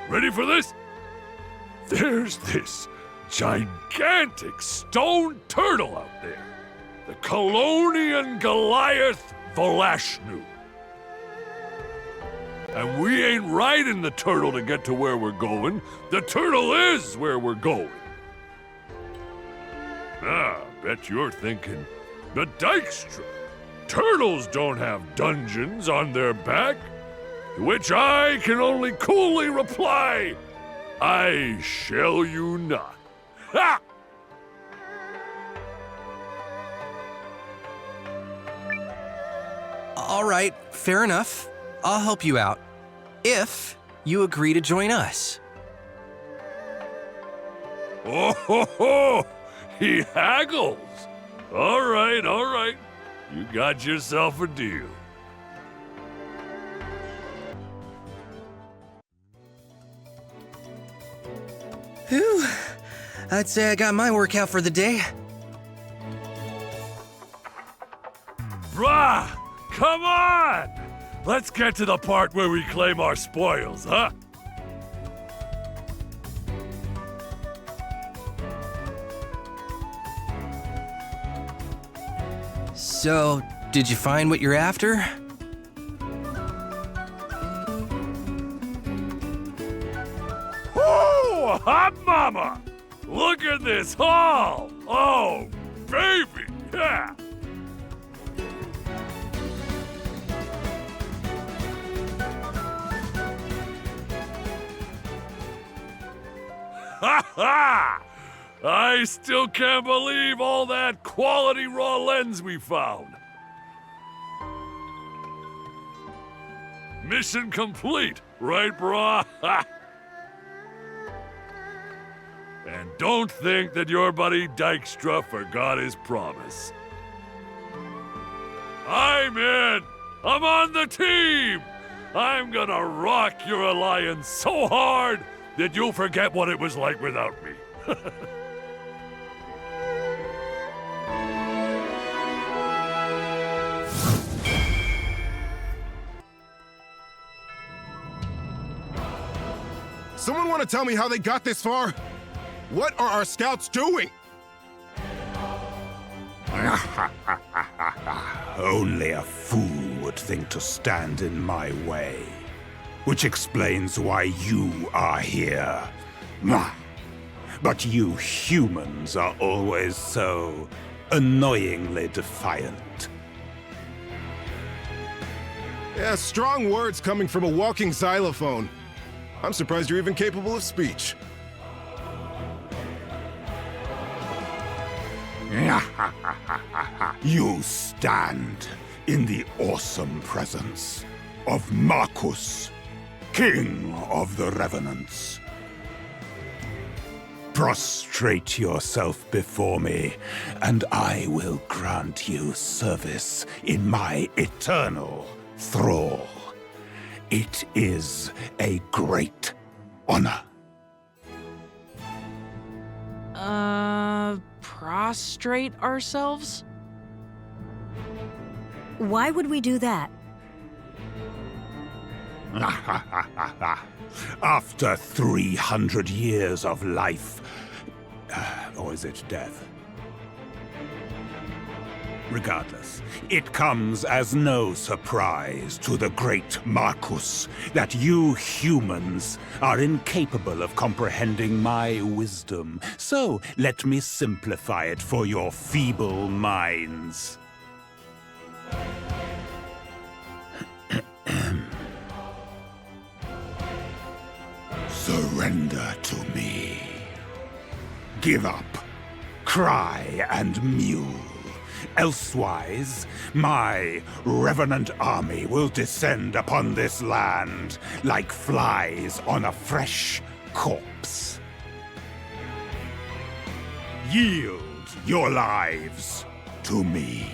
Ready for this? There's this gigantic stone turtle out there. The Colonian Goliath Volashnu. And we ain't riding the turtle to get to where we're going. The turtle is where we're going. Ah, bet you're thinking, but Dykstra, turtles don't have dungeons on their back. To which I can only coolly reply, I shall you not. Ha! All right, fair enough. I'll help you out. If you agree to join us. Oh, ho, ho. He haggles. All right. You got yourself a deal. Whew. I'd say I got my workout for the day. Brah! Come on! Let's get to the part where we claim our spoils, huh? So, Did you find what you're after? Oh, hot mama! Look at this haul! Oh, baby! Yeah! Ha ha! I still can't believe all that quality raw lens we found. Mission complete, right, brah? And don't think that your buddy Dykstra forgot his promise. I'm in! I'm on the team! I'm gonna rock your alliance so hard that you'll forget what it was like without me. Someone want to tell me how they got this far? What are our scouts doing? Only a fool would think to stand in my way. Which explains why you are here. But you humans are always so annoyingly defiant. Yeah, strong words coming from a walking xylophone. I'm surprised you're even capable of speech. You stand in the awesome presence of Marcus, King of the Revenants. Prostrate yourself before me, and I will grant you service in my eternal thrall. It is a great honor. Prostrate ourselves? Why would we do that? After 300 years of life, or is it death? Regardless, it comes as no surprise to the great Marcus that you humans are incapable of comprehending my wisdom. So let me simplify it for your feeble minds. Surrender to me. Give up, cry and mew. Elsewise, my revenant army will descend upon this land like flies on a fresh corpse. Yield your lives to me.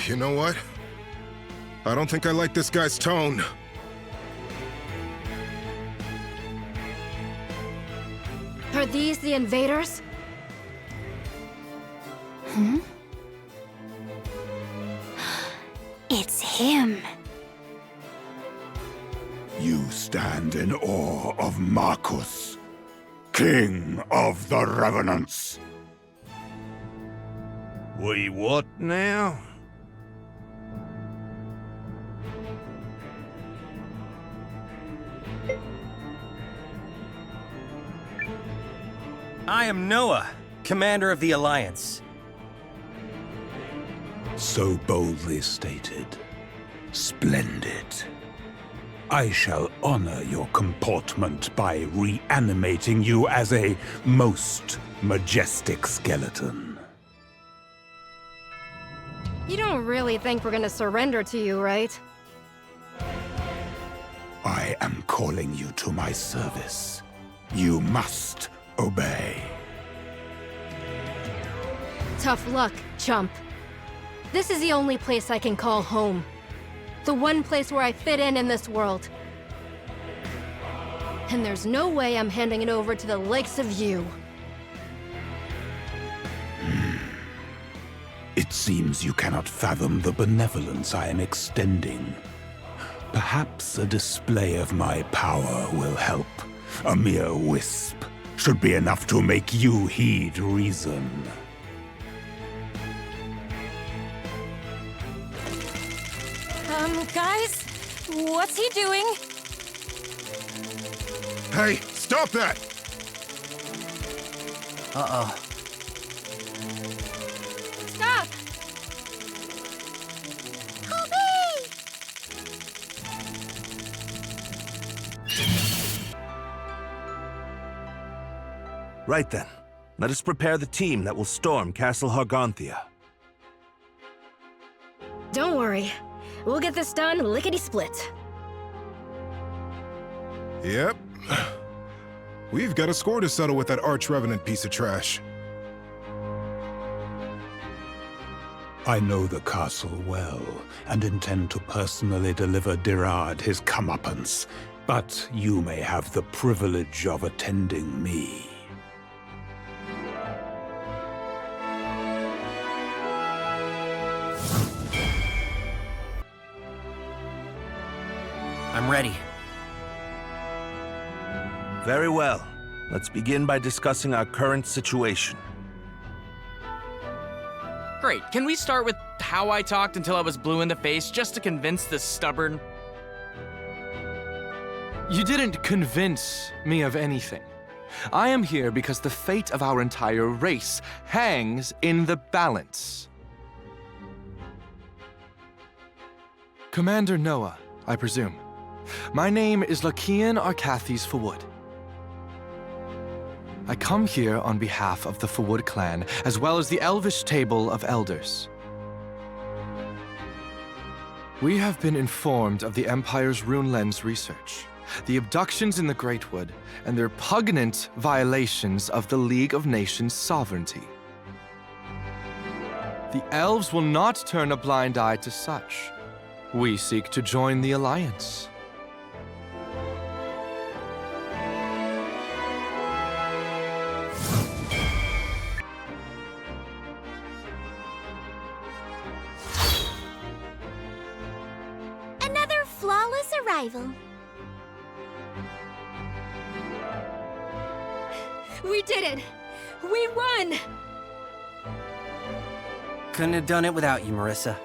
You know what? I don't think I like this guy's tone. Are these the invaders? It's him. You stand in awe of Marcus, King of the Revenants. We what now? I am Nowa, commander of the Alliance. So boldly stated. Splendid. I shall honor your comportment by reanimating you as a most majestic skeleton. You don't really think we're gonna surrender to you, right? I am calling you to my service. You must obey. Tough luck, chump. This is the only place I can call home. The one place where I fit in this world. And there's no way I'm handing it over to the likes of you. It seems you cannot fathom the benevolence I am extending. Perhaps a display of my power will help. A mere wisp should be enough to make you heed reason. Guys, what's he doing? Hey, stop that! Uh-oh. Stop! Help me! Right then. Let us prepare the team that will storm Castle Hargonthia. Don't worry. We'll get this done lickety-split. Yep. We've got a score to settle with that arch-revenant piece of trash. I know the castle well, and intend to personally deliver Dirard his comeuppance, but you may have the privilege of attending me. I'm ready. Very well. Let's begin by discussing our current situation. Great. Can we start with how I talked until I was blue in the face just to convince this stubborn... You didn't convince me of anything. I am here because the fate of our entire race hangs in the balance. Commander Nowa, I presume. My name is Lian Arcathys Fawud. I come here on behalf of the Fawud clan, as well as the Elvish Table of Elders. We have been informed of the Empire's Rune Lens research, the abductions in the Greatwood, and their repugnant violations of the League of Nations sovereignty. The elves will not turn a blind eye to such. We seek to join the Alliance. Another flawless arrival. We did it! We won! Couldn't have done it without you, Marissa.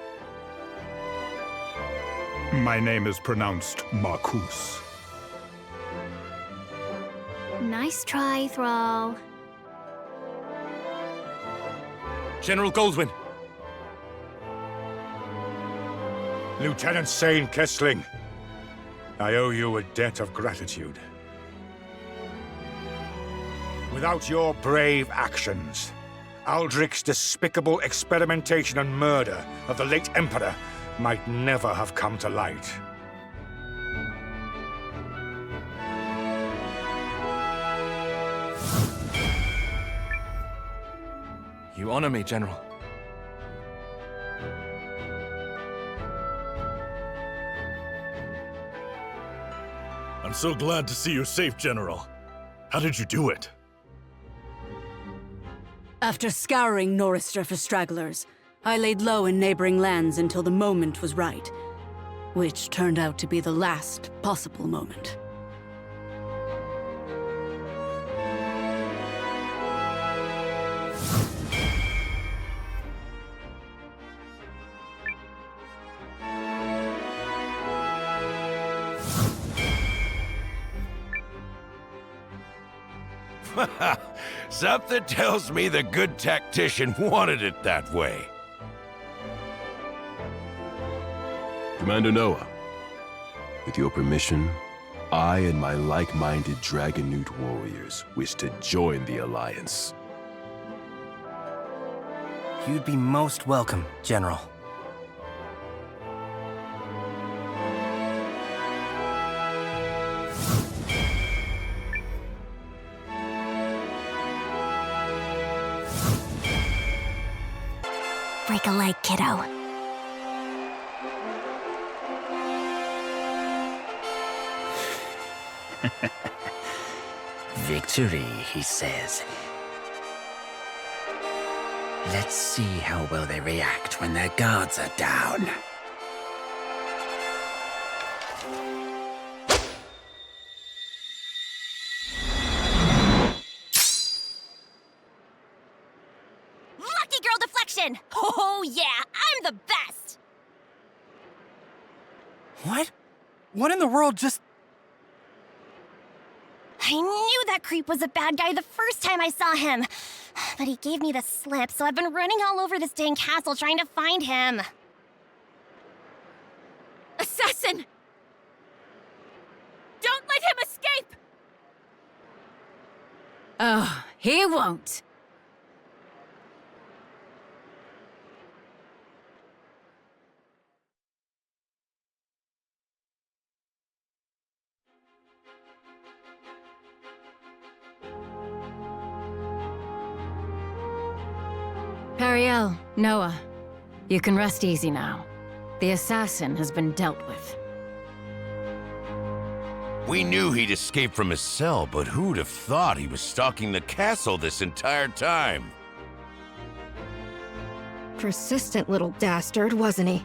My name is pronounced Marcus. Nice try, Thrall. General Goldwyn. Lieutenant Sane Kessling, I owe you a debt of gratitude. Without your brave actions, Aldrich's despicable experimentation and murder of the late Emperor might never have come to light. You honor me, General. I'm so glad to see you safe, General. How did you do it? After scouring Norristra for stragglers, I laid low in neighboring lands until the moment was right, which turned out to be the last possible moment. Something tells me the good tactician wanted it that way. Commander Nowa, with your permission, I and my like-minded Dragonute warriors wish to join the Alliance. You'd be most welcome, General. Break a leg, kiddo. Victory, he says. Let's see how well they react when their guards are down. Oh yeah, I'm the best! What? What in the world just... I knew that creep was a bad guy the first time I saw him. But he gave me the slip, so I've been running all over this dang castle trying to find him. Assassin! Don't let him escape! Oh, he won't. Perrielle, Nowa, you can rest easy now. The assassin has been dealt with. We knew he'd escaped from his cell, but who'd have thought he was stalking the castle this entire time? Persistent little dastard, wasn't he?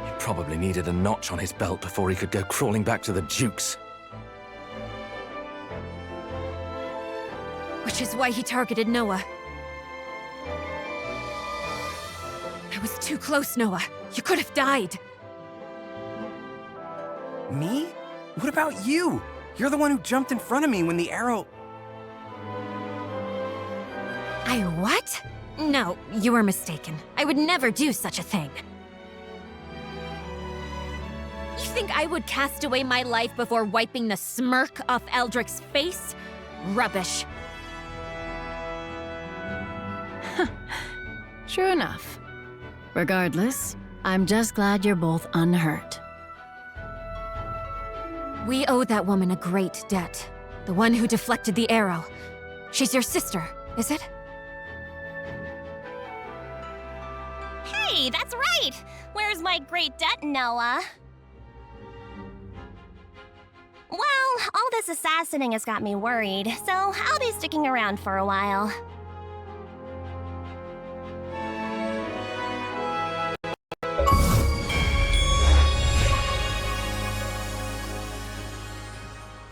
He probably needed a notch on his belt before he could go crawling back to the Dukes. Which is why he targeted Nowa. I was too close, Nowa. You could have died. Me? What about you? You're the one who jumped in front of me when the arrow... I what? No, you were mistaken. I would never do such a thing. You think I would cast away my life before wiping the smirk off Eldric's face? Rubbish. True enough. Regardless, I'm just glad you're both unhurt. We owe that woman a great debt. The one who deflected the arrow. She's your sister, is it? Hey, that's right! Where's my great debt, Nowa? Well, all this assassinating has got me worried, so I'll be sticking around for a while.